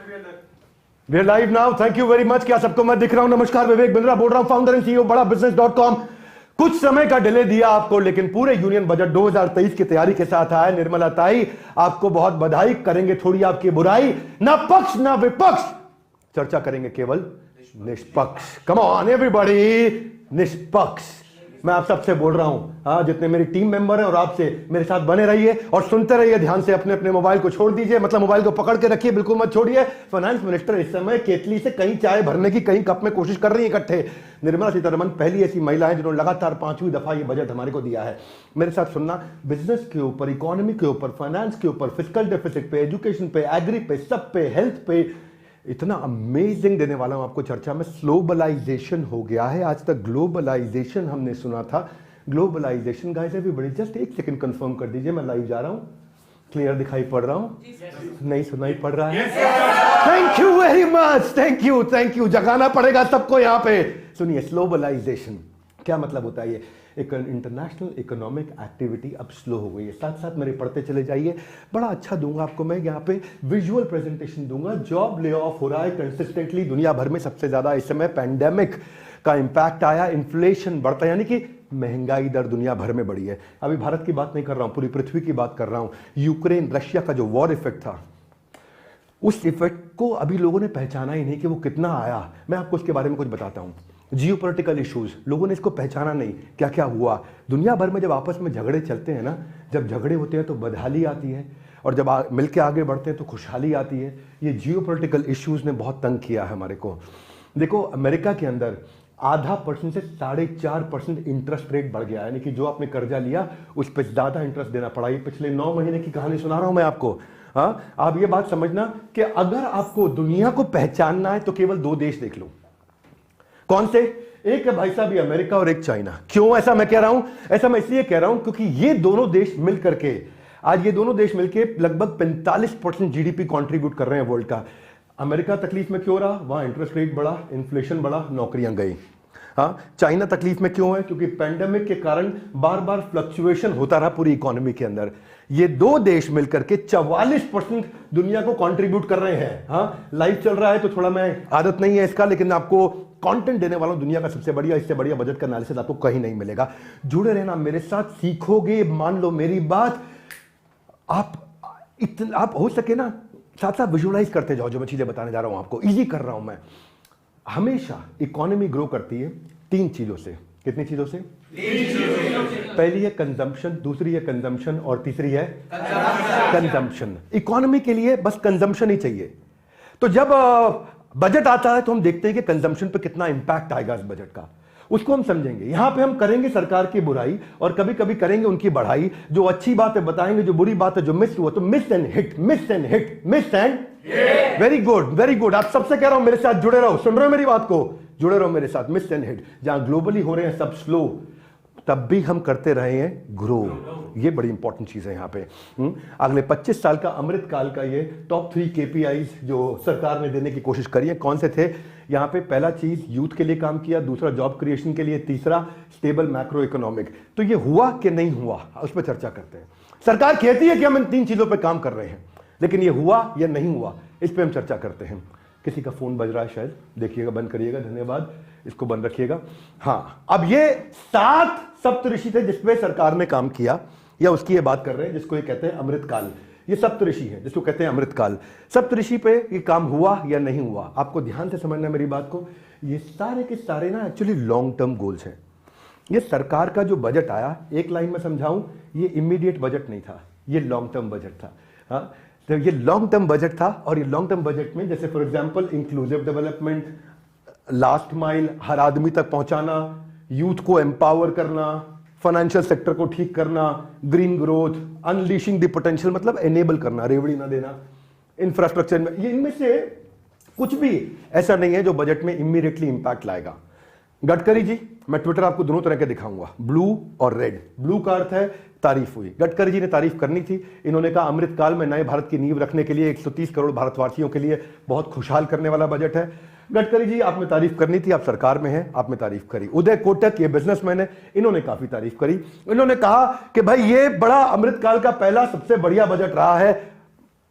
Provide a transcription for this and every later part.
We are live now. Thank you very much. क्या सबको मैं दिख रहा हूं? नमस्कार, विवेक बिंद्रा बोल रहा हूं, फाउंडर एंड सीईओ बड़ा बिजनेस.com। कुछ समय का डिले दिया आपको, लेकिन पूरे यूनियन बजट 2023 की तैयारी के साथ आया। निर्मला ताई, आपको बहुत बधाई। करेंगे थोड़ी आपकी बुराई, ना पक्ष ना विपक्ष, चर्चा करेंगे केवल निष्पक्ष। कम ऑन एवरीबॉडी, निष्पक्ष। मैं आप सबसे बोल रहा हूं, हाँ, जितने मेरी टीम मेंबर हैं और आपसे, मेरे साथ बने रहिए और सुनते रहिए ध्यान से। अपने अपने मोबाइल को छोड़ दीजिए, मतलब मोबाइल को पकड़ के रखिए, बिल्कुल मत छोड़िए। फाइनेंस मिनिस्टर इस समय केतली से कहीं चाय भरने की कहीं कप में कोशिश कर रही है इकट्ठे। निर्मला सीतारमण पहली ऐसी महिला है जिन्होंने लगातार 5वीं दफा ये बजट हमारे को दिया है। मेरे साथ सुनना, बिजनेस के ऊपर, इकोनॉमी के ऊपर, फाइनेंस के ऊपर, फिस्कल डेफिसिट पे, एजुकेशन पे, एग्री पे, सब पे, हेल्थ पे, इतना अमेजिंग देने वाला हूं आपको चर्चा में। ग्लोबलाइजेशन हो गया है, आज तक ग्लोबलाइजेशन हमने सुना था। ग्लोबलाइजेशन गाइस, एवरीबॉडी जस्ट एक सेकंड कंफर्म कर दीजिए, मैं लाइव जा रहा हूं, क्लियर दिखाई पड़ रहा हूं? नहीं सुनाई पड़ रहा है? Thank you very much, thank you. जगाना पड़ेगा सबको यहां पे। सुनिए, ग्लोबलाइजेशन क्या मतलब होता है? ये एक इंटरनेशनल इकोनॉमिक एक्टिविटी अब स्लो हो गई है। साथ साथ मेरे पढ़ते चले जाइए, बड़ा अच्छा दूंगा आपको मैं यहाँ पे विजुअल प्रेजेंटेशन दूंगा। जॉब ले ऑफ हो रहा है कंसिस्टेंटली दुनिया भर में, सबसे ज्यादा इस समय पैंडेमिक का इंपैक्ट आया, इन्फ्लेशन बढ़ता है, यानी कि महंगाई दर दुनिया भर में बढ़ी है। अभी भारत की बात नहीं कर रहा हूं, पूरी पृथ्वी की बात कर रहा हूं। यूक्रेन रशिया का जो वॉर इफेक्ट था, उस इफेक्ट को अभी लोगों ने पहचाना ही नहीं कि वो कितना आया। मैं आपको उसके बारे में कुछ बताता हूं। जियोपॉलिटिकल इश्यूज, लोगों ने इसको पहचाना नहीं, क्या क्या हुआ दुनिया भर में। जब आपस में झगड़े चलते हैं ना, जब झगड़े होते हैं तो बदहाली आती है, और जब मिलकर आगे बढ़ते हैं तो खुशहाली आती है। ये जियोपॉलिटिकल इश्यूज ने बहुत तंग किया है हमारे को। देखो, अमेरिका के अंदर 0.5% से 4.5% इंटरेस्ट रेट बढ़ गया है, यानी कि जो आपने कर्जा लिया उस पर ज्यादा इंटरेस्ट देना पड़ा। ये पिछले 9 महीने की कहानी सुना रहा हूं मैं आपको। हाँ, आप ये बात समझना कि अगर आपको दुनिया को पहचानना है तो केवल 2 देश देख लो। कौन से? एक है भाई साहब ये अमेरिका और एक चाइना। क्यों ऐसा मैं कह रहा हूं? ऐसा मैं इसलिए कह रहा हूं क्योंकि ये दोनों देश मिलकर के, आज ये दोनों देश मिलकर लगभग 45% जीडीपी कंट्रीब्यूट कर रहे हैं वर्ल्ड का। अमेरिका तकलीफ में क्यों रहा? वहां इंटरेस्ट रेट बढ़ा, इन्फ्लेशन बढ़ा, नौकरियां गई। हाँ, चाइना तकलीफ में क्यों है? क्योंकि पैंडेमिक के कारण बार बार फ्लक्चुएशन होता रहा पूरी इकोनॉमी के अंदर। ये 2 देश मिलकर के 44% दुनिया को कंट्रीब्यूट कर रहे हैं। हाँ, लाइव चल रहा है तो थोड़ा, मैं आदत नहीं है इसका, लेकिन आपको कंटेंट देने वाला हूं दुनिया का सबसे बढ़िया। इससे बढ़िया बजट का एनालिसिस आपको कहीं नहीं मिलेगा। जुड़े रहना मेरे साथ, सीखोगे, मान लो मेरी बात। आप हो सके ना साथ साथ विजुअलाइज करते जाओ जो मैं चीजें बताने जा रहा हूं आपको, इजी कर रहा हूं मैं। हमेशा इकोनॉमी ग्रो करती है 3 चीजों से। कितनी चीजों से? 3 चीजों से। पहली है कंजम्पशन, दूसरी है कंजम्पशन और तीसरी है कंजम्पशन। इकोनॉमी के लिए बस कंजम्पशन ही चाहिए। तो जब बजट आता है तो हम देखते हैं कि कंजम्पशन पे कितना इंपैक्ट आएगा इस बजट का, उसको हम समझेंगे। यहां पे हम करेंगे सरकार की बुराई और कभी कभी करेंगे उनकी बढ़ाई। जो अच्छी बात है बताएंगे, जो बुरी बात है, जो मिस हुआ तो miss and hit, miss and hit, miss and very good, very good. आप सबसे कह रहा हूं मेरे साथ जुड़े रहो, सुन रहे हो मेरी बात को? जुड़े रहो मेरे साथ। मिस एंड हिट, जहां ग्लोबली हो रहे हैं सब स्लो, तब भी हम करते रहे हैं ग्रो। ये बड़ी इंपॉर्टेंट चीज है यहां पे। अगले 25 साल का अमृत काल का ये टॉप 3 KPIs जो सरकार ने देने की कोशिश करी है, कौन से थे? यहां पे पहला चीज यूथ के लिए काम किया, दूसरा जॉब क्रिएशन के लिए, तीसरा स्टेबल मैक्रो इकोनॉमिक। तो ये हुआ कि नहीं हुआ, उस पर चर्चा करते हैं। सरकार कहती है कि हम इन 3 चीजों पर काम कर रहे हैं, लेकिन ये हुआ या नहीं हुआ, इस पर हम चर्चा करते हैं। किसी का फोन बज रहा है शायद, देखिएगा, बंद करिएगा, धन्यवाद, इसको बंद रखिएगा। हाँ, अब ये 7 सप्तऋषि थे जिसपे सरकार ने काम किया, या उसकी ये बात कर रहे हैं जिसको ये कहते हैं अमृतकाल। ये सप्तऋषि है जिसको कहते हैं अमृतकाल। सप्तऋषि पे ये काम हुआ या नहीं हुआ, आपको ध्यान से समझना मेरी बात को। ये सारे के सारे ना एक्चुअली लॉन्ग टर्म गोल्स हैं। ये सरकार का जो बजट आया, एक लाइन में समझाऊं, ये इमीडिएट बजट नहीं था, ये लॉन्ग टर्म बजट था। हाँ, तो ये लॉन्ग टर्म बजट था। और ये लॉन्ग टर्म बजट में जैसे for example inclusive development, last mile, हर आदमी तक पहुंचाना, यूथ को एम्पावर करना, फाइनेंशियल सेक्टर को ठीक करना, green growth, unleashing the potential, मतलब एनेबल करना, रेवड़ी ना देना, इंफ्रास्ट्रक्चर में, ये इनमें से कुछ भी ऐसा नहीं है जो बजट में इमीडिएटली इंपैक्ट लाएगा। गडकरी जी, मैं ट्विटर आपको दोनों तरह के दिखाऊंगा, ब्लू और रेड। ब्लू का अर्थ है तारीफ हुई, गडकरी जी ने तारीफ करनी थी। इन्होंने कहा अमृत काल में नए भारत की नींव रखने के लिए 130 करोड़ भारतवासियों के लिए बहुत खुशहाल करने वाला बजट है। गडकरी जी, आपने तारीफ करनी थी, आप सरकार में हैं, आपने तारीफ करी। उदय कोटक, ये बिजनेसमैन है, इन्होंने काफी तारीफ करी। इन्होंने कहा कि भाई ये बड़ा अमृतकाल का पहला सबसे बढ़िया बजट रहा है,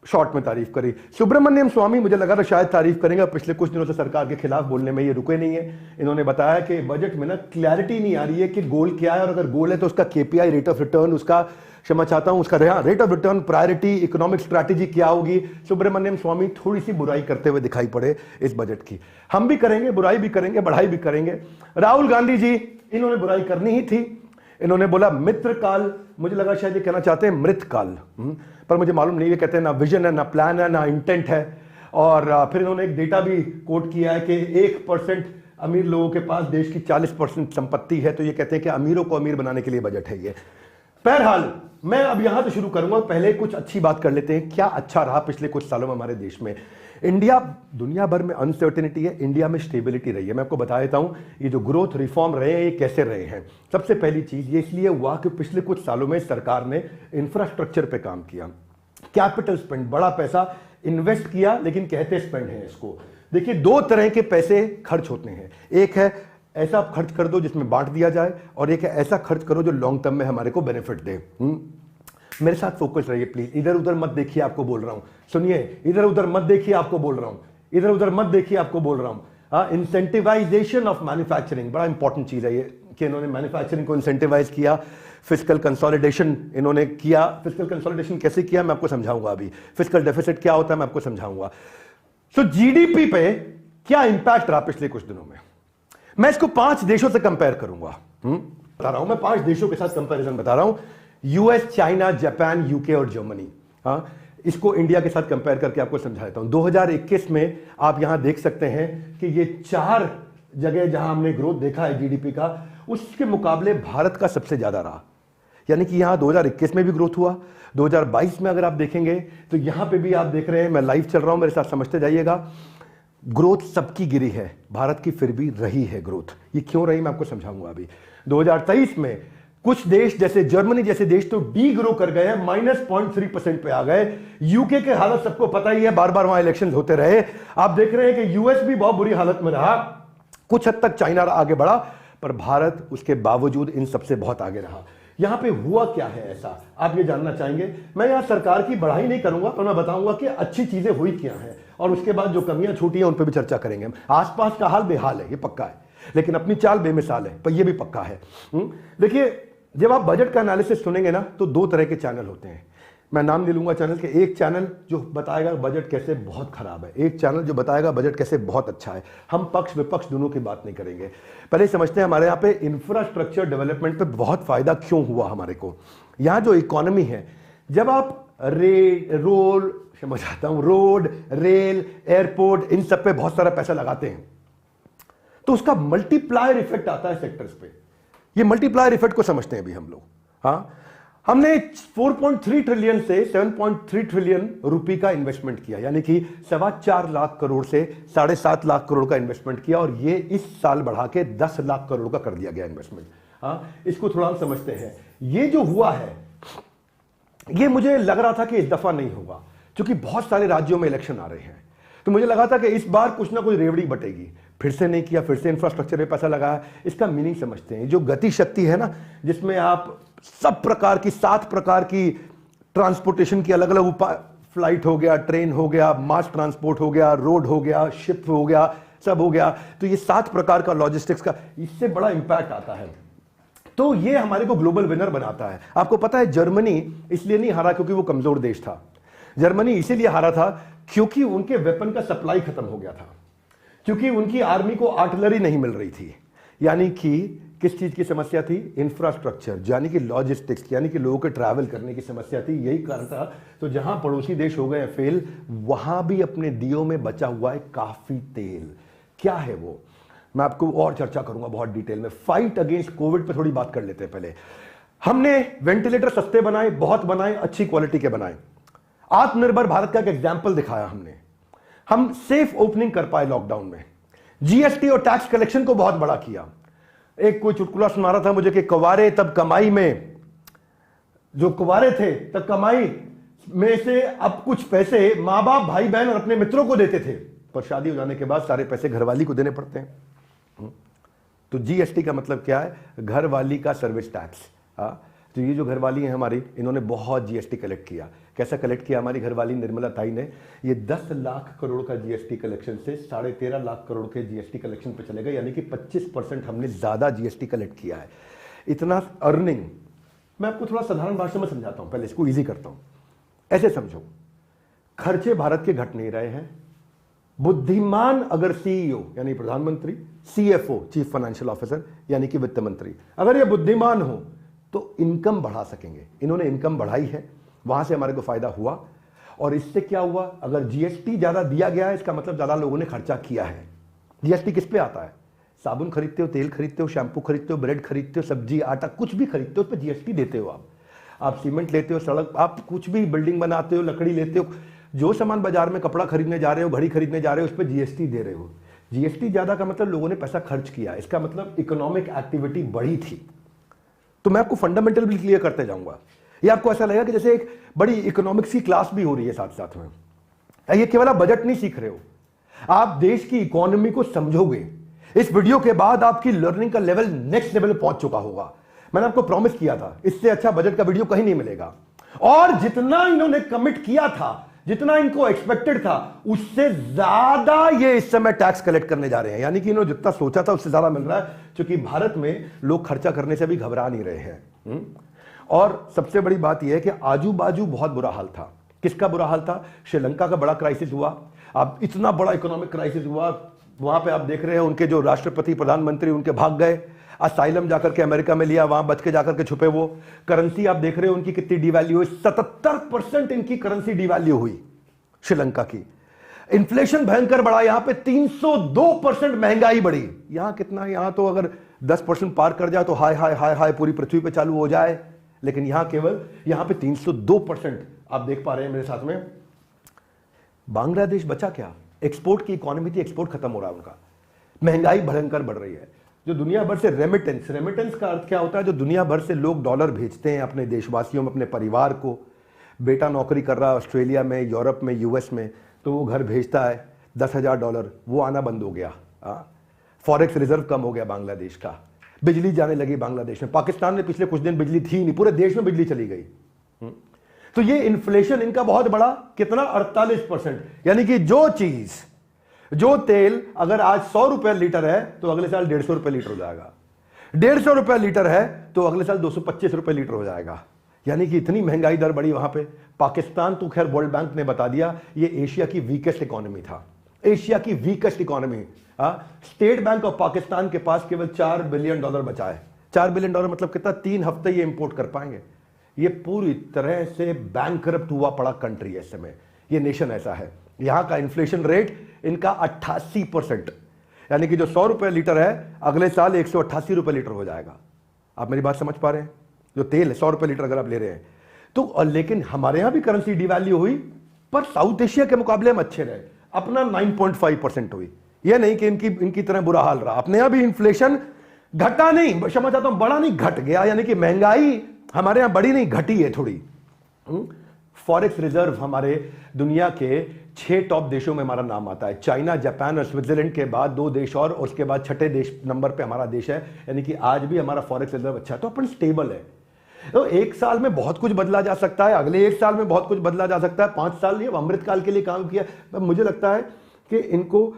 शॉर्ट में तारीफ करी। सुब्रमण्यम स्वामी मुझे लगा था शायद तारीफ करेंगे, पिछले कुछ दिनों से सरकार के खिलाफ बोलने में ये रुके नहीं है। इन्होंने बताया कि बजट में ना क्लैरिटी नहीं आ रही है कि गोल क्या है, और अगर गोल है तो उसका केपीआई रेट ऑफ रिटर्न, उसका क्षमा चाहता हूं, उसका rate of return, priority, economic strategy क्या होगी। सुब्रमण्यम स्वामी थोड़ी सी बुराई करते हुए दिखाई पड़े इस बजट की। हम भी करेंगे, बुराई भी करेंगे, बढ़ाई भी करेंगे। राहुल गांधी जी, इन्होंने बुराई करनी ही थी। इन्होंने बोला मित्र काल, मुझे लगा शायद ये कहना चाहते हैं मृत काल, पर मुझे मालूम नहीं। ये कहते हैं ना विजन है, ना प्लान है, ना इंटेंट है। और फिर इन्होंने एक डेटा भी कोट किया है कि 1% अमीर लोगों के पास देश की 40% संपत्ति है। तो ये कहते हैं कि अमीरों को अमीर बनाने के लिए बजट है ये। बहरहाल मैं अब यहां से शुरू करूंगा, पहले कुछ अच्छी बात कर लेते हैं। क्या अच्छा रहा पिछले कुछ सालों में हमारे देश में? इंडिया, दुनिया भर में अनसर्टेनिटी है, इंडिया में स्टेबिलिटी रही है। मैं आपको बता देता हूं ये जो ग्रोथ रिफॉर्म रहे हैं ये कैसे रहे हैं। सबसे पहली चीज ये इसलिए हुआ कि पिछले कुछ सालों में सरकार ने इंफ्रास्ट्रक्चर पे काम किया, कैपिटल स्पेंड, बड़ा पैसा इन्वेस्ट किया, लेकिन कहते स्पेंड है इसको। देखिए दो तरह के पैसे खर्च होते हैं, एक है ऐसा खर्च कर दो जिसमें बांट दिया जाए, और एक है ऐसा खर्च करो जो लॉन्ग टर्म में हमारे को बेनिफिट दे। मेरे साथ फोकस रहिए प्लीज, इधर उधर मत देखिए, आपको बोल रहा हूं, सुनिए, इधर उधर मत देखिए, आपको बोल रहा हूं, इधर उधर मत देखिए, आपको बोल रहा हूं। इंसेंटिवाइजेशन ऑफ मैन्युफैक्चरिंग बड़ा इंपॉर्टेंट चीज है ये, कि इन्होंने मैन्युफैक्चरिंग को इंसेंटिवाइज किया। फिस्कल कंसोलिडेशन इन्होंने किया। फिस्कल कंसोलिडेशन कैसे किया मैं आपको समझाऊंगा अभी। फिस्कल डेफिसिट क्या होता है मैं आपको समझाऊंगा। सो जीडीपी पे क्या इंपैक्ट रहा पिछले कुछ दिनों में, मैं इसको 5 देशों से कंपेयर करूंगा। बता रहा हूं मैं 5 देशों के साथ कंपैरिजन बता रहा हूं, यूएस, चाइना, जापान, यूके और जर्मनी। हाँ, इसको इंडिया के साथ कंपेयर करके आपको समझा देता हूं। 2021 में आप यहां देख सकते हैं कि ये 4 जगह जहां हमने ग्रोथ देखा है जीडीपी का, उसके मुकाबले भारत का सबसे ज्यादा रहा। यानी कि यहां 2021 में भी ग्रोथ हुआ, 2022 में अगर आप देखेंगे तो यहां पे भी आप देख रहे हैं, मैं लाइव चल रहा हूं, मेरे साथ समझते जाइएगा। ग्रोथ सबकी गिरी है, भारत की फिर भी रही है ग्रोथ। ये क्यों रही मैं आपको समझाऊंगा अभी। 2023 में कुछ देश जैसे जर्मनी जैसे देश तो डी ग्रो कर गए हैं, -0.3% पे आ गए। यूके के हालत सबको पता ही है, बार बार वहां इलेक्शन होते रहे। आप देख रहे हैं कि यूएस भी बहुत बुरी हालत में रहा, कुछ हद तक चाइना आगे बढ़ा, पर भारत उसके बावजूद इन सबसे बहुत आगे रहा। यहां पे हुआ क्या है ऐसा, आप ये जानना चाहेंगे। मैं यहां सरकार की बढ़ाई नहीं करूंगा, पर मैं बताऊंगा कि अच्छी चीजें हुई क्या हैं, और उसके बाद जो कमियां छूटी हैं उन पर भी चर्चा करेंगे। आसपास का हाल बेहाल है, ये पक्का है, लेकिन अपनी चाल बेमिसाल है, पर यह भी पक्का है। देखिए, जब आप बजट का एनालिसिस सुनेंगे ना, तो 2 तरह के चैनल होते हैं। मैं नाम नहीं लूंगा चैनल के। एक चैनल जो बताएगा बजट कैसे बहुत खराब है, एक चैनल जो बताएगा बजट कैसे बहुत अच्छा है। हम पक्ष विपक्ष दोनों की बात नहीं करेंगे। पहले समझते हैं हमारे यहाँ पे इंफ्रास्ट्रक्चर डेवलपमेंट पे बहुत फायदा क्यों हुआ हमारे को। यहाँ जो इकोनॉमी है, जब आप रोड, रेल, एयरपोर्ट, इन सब पे बहुत सारा पैसा लगाते हैं, तो उसका मल्टीप्लायर इफेक्ट आता है सेक्टर्स पे। ये मल्टीप्लायर इफेक्ट को समझते हैं अभी हम लोग। हाँ, हमने 4.3 ट्रिलियन से 7.3 ट्रिलियन रुपए का इन्वेस्टमेंट किया, यानी कि 4.25 लाख करोड़ से 7.5 लाख करोड़ का इन्वेस्टमेंट किया, और ये इस साल बढ़ा के 10 लाख करोड़ का कर दिया गया इन्वेस्टमेंट। हाँ, इसको थोड़ा हम समझते हैं। ये जो हुआ है, ये मुझे लग रहा था कि इस दफा नहीं होगा, क्योंकि बहुत सारे राज्यों में इलेक्शन आ रहे हैं, तो मुझे लगा था कि इस बार कुछ ना कुछ रेवड़ी बटेगी। फिर से नहीं किया, फिर से इंफ्रास्ट्रक्चर पे पैसा लगाया। इसका मीनिंग समझते हैं। जो गति शक्ति है ना, जिसमें आप सब प्रकार की 7 प्रकार की ट्रांसपोर्टेशन की अलग अलग उपाय, फ्लाइट हो गया, ट्रेन हो गया, मास ट्रांसपोर्ट हो गया, रोड हो गया, शिप हो गया, सब हो गया, तो ये 7 प्रकार का लॉजिस्टिक्स का, इससे बड़ा इंपैक्ट आता है। तो ये हमारे को ग्लोबल विनर बनाता है। आपको पता है जर्मनी इसलिए नहीं हारा क्योंकि वो कमजोर देश था। जर्मनी इसीलिए हारा था क्योंकि उनके वेपन का सप्लाई खत्म हो गया था, क्योंकि उनकी आर्मी को आर्टिलरी नहीं मिल रही थी। यानी कि किस चीज की समस्या थी? इंफ्रास्ट्रक्चर, यानी कि लॉजिस्टिक्स, यानी कि लोगों के ट्रैवल करने की समस्या थी। यही कारण था। तो जहां पड़ोसी देश हो गए फेल, वहां भी अपने दियों में बचा हुआ है काफी तेल। क्या है वो, मैं आपको और चर्चा करूंगा बहुत डिटेल में। फाइट अगेंस्ट कोविड पे थोड़ी बात कर लेते हैं पहले। हमने वेंटिलेटर सस्ते बनाए, बहुत बनाए, अच्छी क्वालिटी के बनाए। आत्मनिर्भर भारत का एक एग्जाम्पल दिखाया हमने। हम सेफ ओपनिंग कर पाए लॉकडाउन में। जीएसटी और टैक्स कलेक्शन को बहुत बड़ा किया। एक कोई चुटकुला सुना रहा था मुझे कि कुंवारे तब कमाई में, जो कुंवारे थे तब कमाई में से अब कुछ पैसे मां बाप, भाई बहन और अपने मित्रों को देते थे, पर शादी हो जाने के बाद सारे पैसे घरवाली को देने पड़ते हैं। तो जीएसटी का मतलब क्या है? घरवाली का सर्विस टैक्स। तो ये जो घरवाली है हमारी, इन्होंने बहुत जीएसटी कलेक्ट किया। कैसा कलेक्ट किया हमारी घरवाली निर्मला ताई ने? ये 10 लाख करोड़ का जीएसटी कलेक्शन से 13.5 लाख करोड़ के जीएसटी कलेक्शन पे चलेगा, यानी कि 25% हमने ज्यादा जीएसटी कलेक्ट किया है। इतना अर्निंग, मैं आपको थोड़ा साधारण भाषा में समझाता हूं, पहले इसको इजी करता हूं। ऐसे समझो, खर्चे भारत के घट नहीं रहे हैं। बुद्धिमान अगर सीईओ यानी प्रधानमंत्री, सीएफओ चीफ फाइनेंशियल ऑफिसर यानी कि वित्त मंत्री, अगर ये बुद्धिमान हो तो इनकम बढ़ा सकेंगे। इन्होंने इनकम बढ़ाई है, वहां से हमारे को फायदा हुआ। और इससे क्या हुआ? अगर जीएसटी ज्यादा दिया गया है, इसका मतलब ज्यादा लोगों ने खर्चा किया है। जीएसटी किस पे आता है? साबुन खरीदते हो, तेल खरीदते हो, शैम्पू खरीदते हो, ब्रेड खरीदते हो, सब्जी आटा कुछ भी खरीदते हो, उस पर जीएसटी देते हो। आप सीमेंट लेते हो, सड़क, आप कुछ भी बिल्डिंग बनाते हो, लकड़ी लेते हो, जो सामान बाजार में कपड़ा खरीदने जा रहे हो, घड़ी खरीदने जा रहे हो, उस पर जीएसटी दे रहे हो। जीएसटी ज्यादा का मतलब लोगों ने पैसा खर्च किया, इसका मतलब इकोनॉमिक एक्टिविटी बढ़ी थी। तो मैं आपको फंडामेंटल भी क्लियर करते जाऊंगा। ये आपको ऐसा लगेगा कि जैसे एक बड़ी इकोनॉमिक्स की क्लास भी हो रही है साथ साथ में। ये केवल आप बजट नहीं सीख रहे हो, आप देश की इकोनॉमी को समझोगे। इस वीडियो के बाद आपकी लर्निंग का लेवल नेक्स्ट लेवल पहुंच चुका होगा। मैंने आपको प्रॉमिस किया था, इससे अच्छा बजट का वीडियो कहीं नहीं मिलेगा। और जितना इन्होंने कमिट किया था, जितना इनको एक्सपेक्टेड था, उससे ज्यादा ये इस समय टैक्स कलेक्ट करने जा रहे हैं। यानी कि इन्होंने जितना सोचा था उससे ज्यादा मिल रहा है, क्योंकि भारत में लोग खर्चा करने से भी घबरा नहीं रहे हैं। और सबसे बड़ी बात यह है कि आजू बाजू बहुत बुरा हाल था। किसका बुरा हाल था? श्रीलंका का बड़ा क्राइसिस हुआ। अब इतना बड़ा इकोनॉमिक क्राइसिस हुआ, वहां पे आप देख रहे हैं उनके जो राष्ट्रपति प्रधानमंत्री उनके भाग गए, असाइलम जाकर के अमेरिका में लिया, वहां बच के जाकर के छुपे। वो करेंसी आप देख रहे हो उनकी कितनी डिवैल्यू हुई, 77% इनकी करेंसी डिवैल्यू हुई श्रीलंका की। इन्फ्लेशन भयंकर बढ़ा, यहां पे 302% महंगाई बढ़ी। यहां कितना? यहां तो अगर 10% पार कर जाए तो हाय हाय हाय हाय पूरी पृथ्वी पे चालू हो जाए, लेकिन यहां केवल यहां पे 302% आप देख पा रहे हैं मेरे साथ में। बांग्लादेश बचा क्या? एक्सपोर्ट की इकोनॉमी थी, एक्सपोर्ट खत्म हो रहा है उनका। महंगाई भयंकर बढ़ रही है। जो दुनिया भर से रेमिटेंस, रेमिटेंस का अर्थ क्या होता है? जो दुनिया भर से लोग डॉलर भेजते हैं अपने देशवासियों में, अपने परिवार को। बेटा नौकरी कर रहा है ऑस्ट्रेलिया में, यूरोप में, यूएस में, तो वो घर भेजता है $10,000, वो आना बंद हो गया। फॉरेक्स रिजर्व कम हो गया बांग्लादेश का। बिजली जाने लगी बांग्लादेश में। पाकिस्तान में पिछले कुछ दिन बिजली थी नहीं, पूरे देश में बिजली चली गई। तो ये इन्फ्लेशन इनका बहुत बड़ा, कितना? 48%। यानी कि जो चीज, जो तेल अगर आज 100 रुपए लीटर है तो अगले साल 150 रुपए लीटर हो जाएगा। 150 रुपए लीटर है तो अगले साल 225 रुपए लीटर हो जाएगा। यानी कि इतनी महंगाई दर बढ़ी वहां पे। पाकिस्तान तो खैर वर्ल्ड बैंक ने बता दिया ये एशिया की वीकेस्ट इकोनॉमी था, एशिया की weakest economy. State bank of Pakistan के पास केवल $4 बिलियन बचा है। $4 बिलियन मतलब कितना? 3 हफ्ते ये इंपोर्ट कर पाएंगे। ये पूरी तरह से बैंकरप्ट हुआ पड़ा कंट्री है इस समय। ये नेशन ऐसा है। यहां का इन्फ्लेशन रेट इनका 88%, यानी कि जो 100 रुपए लीटर है अगले साल 188 रुपए लीटर हो जाएगा। आप मेरी बात समझ पा रहे हैं? जो तेल है 100 रुपए लीटर अगर आप ले रहे हैं तो, लेकिन हमारे यहां भी करेंसी डिवैल्यू हुई, पर साउथ एशिया के मुकाबले हम अच्छे रहे। अपना 9.5% हुई। यह नहीं कि इनकी तरह बुरा हाल रहा। अपने यहां भी इन्फ्लेशन घटा नहीं, क्षमा चाहता हूं, बढ़ा नहीं, घट गया। यानी कि महंगाई हमारे यहां बढ़ी नहीं, घटी है थोड़ी। फॉरेक्स रिजर्व हमारे दुनिया के 6 टॉप देशों में हमारा नाम आता है। चाइना, जापान और स्विट्जरलैंड के बाद 2 देश और उसके बाद 6ठे देश नंबर पे हमारा देश है। यानी कि आज भी हमारा फॉरेक्स रिजर्व अच्छा है, तो अपन स्टेबल है। तो एक साल में बहुत कुछ बदला जा सकता है, अगले एक साल में बहुत कुछ बदला जा सकता है। 5 साल ये अमृतकाल के लिए काम किया। तो मुझे लगता है कि इनको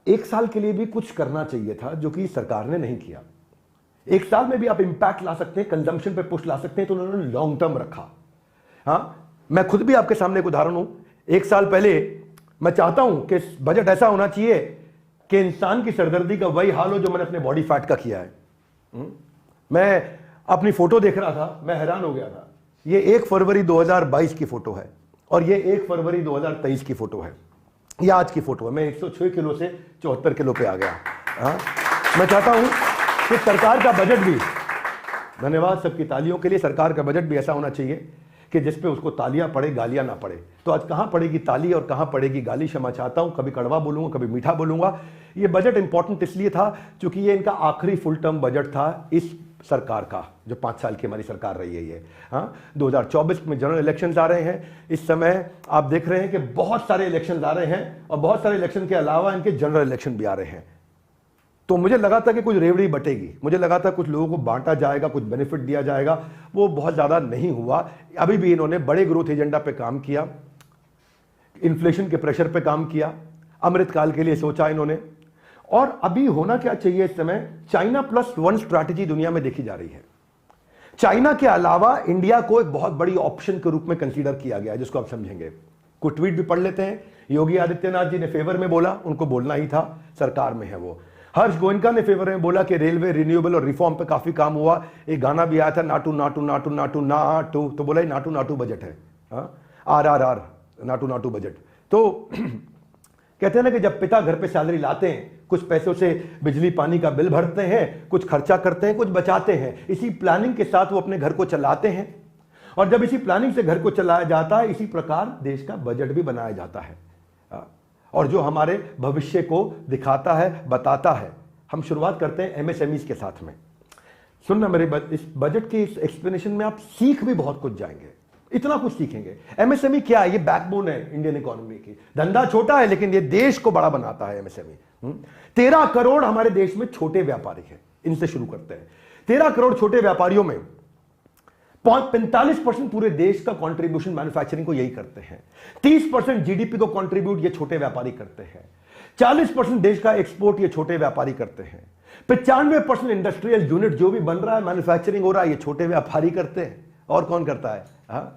एक साल के लिए भी कुछ करना चाहिए था, जो कि सरकार ने नहीं किया। एक साल में भी आप इंपैक्ट ला सकते हैं, कंजम्पशन पे पुश ला सकते हैं, तो उन्होंने लॉन्ग टर्म रखा। मैं खुद भी आपके सामने एक उदाहरण हूं। एक साल पहले मैं चाहता हूं कि बजट ऐसा होना चाहिए कि इंसान की सरदर्दी का वही हाल हो जो मैंने अपने बॉडी फैट का किया है। मैं अपनी फोटो देख रहा था, मैं हैरान हो गया था। ये 1 फरवरी 2022 की फोटो है और ये 1 फरवरी 2023 की फोटो है। ये आज की फोटो है। मैं 106 किलो से 74 किलो पे आ गया। मैं चाहता हूं कि सरकार का बजट भी, धन्यवाद सबकी तालियों के लिए, सरकार का बजट भी ऐसा होना चाहिए कि जिसपे उसको तालियां पड़े, गालियां ना पड़े। तो आज कहां पड़ेगी ताली और कहां पड़ेगी गाली? क्षमा चाहता हूं, कभी कड़वा बोलूंगा, कभी मीठा बोलूंगा। ये बजट इंपॉर्टेंट इसलिए था क्योंकि ये इनका आखिरी फुल टर्म बजट था इस सरकार का, जो 5 साल की हमारी सरकार रही है ये। 2024 में जनरल इलेक्शंस आ रहे हैं। इस समय आप देख रहे हैं कि बहुत सारे इलेक्शंस आ रहे हैं और बहुत सारे इलेक्शन के अलावा इनके जनरल इलेक्शन भी आ रहे हैं। तो मुझे लगा था कि कुछ रेवड़ी बटेगी, मुझे लगा था कुछ लोगों को बांटा जाएगा, कुछ बेनिफिट दिया जाएगा। वो बहुत ज़्यादा नहीं हुआ। अभी भी इन्होंने बड़े ग्रोथ एजेंडा पे काम किया, इन्फ्लेशन के प्रेशर पे काम किया, अमृतकाल के लिए सोचा इन्होंने। और अभी होना क्या चाहिए इस समय, चाइना प्लस वन स्ट्रैटेजी दुनिया में देखी जा रही है। चाइना के अलावा इंडिया को एक बहुत बड़ी ऑप्शन के रूप में कंसीडर किया गया, जिसको आप समझेंगे। कुछ ट्वीट भी पढ़ लेते हैं। योगी आदित्यनाथ जी ने फेवर में बोला, उनको बोलना ही था, सरकार में है वो। हर्ष गोयनका ने फेवर में बोला कि रेलवे रिन्यूएबल और रिफॉर्म पे काफी काम हुआ। एक गाना भी आया था, नाटू नाटू नाटू नाटू नाटू, तो बोला नाटू नाटू बजट है, RRR, नाटू नाटू बजट। तो कहते हैं ना कि जब पिता घर पे सैलरी लाते हैं, कुछ पैसों से बिजली पानी का बिल भरते हैं, कुछ खर्चा करते हैं, कुछ बचाते हैं, इसी प्लानिंग के साथ वो अपने घर को चलाते हैं। और जब इसी प्लानिंग से घर को चलाया जाता है, इसी प्रकार देश का बजट भी बनाया जाता है, और जो हमारे भविष्य को दिखाता है, बताता है। हम शुरुआत करते हैं MSMEs के साथ में। सुनना मेरे इस बजट के इस एक्सप्लेनेशन में आप सीख भी बहुत कुछ जाएंगे, इतना कुछ सीखेंगे। MSME क्या है? ये बैकबोन है इंडियन इकोनॉमी की। धंधा छोटा है लेकिन ये देश को बड़ा बनाता है MSME। 13 करोड़ हमारे देश में छोटे व्यापारी हैं। इनसे शुरू करते हैं। 13 करोड़ छोटे व्यापारियों में 45% पूरे देश का कंट्रीब्यूशन मैन्युफैक्चरिंग को यही करते हैं। 30% GDP को कंट्रीब्यूट ये छोटे व्यापारी करते हैं। 40% देश का एक्सपोर्ट ये छोटे व्यापारी करते हैं। 95% इंडस्ट्रियल यूनिट जो भी बन रहा है, मैन्युफैक्चरिंग हो रहा है, ये छोटे व्यापारी करते हैं। और कौन करता है?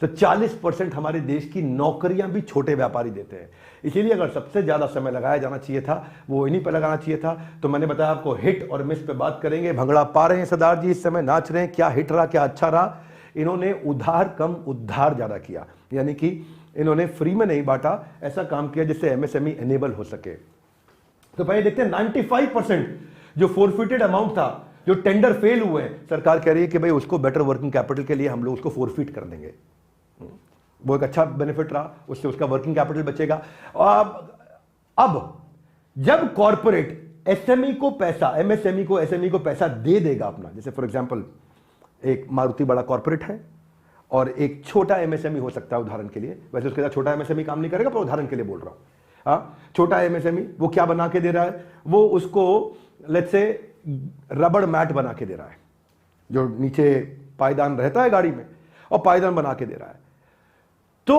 तो 40% हमारे देश की नौकरियां भी छोटे व्यापारी देते हैं। इसीलिए अगर सबसे ज्यादा समय लगाया जाना चाहिए था, वो इन्हीं पर लगाना चाहिए था। तो मैंने बताया आपको हिट और मिस पे बात करेंगे। भंगड़ा पा रहे हैं सरदार जी, इस समय नाच रहे हैं। क्या हिट रहा, क्या अच्छा रहा? इन्होंने उधार कम उद्धार ज्यादा किया, यानी कि इन्होंने फ्री में नहीं बांटा, ऐसा काम किया जिससे MSME एनेबल हो सके। तो पहले देखते हैं 95% जो फोरफिटेड अमाउंट था, जो टेंडर फेल हुए हैं, सरकार कह रही है कि भाई उसको बेटर वर्किंग कैपिटल के लिए हम लोग उसको फोरफिट कर देंगे। वो एक अच्छा बेनिफिट रहा, उससे उसका वर्किंग कैपिटल बचेगा। अब जब कॉर्पोरेट MSME को पैसा दे देगा अपना, जैसे फॉर एग्जांपल एक मारुति बड़ा कॉर्पोरेट है और एक छोटा MSME हो सकता है, उदाहरण के लिए। वैसे उसके साथ छोटा MSME काम नहीं करेगा, पर उदाहरण के लिए बोल रहा हूं। छोटा MSME वो क्या बना के दे रहा है? वो उसको लेट्स से रबड़ मैट बना के दे रहा है, जो नीचे पायदान रहता है गाड़ी में, और पायदान बना के दे रहा है। तो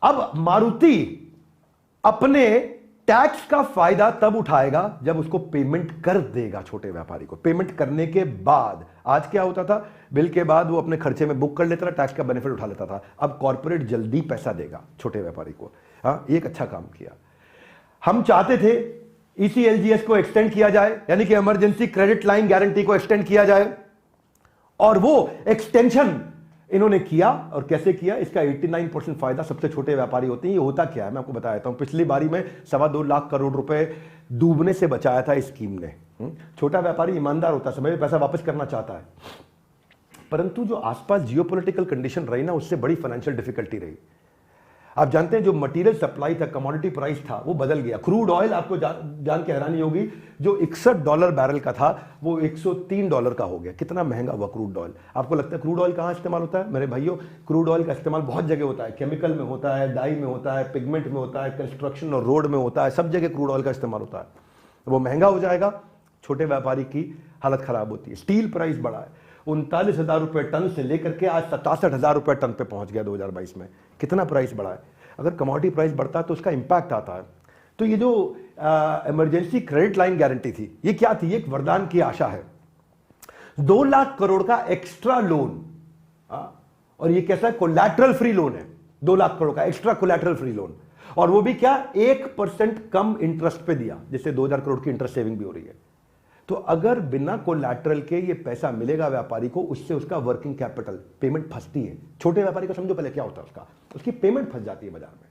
अब मारुति अपने टैक्स का फायदा तब उठाएगा जब उसको पेमेंट कर देगा छोटे व्यापारी को। पेमेंट करने के बाद, आज क्या होता था, बिल के बाद वो अपने खर्चे में बुक कर लेता था, टैक्स का बेनिफिट उठा लेता था। अब कॉर्पोरेट जल्दी पैसा देगा छोटे व्यापारी को। एक अच्छा काम किया। हम चाहते थे ECLGS को एक्सटेंड किया जाए, यानी कि इमरजेंसी क्रेडिट लाइन गारंटी को एक्सटेंड किया जाए, और वो एक्सटेंशन इन्होंने किया। और कैसे किया? इसका 89% फायदा सबसे छोटे व्यापारी होते हैं। ये होता क्या है, मैं आपको बता देता हूं। पिछली बारी में 2.25 लाख करोड़ रुपए डूबने से बचाया था इस स्कीम ने। छोटा व्यापारी ईमानदार होता है, समय में पैसा वापस करना चाहता है, परंतु जो आसपास जियोपॉलिटिकल कंडीशन रही ना, उससे बड़ी फाइनेंशियल डिफिकल्टी रही। आप जानते हैं जो मटेरियल सप्लाई था, कमोडिटी प्राइस था, वो बदल गया। क्रूड ऑयल, आपको जान के हैरानी होगी, जो $61 बैरल का था वो $103 का हो गया। कितना महंगा हुआ क्रूड ऑयल। आपको लगता है क्रूड ऑयल कहां इस्तेमाल होता है? मेरे भाइयों, क्रूड ऑयल का इस्तेमाल बहुत जगह होता है। केमिकल में होता है, डाई में होता है, पिगमेंट में होता है, कंस्ट्रक्शन और रोड में होता है, सब जगह क्रूड ऑयल का इस्तेमाल होता है। वो महंगा हो जाएगा, छोटे व्यापारी की हालत खराब होती है। स्टील प्राइस बढ़ा है, 39,000 रुपए टन से लेकर के आज 67,000 रुपए टन पे पहुंच गया 2022 में। कितना प्राइस बढ़ा है। अगर कमोडिटी प्राइस बढ़ता है तो उसका इंपैक्ट आता है। तो ये जो इमरजेंसी क्रेडिट लाइन गारंटी थी, ये क्या थी? एक वरदान की आशा है। 2 लाख करोड़ का एक्स्ट्रा लोन, और ये कैसा कोलैटरल फ्री लोन है। 2 लाख करोड़ का एक्स्ट्रा कोलैटरल फ्री लोन, और वो भी क्या? 1% कम इंटरेस्ट पे दिया, जिससे 2,000 करोड़ की इंटरेस्ट सेविंग भी हो रही है। तो अगर बिना कोलैटरल के ये पैसा मिलेगा व्यापारी को, उससे उसका वर्किंग कैपिटल पेमेंट फंसती है। छोटे व्यापारी को समझो पहले क्या होता है, उसकी पेमेंट फंस जाती है बाजार में।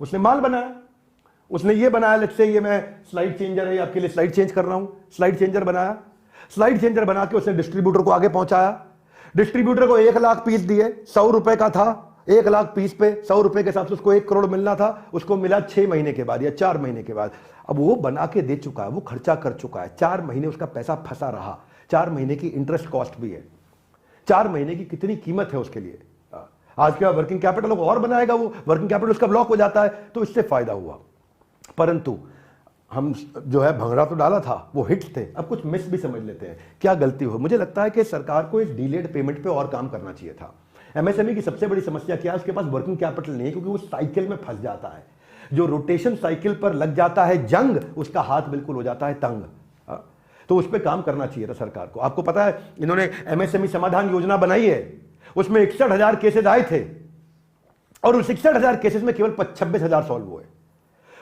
उसने माल बनाया, उसने ये बनाया, लेट्स से ये मैं स्लाइड चेंजर है, आपके लिए स्लाइड चेंज कर रहा हूं। स्लाइड चेंजर बनाया, स्लाइड चेंजर बना के उसने डिस्ट्रीब्यूटर को आगे पहुंचाया। डिस्ट्रीब्यूटर को 1 लाख पीस दिए, 100 रुपए का था। 1 लाख पीस पे 100 रुपए के हिसाब से उसको 1 करोड़ मिलना था, उसको मिला 6 महीने के बाद या 4 महीने के बाद। अब वो बना के दे चुका है, वो खर्चा कर चुका है, 4 महीने उसका पैसा फंसा रहा, 4 महीने की इंटरेस्ट कॉस्ट भी है, 4 महीने की कितनी कीमत है उसके लिए। आज क्या वर्किंग कैपिटल और बनाएगा, वो वर्किंग कैपिटल उसका ब्लॉक हो जाता है, तो इससे फायदा हुआ। परंतु हम जो है भंगड़ा तो डाला था, वो हिट्स थे, अब कुछ मिस भी समझ लेते हैं, क्या गलती हो। मुझे लगता है कि सरकार को इस डिलेड पेमेंट पे और काम करना चाहिए था। एमएसएमई की सबसे बड़ी समस्या क्या है, उसके पास वर्किंग कैपिटल नहीं है, क्योंकि वो साइकिल में फंस जाता है। जो रोटेशन साइकिल पर लग जाता है जंग, उसका हाथ बिल्कुल हो जाता है तंग। तो उस पर काम करना चाहिए था सरकार को। आपको पता है इन्होंने एमएसएमई समाधान योजना बनाई है, उसमें 61,000 केसेस आए थे और उस 61,000 केसेस में केवल 26,000 सॉल्व हुए।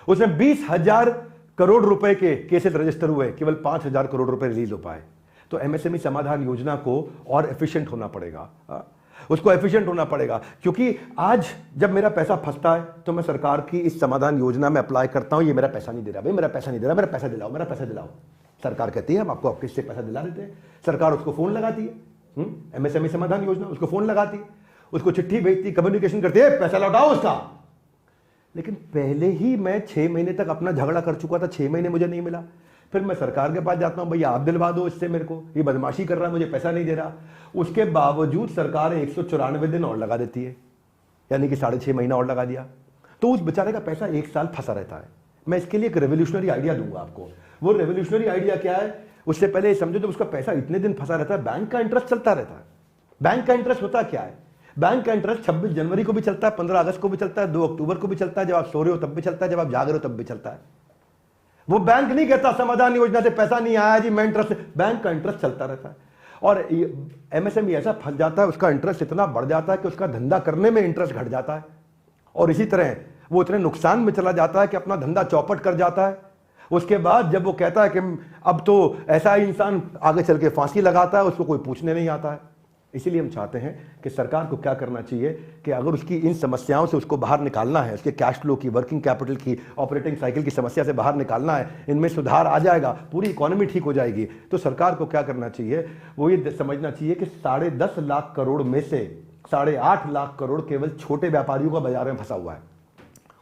उसमें 20,000 करोड़ रुपए के केसेस रजिस्टर हुए, केवल 5,000 करोड़ रुपए रिलीज हो पाए। तो एमएसएमई समाधान योजना को और एफिशिएंट होना पड़ेगा, उसको एफिशिएंट होना पड़ेगा। क्योंकि आज जब मेरा पैसा फंसता है तो मैं सरकार की इस समाधान योजना में अप्लाई करता हूं, ये मेरा पैसा नहीं दे रहा, भाई मेरा पैसा नहीं दे रहा, मेरा पैसा दिलाओ, मेरा पैसा दिलाओ। सरकार कहती है हम आपको आपके से पैसा दिला देते हैं। सरकार उसको फोन लगाती है, एमएसएमई समाधान योजना, उसको फोन लगाती है, उसको चिट्ठी भेजती, कम्युनिकेशन करती है, पैसा लौटाओ उसका। लेकिन पहले ही मैं 6 महीने तक अपना झगड़ा कर चुका था, 6 महीने मुझे नहीं मिला। फिर मैं सरकार के पास जाता हूं, भैया आप दिलवा दो इससे, मेरे को ये बदमाशी कर रहा है, मुझे पैसा नहीं दे रहा। उसके बावजूद सरकार 194 दिन और लगा देती है, यानी कि 6.5 महीना और लगा दिया। तो उस बेचारे का पैसा 1 साल फंसा रहता है। मैं इसके लिए एक रेवोल्यूशनरी आइडिया दूंगा आपको। वो रेवोल्यूशनरी आइडिया क्या है, उससे पहले समझो, जब उसका पैसा इतने दिन फंसा रहता है, बैंक का इंटरेस्ट चलता रहता है। बैंक का इंटरेस्ट होता क्या है, बैंक का इंटरेस्ट 26 जनवरी को भी चलता है, 15 अगस्त को भी चलता है, 2 अक्टूबर को भी चलता है, जब आप सो रहे हो तब भी चलता है, जब आप जाग रहे हो तब भी चलता है। वो बैंक नहीं कहता समाधान योजना से पैसा नहीं आया जी, मैं इंटरेस्ट, बैंक का इंटरेस्ट चलता रहता है। और एमएसएमई ऐसा फंस जाता है, उसका इंटरेस्ट इतना बढ़ जाता है कि उसका धंधा करने में इंटरेस्ट घट जाता है, और इसी तरह वो इतने नुकसान में चला जाता है कि अपना धंधा चौपट कर जाता है। उसके बाद जब वो कहता है कि अब तो ऐसा ही इंसान आगे चल के फांसी लगाता है, उसको कोई पूछने नहीं आता है। इसीलिए हम चाहते हैं कि सरकार को क्या करना चाहिए कि अगर उसकी इन समस्याओं से उसको बाहर निकालना है, उसके कैश फ्लो की, वर्किंग कैपिटल की, ऑपरेटिंग साइकिल की समस्या से बाहर निकालना है, इनमें सुधार आ जाएगा, पूरी इकोनॉमी ठीक हो जाएगी, तो सरकार को क्या करना चाहिए, वो ये समझना चाहिए कि 10.5 लाख करोड़ में से 8.5 लाख करोड़ केवल छोटे व्यापारियों का बाजार में फंसा हुआ है,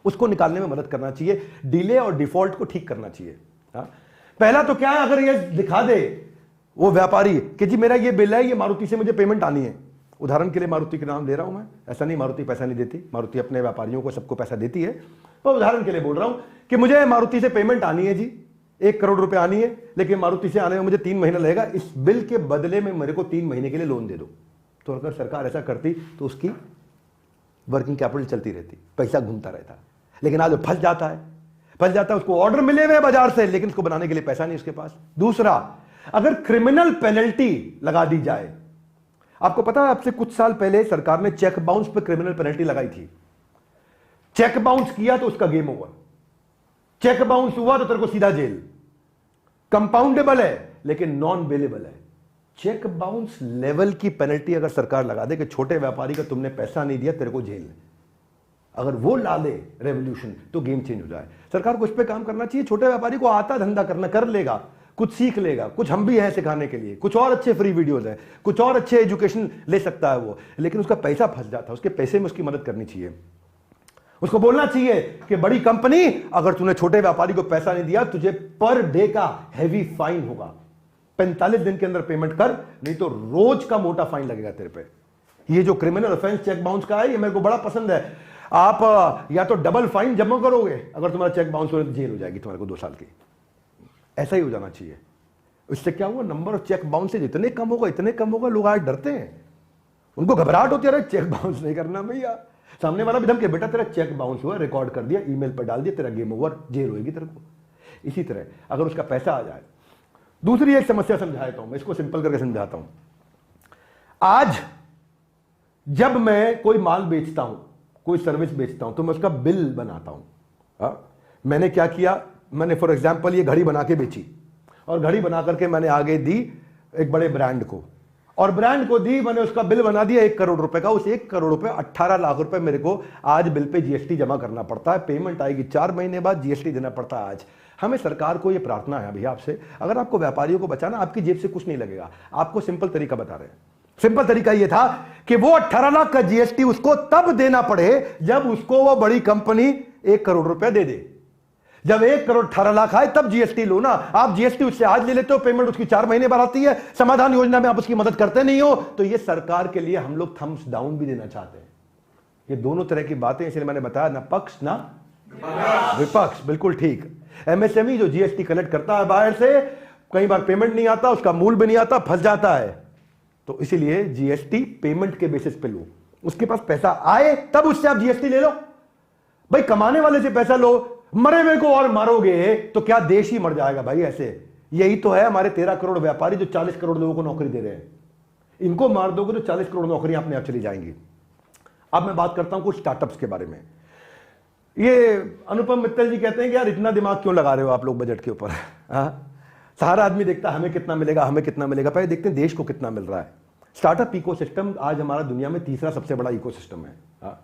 उसको निकालने में मदद करना चाहिए। डिले और डिफॉल्ट को ठीक करना चाहिए। पहला तो क्या है, अगर ये दिखा दे वो व्यापारी कि जी मेरा ये बिल है, ये मारुति से मुझे पेमेंट आनी है। उदाहरण के लिए मारुति के नाम ले रहा हूं मैं, ऐसा नहीं मारुति पैसा नहीं देती, मारुति अपने व्यापारियों को सबको पैसा देती है, तो उदाहरण के लिए बोल रहा हूं कि मुझे मारुति से पेमेंट आनी है जी, 1 करोड़ रुपए आनी है, लेकिन मारुति से आने में मुझे 3 महीना लगेगा, इस बिल के बदले में मेरे को 3 महीने के लिए लोन दे दो। तो अगर सरकार ऐसा करती तो उसकी वर्किंग कैपिटल चलती रहती, पैसा घूमता रहता। लेकिन आज फंस जाता है, उसको ऑर्डर मिले हुए बाजार से, लेकिन उसको बनाने के लिए पैसा नहीं उसके पास। दूसरा, अगर क्रिमिनल पेनल्टी लगा दी जाए, आपको पता है अब से कुछ साल पहले सरकार ने चेक बाउंस पे क्रिमिनल पेनल्टी लगाई थी। चेक बाउंस किया तो उसका गेम ओवर, चेक बाउंस हुआ तो तेरे को सीधा जेल। कंपाउंडेबल है लेकिन नॉन बेलेबल है। चेक बाउंस लेवल की पेनल्टी अगर सरकार लगा दे कि छोटे व्यापारी का तुमने पैसा नहीं दिया तेरे को जेल, अगर वो ला दे रेवोल्यूशन, तो गेम चेंज हो जाए। सरकार को इस पे काम करना चाहिए। छोटे व्यापारी को आता धंधा करना, कर लेगा, कुछ सीख लेगा, कुछ हम भी हैं सिखाने के लिए, कुछ और अच्छे फ्री वीडियोस हैं, कुछ और अच्छे एजुकेशन ले सकता है वो, लेकिन उसका पैसा फंस जाता है, उसके पैसे में उसकी मदद करनी चाहिए। उसको बोलना चाहिए कि बड़ी कंपनी, अगर तूने छोटे व्यापारी को पैसा नहीं दिया, तुझे पर डे का हैवी फाइन होगा, 45 दिन के अंदर पेमेंट कर, नहीं तो रोज का मोटा फाइन लगेगा तेरे पे। ये जो क्रिमिनल ऑफेंस चेक बाउंस का है, ये मेरे को बड़ा पसंद है। आप या तो डबल फाइन जमा करोगे, अगर तुम्हारा चेक बाउंस हो तो जेल हो जाएगी तुम्हारे को 2 साल की। ऐसा ही हो जाना चाहिए। इससे क्या हुआ, नंबर ऑफ चेक बाउंस जितने कम होगा, लोग आज डरते हैं, उनको घबराहट होती है, चेक बाउंस नहीं करना भैया। सामने वाला भी धमके, बेटा तेरा चेक बाउंस हुआ, रिकॉर्ड कर दिया, ईमेल पर डाल दिया, तेरा गेम ओवर, जेल होगी तेरे को। इसी तरह अगर उसका पैसा आ जाए। दूसरी एक समस्या समझाता हूं मैं, इसको सिंपल करके समझाता हूं। आज जब मैं कोई माल बेचता हूं, कोई सर्विस बेचता हूं, तो मैं उसका बिल बनाता हूं। मैंने क्या किया, मैंने फॉर एग्जांपल ये घड़ी बना के बेची, और घड़ी बना करके मैंने आगे दी एक बड़े ब्रांड को, और ब्रांड को दी, मैंने उसका बिल बना दिया 1 करोड़ रुपए का। उस 1 करोड़ रुपए 18 लाख रुपए मेरे को आज बिल पे जीएसटी जमा करना पड़ता है। पेमेंट आएगी 4 महीने बाद, जीएसटी देना पड़ता है आज। हमें सरकार को यह प्रार्थना है भैया आपसे, अगर आपको व्यापारियों को बचाना, आपकी जेब से कुछ नहीं लगेगा, आपको सिंपल तरीका बता रहे हैं। सिंपल तरीका यह था कि वो 18 लाख का जीएसटी उसको तब देना पड़े जब उसको वो बड़ी कंपनी 1 करोड़ रुपए दे दे। जब 1 करोड़ 18 लाख आए तब जीएसटी लो ना। आप जीएसटी उससे आज ले लेते हो, पेमेंट उसकी 4 महीने बाद आती है, समाधान योजना में आप उसकी मदद करते नहीं हो, तो ये सरकार के लिए हम लोग थम्स डाउन भी देना चाहते हैं। ये दोनों तरह की बातें, इसलिए मैंने बताया ना पक्ष ना विपक्ष, बिल्कुल ठीक। एमएसएमई जो जीएसटी कलेक्ट करता है बाहर से, कई बार पेमेंट नहीं आता, उसका मूल भी नहीं आता, फंस जाता है। तो इसीलिए जीएसटी पेमेंट के बेसिस पे लो, उसके पास पैसा आए तब उससे आप जीएसटी ले लो। भाई कमाने वाले से पैसा लो, मरे हुए को और मारोगे तो क्या देश ही मर जाएगा भाई। ऐसे यही तो है हमारे 13 करोड़ व्यापारी जो 40 करोड़ लोगों को नौकरी दे रहे हैं। इनको मार दोगे तो 40 करोड़ नौकरियां अपने आप चली जाएंगी। अब मैं बात करता हूं कुछ स्टार्टअप्स के बारे में। ये अनुपम मित्तल जी कहते हैं कि यार इतना दिमाग क्यों लगा रहे हो आप लोग बजट के ऊपर। सारा आदमी देखता है हमें कितना मिलेगा, हमें कितना मिलेगा, पहले देखते हैं देश को कितना मिल रहा है। स्टार्टअप इकोसिस्टम आज हमारा दुनिया में तीसरा सबसे बड़ा इकोसिस्टम है,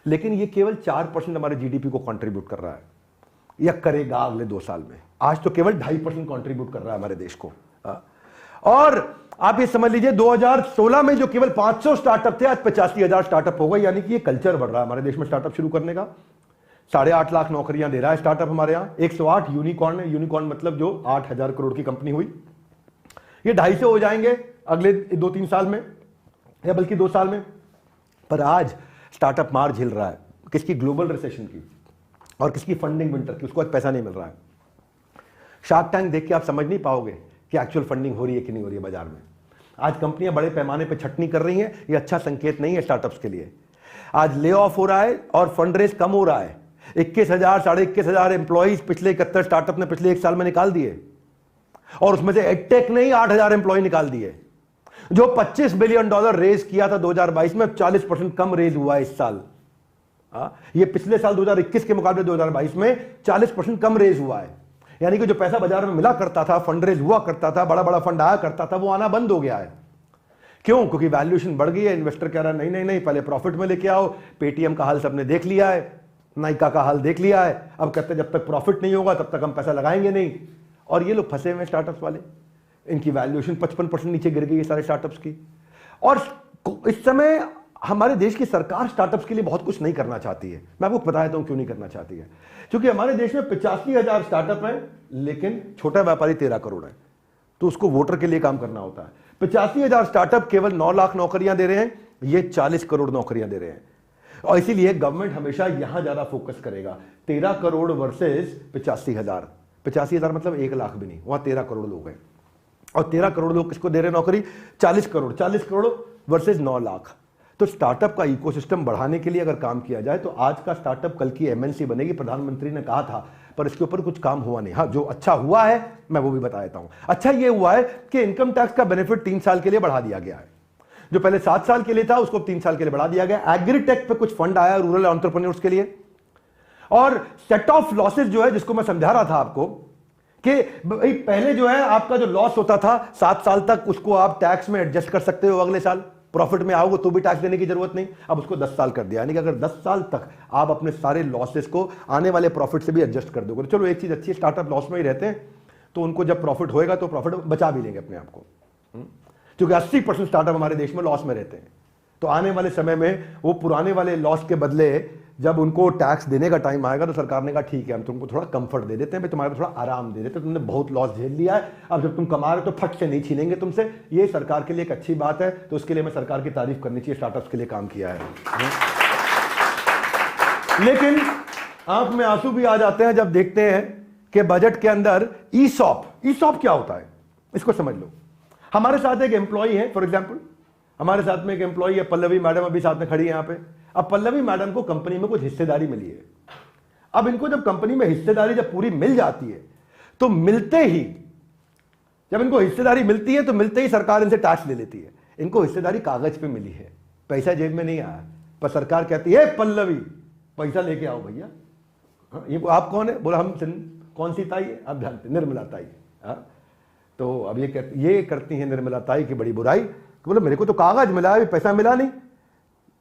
लेकिन ये केवल 4% हमारे जीडीपी को कंट्रीब्यूट कर रहा है या करेगा अगले 2 साल में। आज तो केवल 2.5% कंट्रीब्यूट कर रहा है हमारे देश को। और आप ये समझ लीजिए 2016 में जो केवल 500 स्टार्टअप थे, आज 85,000 स्टार्टअप हो गए। यानी कि ये कल्चर बढ़ रहा है हमारे देश में स्टार्टअप शुरू करने का। 8.5 लाख नौकरियां दे रहा है स्टार्टअप हमारे यहाँ। 108 यूनिकॉर्न है, यूनिकॉर्न मतलब जो 8,000 करोड़ की कंपनी हुई। ये 250 हो जाएंगे अगले 2-3 साल में, या बल्कि 2 साल में। पर आज स्टार्टअप मार झेल रहा है, किसकी? ग्लोबल रिसेशन की और किसकी? फंडिंग विंटर की। उसको आज पैसा नहीं मिल रहा है। शार्क टैंक देख के आप समझ नहीं पाओगे कि एक्चुअल फंडिंग हो रही है कि नहीं हो रही है बाजार में। आज कंपनियां बड़े पैमाने पर छटनी कर रही हैं, ये अच्छा संकेत नहीं है स्टार्टअप्स के लिए। आज ले ऑफ हो रहा है और फंड रेज कम हो रहा है। 21,000 21,500 एम्प्लॉइज पिछले 71 स्टार्टअप ने पिछले 1 साल में निकाल दिए, और उसमें से एडटेक ने ही 8,000 एम्प्लॉय निकाल दिए। जो $25 बिलियन रेज किया था 2022 में, 40% कम रेज हुआ है इस साल। ये पिछले साल 2021 के मुकाबले 2022 में 40% कम रेज हुआ है। यानी कि जो पैसा बाजार में मिला करता था, फंड रेज हुआ करता था, बड़ा बड़ा फंड आया करता था, वो आना बंद हो गया है। क्यों? क्योंकि वैल्यूएशन बढ़ गई है। इन्वेस्टर कह रहा है नहीं नहीं नहीं, पहले प्रॉफिट में लेके आओ। पेटीएम का हाल सबने देख लिया है, नाइका का हाल देख लिया है। अब कहते हैं जब तक प्रॉफिट नहीं होगा तब तक हम पैसा लगाएंगे नहीं। और ये लोग फंसे हुए स्टार्टअप्स वाले, इनकी वैल्यूएशन 55% नीचे गिर गई है सारे स्टार्टअप्स की। और इस समय हमारे देश की सरकार स्टार्टअप्स के लिए बहुत कुछ नहीं करना चाहती है। मैं आपको बताता हूं क्यों नहीं करना चाहती है। क्योंकि हमारे देश में 85,000 स्टार्टअप हैं, लेकिन छोटा व्यापारी 13 करोड़ है, तो उसको वोटर के लिए काम करना होता है। 85,000 स्टार्टअप केवल 9 लाख नौकरियां दे रहे हैं, ये 40 करोड़ नौकरियां दे रहे हैं। और इसीलिए गवर्नमेंट हमेशा यहां ज्यादा फोकस करेगा। 13 करोड़ वर्सेस 85,000। 85,000 मतलब 1 लाख भी नहीं, वहां 13 करोड़ लोग हैं। और 13 करोड़ लोग किसको दे रहे हैं नौकरी? 40 करोड़। 40 करोड़ वर्सेस 9 लाख। तो स्टार्टअप का इकोसिस्टम बढ़ाने के लिए अगर काम किया जाए तो आज का स्टार्टअप कल की एमएनसी बनेगी। प्रधानमंत्री ने कहा था, पर इसके ऊपर कुछ काम हुआ नहीं। हाँ, जो अच्छा हुआ है मैं वो भी बता देता हूं। अच्छा ये हुआ है कि इनकम टैक्स का बेनिफिट 3 साल के लिए बढ़ा दिया गया है। जो पहले 7 साल के लिए था उसको 3 साल के लिए बढ़ा दिया गया। एग्रीटेक पे कुछ फंड आया रूरल एंटरप्रेन्योर्स के लिए। और सेट ऑफ लॉसेस जो है, जिसको मैं समझा रहा था आपको कि भाई पहले जो है आपका जो लॉस होता था 7 साल तक, उसको आप टैक्स में एडजस्ट कर सकते हो। अगले साल प्रॉफिट में आओगे तो भी टैक्स देने की जरूरत नहीं। अब उसको 10 साल कर दिया। यानी कि अगर 10 साल तक आप अपने सारे लॉसेस को आने वाले प्रॉफिट से भी एडजस्ट कर दोगे तो चलो एक चीज अच्छी है, स्टार्टअप लॉस में ही रहते हैं तो उनको जब प्रॉफिट होएगा तो प्रॉफिट बचा भी लेंगे अपने आप को। क्योंकि 80% स्टार्टअप हमारे देश में लॉस में रहते हैं। तो आने वाले समय में वो पुराने वाले लॉस के बदले जब उनको टैक्स देने का टाइम आएगा तो सरकार ने कहा ठीक है हम तुमको थोड़ा कंफर्ट दे देते हैं, भाई तुम्हारे थोड़ा आराम दे देते हैं, तुमने बहुत लॉस झेल लिया है, अब जब तुम कमा रहे हो तो फट से नहीं छीनेंगे तुमसे। ये सरकार के लिए एक अच्छी बात है, तो उसके लिए मैं सरकार की तारीफ करनी चाहिए, स्टार्टअप्स के लिए काम किया है। लेकिन आंख में आंसू भी आ जाते हैं जब देखते हैं कि बजट के अंदर ईसॉप क्या होता है, इसको समझ लो। हमारे साथ एक एम्प्लॉई है, फॉर एग्जाम्पल हमारे साथ में एक एम्प्लॉई है पल्लवी मैडम, अभी साथ में खड़ी है यहां पे। अब पल्लवी मैडम को कंपनी में कुछ हिस्सेदारी मिली है। अब इनको जब कंपनी में हिस्सेदारी जब पूरी मिल जाती है तो मिलते ही, जब इनको हिस्सेदारी मिलती है तो मिलते ही सरकार इनसे टैक्स ले लेती है। इनको हिस्सेदारी कागज पे मिली है, पैसा जेब में नहीं आया, पर सरकार कहती है पल्लवी पैसा लेके आओ भैया। ये आप कौन है? बोला हम कौन सी ताई है? आप जानते, निर्मला ताई। तो अब ये करती है निर्मला ताई की बड़ी बुराई। बोले मेरे को तो कागज मिला है, पैसा मिला नहीं।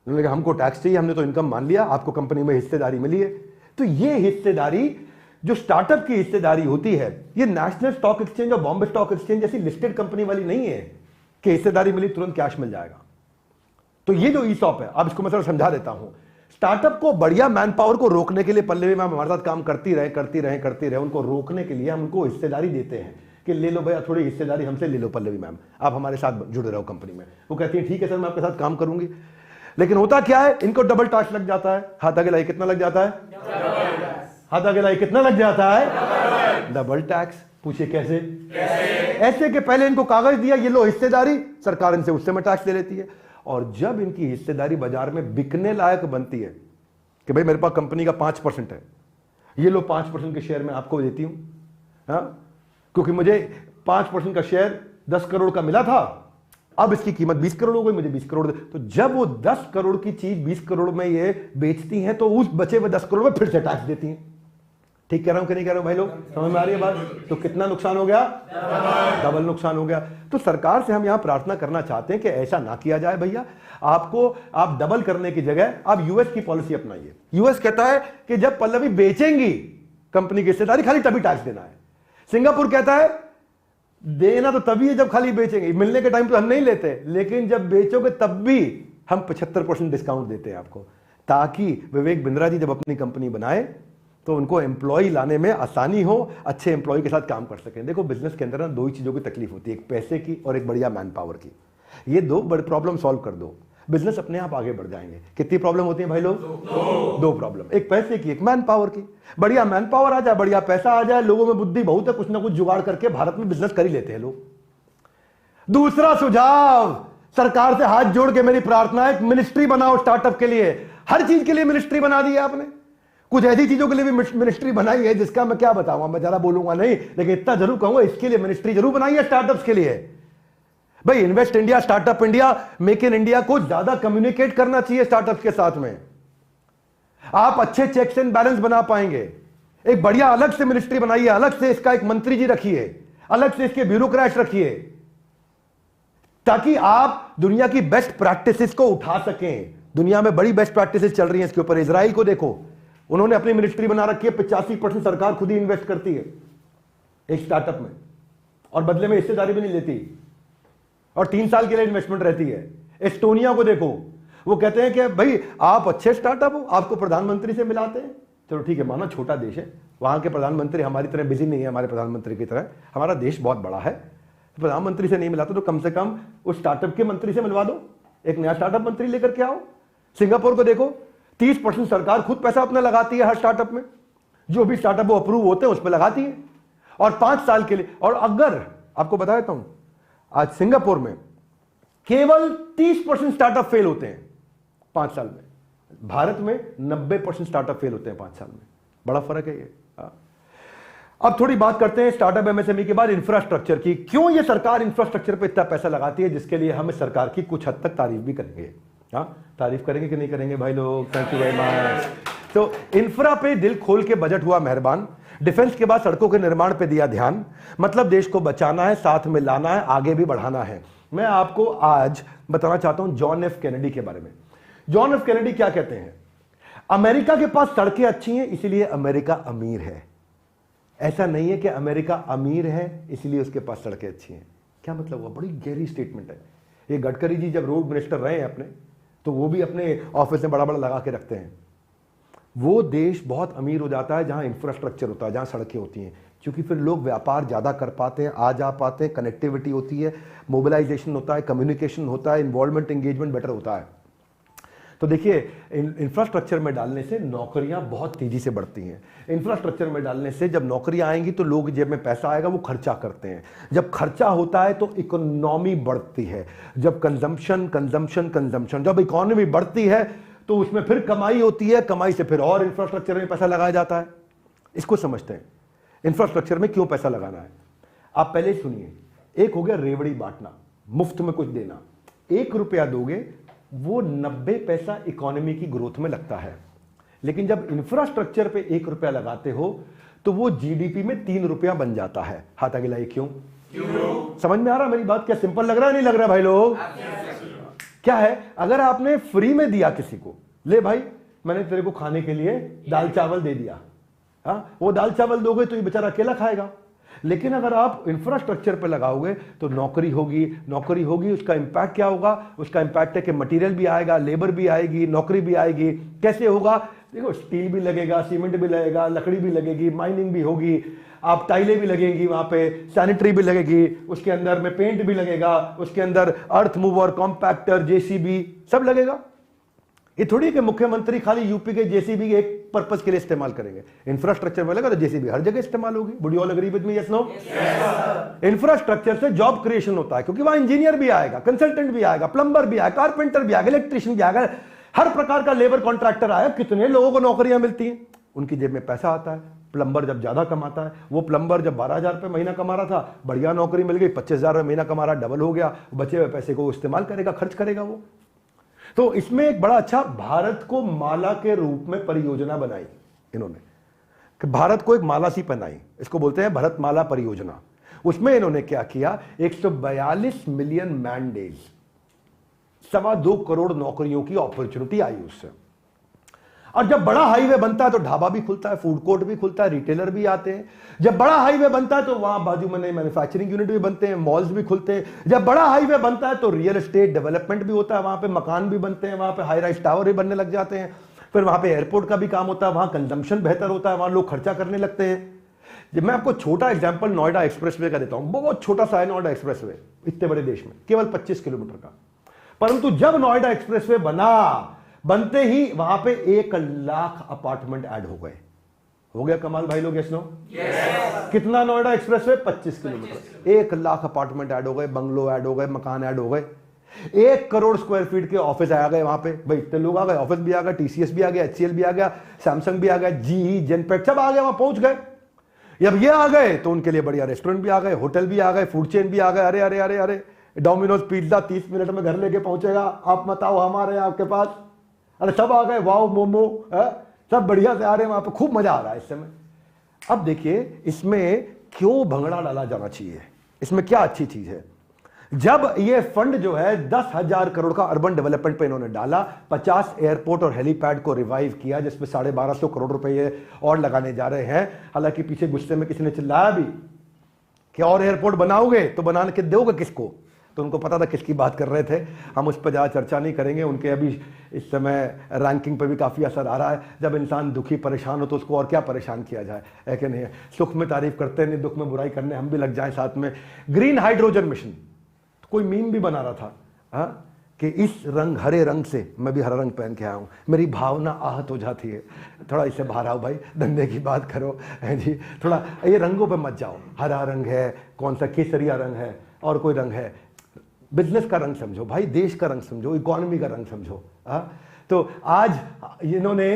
उन्होंने कहा हमको टैक्स चाहिए, हमने तो इनकम मान लिया, आपको कंपनी में हिस्सेदारी मिली है। तो ये हिस्सेदारी जो स्टार्टअप की हिस्सेदारी होती है, ये नेशनल स्टॉक एक्सचेंज और बॉम्बे स्टॉक एक्सचेंज जैसी लिस्टेड कंपनी वाली नहीं है कि हिस्सेदारी मिली तुरंत कैश मिल जाएगा। तो ये जो ईसॉप है, अब इसको मैं थोड़ा समझा देता हूं। स्टार्टअप को बढ़िया मैन पावर को रोकने के लिए पल्लवी मैम हमारे साथ काम करती रहे। उनको रोकने के लिए हम उनको हिस्सेदारी देते हैं कि ले लो भैया थोड़ी हिस्सेदारी हमसे ले लो पल्लवी मैम, आप हमारे साथ जुड़े रहो कंपनी में। वो कहती है ठीक है सर मैं आपके साथ काम करूंगी। लेकिन होता क्या है, इनको डबल टैक्स लग जाता है। हाथ आगे लाई कितना लग जाता है? हाथ आगे लाई कितना लग जाता है? Double tax. पूछिए कैसे? ऐसे कि पहले इनको कागज दिया, ये लो हिस्सेदारी, सरकार इनसे उस समय टैक्स ले लेती है, और जब इनकी हिस्सेदारी बाजार में बिकने लायक बनती है कि भाई मेरे पास कंपनी का 5% है, ये लो 5% के शेयर में आपको देती हूं, हाँ, क्योंकि मुझे 5% का शेयर 10 करोड़ का मिला था, अब इसकी कीमत 20 करोड़ हो गई, मुझे 20 करोड़। तो जब वो 10 करोड़ की चीज 20 करोड़ में ये बेचती हैं, तो उस बचे हुए 10 करोड़ में फिर से टैक्स देती हैं। ठीक कह रहा हूं कि नहीं कह रहा हूं भाई लोग? समझ में आ रही है बात? तो कितना नुकसान हो गया? डबल नुकसान हो गया। तो सरकार से हम यहां प्रार्थना करना चाहते हैं कि ऐसा ना किया जाए भैया। आप डबल करने की जगह आप यूएस की पॉलिसी अपनाइए। यूएस कहता है कि जब पल्लवी बेचेंगी कंपनी की हिस्सेदारी, खाली तभी टैक्स देना है। सिंगापुर कहता है देना तो तभी है जब खाली बेचेंगे, मिलने के टाइम तो हम नहीं लेते, लेकिन जब बेचोगे तब भी हम 75% डिस्काउंट देते हैं आपको, ताकि विवेक बिंद्रा जी जब अपनी कंपनी बनाए तो उनको एम्प्लॉय लाने में आसानी हो, अच्छे एम्प्लॉय के साथ काम कर सकें। देखो बिजनेस के अंदर ना दो ही चीजों की तकलीफ होती है, एक पैसे की और एक बढ़िया मैन पावर की। ये दो बड़े प्रॉब्लम सॉल्व कर दो, बिजनेस अपने आप आगे बढ़ जाएंगे। कितनी प्रॉब्लम होती है भाई लोग? दो प्रॉब्लम, एक पैसे की, एक मैन पावर की। बढ़िया मैन पावर आ जाए, बढ़िया पैसा आ जाए, लोगों में बुद्धि बहुत है, कुछ ना कुछ जुगाड़ करके भारत में बिजनेस कर ही लेते हैं लोग। दूसरा सुझाव, सरकार से हाथ जोड़ के मेरी प्रार्थना है, मिनिस्ट्री बनाओ स्टार्टअप के लिए। हर चीज के लिए मिनिस्ट्री बना दी है आपने, कुछ ऐसी चीजों के लिए भी मिनिस्ट्री बनाई है जिसका मैं क्या बताऊंगा, मैं जरा बोलूंगा नहीं, लेकिन इतना जरूर कहूंगा इसके लिए मिनिस्ट्री जरूर बनाई है स्टार्टअप्स के लिए। भाई invest India, startup India, make in India को ज्यादा कम्युनिकेट करना चाहिए स्टार्टअप के साथ में। आप अच्छे चेक्स एंड बैलेंस बना पाएंगे। एक बढ़िया अलग से मिनिस्ट्री बनाइए, अलग से इसका एक मंत्री जी रखिए, अलग से इसके ब्यूरोक्रेट्स रखिए, ताकि आप दुनिया की बेस्ट प्रैक्टिसेस को उठा सकें। दुनिया में बड़ी बेस्ट प्रैक्टिसेस चल रही हैं इसके ऊपर। इजराइल को देखो, उन्होंने अपनी मिनिस्ट्री बना रखी है, 85% सरकार खुद ही इन्वेस्ट करती है एक स्टार्टअप में, और बदले में हिस्सेदारी भी नहीं लेती, और 3 साल के लिए इन्वेस्टमेंट रहती है। एस्टोनिया को देखो, वो कहते हैं कि भाई आप अच्छे स्टार्टअप हो, आपको प्रधानमंत्री से मिलाते हैं। चलो ठीक है, माना छोटा देश है, वहां के प्रधानमंत्री हमारी तरह बिजी नहीं है, हमारे प्रधानमंत्री की तरह। हमारा देश बहुत बड़ा है, प्रधानमंत्री से नहीं मिलाते तो कम से कम उस स्टार्टअप के मंत्री से मिलवा दो, एक नया स्टार्टअप मंत्री लेकर के आओ। सिंगापुर को देखो, 30% सरकार खुद पैसा अपना लगाती है हर स्टार्टअप में, जो भी स्टार्टअप वो अप्रूव होते हैं उस पर लगाती है, और 5 साल के लिए। और अगर आपको बता देता हूं, आज सिंगापुर में केवल 30% स्टार्टअप फेल होते हैं 5 साल में, भारत में 90% स्टार्टअप फेल होते हैं 5 साल में। बड़ा फर्क है ये। अब थोड़ी बात करते हैं स्टार्टअप एमएसएमई के बाद इंफ्रास्ट्रक्चर की। क्यों ये सरकार इंफ्रास्ट्रक्चर पे इतना पैसा लगाती है, जिसके लिए हम सरकार की कुछ हद तक तारीफ भी करेंगे। तारीफ करेंगे कि नहीं करेंगे भाई लोग? Thank you very much. तो इंफ्रा पे दिल खोल के बजट हुआ मेहरबान। डिफेंस के बाद सड़कों के निर्माण पे दिया ध्यान। मतलब देश को बचाना है, साथ में लाना है, आगे भी बढ़ाना है। मैं आपको आज बताना चाहता हूं जॉन एफ कैनेडी के बारे में। जॉन एफ कैनेडी क्या कहते हैं? अमेरिका के पास सड़कें अच्छी हैं इसलिए अमेरिका अमीर है। ऐसा नहीं है कि अमेरिका अमीर है इसलिए उसके पास सड़कें अच्छी हैं। क्या मतलब हुआ? बड़ी गहरी स्टेटमेंट है ये। गडकरी जी जब रोड मिनिस्टर रहे हैं अपने, तो वो भी अपने ऑफिस में बड़ा बड़ा लगा के रखते हैं। वो देश बहुत अमीर हो जाता है जहां इंफ्रास्ट्रक्चर होता है, जहां सड़कें होती हैं, क्योंकि फिर लोग व्यापार ज़्यादा कर पाते हैं, आ जा पाते हैं, कनेक्टिविटी होती है, मोबिलाइजेशन होता है, कम्युनिकेशन होता है, इन्वॉल्वमेंट, एंगेजमेंट बेटर होता है। तो देखिए, इंफ्रास्ट्रक्चर में डालने से नौकरियां बहुत तेजी से बढ़ती हैं। इंफ्रास्ट्रक्चर में डालने से जब नौकरियां आएंगी तो लोग जेब में पैसा आएगा, वो खर्चा करते हैं। जब खर्चा होता है तो इकोनॉमी बढ़ती है। जब कंजम्पशन कंजम्पशन कंजम्पशन, जब इकोनॉमी बढ़ती है तो उसमें फिर कमाई होती है, कमाई से फिर और इंफ्रास्ट्रक्चर में पैसा लगाया जाता है। इसको समझते हैं इंफ्रास्ट्रक्चर में क्यों पैसा लगाना है। आप पहले सुनिए, एक हो गया रेवड़ी बांटना, मुफ्त में कुछ देना। 1 रुपया दोगे, वो 90 पैसा इकोनॉमी की ग्रोथ में लगता है। लेकिन जब इंफ्रास्ट्रक्चर पे 1 रुपया लगाते हो तो वो जीडीपी में 3 रुपया बन जाता है। हाथ आगे लाइए। क्यों? समझ में आ रहा मेरी बात? क्या सिंपल लग रहा है? नहीं लग रहा भाई लोग? क्या है, अगर आपने फ्री में दिया किसी को, ले भाई मैंने तेरे को खाने के लिए दाल चावल दे दिया, हाँ, वो दाल चावल दोगे तो ये बेचारा अकेला खाएगा। लेकिन अगर आप इंफ्रास्ट्रक्चर पे लगाओगे तो नौकरी होगी, नौकरी होगी, उसका इंपैक्ट क्या होगा? उसका इंपैक्ट है कि मटेरियल भी आएगा, लेबर भी आएगी, नौकरी भी आएगी। कैसे होगा? देखो, स्टील भी लगेगा, सीमेंट भी लगेगा, लकड़ी भी लगेगी, माइनिंग भी होगी, आप टाइलें भी लगेंगी, वहां पे सैनिटरी भी लगेगी, उसके अंदर में पेंट भी लगेगा, उसके अंदर अर्थ मूवर, कॉम्पैक्टर, जेसीबी सब लगेगा। ये थोड़ी कि मुख्यमंत्री खाली यूपी के जेसीबी एक पर्पस के लिए इस्तेमाल करेंगे। इंफ्रास्ट्रक्चर मिलेगा तो जेसीबी हर जगह इस्तेमाल होगी। Would you all agree with me? Yes no? Infrastructure से जॉब क्रिएशन होता है, क्योंकि वहां इंजीनियर भी आएगा, कंसल्टेंट भी आएगा, प्लम्बर भी आएगा, कारपेंटर भी आएगा, इलेक्ट्रिशियन भी आएगा, हर प्रकार का लेबर कॉन्ट्रैक्टर आएगा। कितने लोगों को नौकरियां मिलती हैं, उनकी जेब में पैसा आता है। प्लम्बर जब ज्यादा कमाता है, वो प्लम्बर जब 12,000 रुपये महीना कमा रहा था, बढ़िया नौकरी मिल गई, 25,000 महीना कमा रहा, डबल हो गया, बचे हुए पैसे को इस्तेमाल करेगा, खर्च करेगा वो। तो इसमें एक बड़ा अच्छा भारत को माला के रूप में परियोजना बनाई इन्होंने, कि भारत को एक माला सी पहनाई, इसको बोलते हैं भारत माला परियोजना। उसमें इन्होंने क्या किया, 142 मिलियन मैन डेज, 2.25 करोड़ नौकरियों की अपॉर्चुनिटी आई उससे। और जब बड़ा हाईवे बनता है तो ढाबा भी खुलता है, फूड कोर्ट भी खुलता है, रिटेलर भी आते हैं। जब बड़ा हाईवे बनता है तो वहां बाजू में नए मैन्युफैक्चरिंग यूनिट भी बनते हैं, मॉल्स भी खुलते हैं। जब बड़ा हाईवे बनता है तो रियल एस्टेट डेवलपमेंट भी होता है, वहां पे मकान भी बनते हैं, वहां पे हाई राइज टावर भी बनने लग जाते हैं। फिर वहां पे एयरपोर्ट का भी काम होता है, वहां कंजम्पशन बेहतर होता है, वहां लोग खर्चा करने लगते हैं। जब मैं आपको छोटा एग्जाम्पल नोएडा एक्सप्रेसवे का देता हूं, बहुत छोटा सा है नोएडा एक्सप्रेसवे, इतने बड़े देश में केवल 25 किलोमीटर का। परंतु जब नोएडा एक्सप्रेसवे बना, बनते ही वहां पे 1 लाख अपार्टमेंट ऐड हो गए। हो गया कमाल भाई लोग? Yes no? कितना Noida expressway? 25 kilometre, 1 lakh apartment add हो गए, बंगलो ऐड हो गए, मकान ऐड हो गए, 1 करोड़ स्क्वायर फीट के ऑफिस आ गए वहां पे। भाई इतने लोग आ गए, ऑफिस भी आ गया, टीसीएस भी आ गया, एचसीएल भी आ गया, सैमसंग भी आ गया, जीई, जेनपेट सब आ गए, वहां पहुंच गए। जब ये आ गए तो उनके लिए बढ़िया रेस्टोरेंट भी आ गए, होटल भी आ गए, फूड चेन भी आ गए। अरे अरे अरे अरे, डोमिनोज पिज्जा 30 मिनट में घर लेके पहुंचेगा, आप बताओ हमारे आपके पास। अरे सब आ गए, वाओ मोमो, सब बढ़िया से आ रहे हैं वहां पे, खूब मजा आ रहा है इस समय। अब देखिए इसमें क्यों भंगड़ा डाला जाना चाहिए, इसमें क्या अच्छी चीज है। जब ये फंड जो है 10,000 करोड़ का अर्बन डेवलपमेंट पे इन्होंने डाला, 50 एयरपोर्ट और हेलीपैड को रिवाइव किया, जिसमें 1250 करोड़ रुपए और लगाने जा रहे हैं। हालांकि पीछे गुस्से में किसी ने चिल्लाया भी कि और एयरपोर्ट बनाओगे तो बनाने के दोगे किसको, तो उनको पता था किसकी बात कर रहे थे। हम उस पर ज़्यादा चर्चा नहीं करेंगे, उनके अभी इस समय रैंकिंग पर भी काफ़ी असर आ रहा है। जब इंसान दुखी परेशान हो तो उसको और क्या परेशान किया जाए, है कि नहीं? सुख में तारीफ करते नहीं, दुख में बुराई करने हम भी लग जाएं साथ में। ग्रीन हाइड्रोजन मिशन, कोई मीम भी बना रहा था कि इस रंग हरे रंग से, मैं भी हरा रंग पहन के आया हूँ, मेरी भावना आहत हो जाती है। थोड़ा इससे बाहर आओ भाई, धंधे की बात करो है जी, थोड़ा ये रंगों पे मत जाओ। हरा रंग है, कौन सा केसरिया रंग है, और कोई रंग है, बिजनेस का रंग समझो भाई, देश का रंग समझो, इकोनॉमी का रंग समझो। तो आज इन्होंने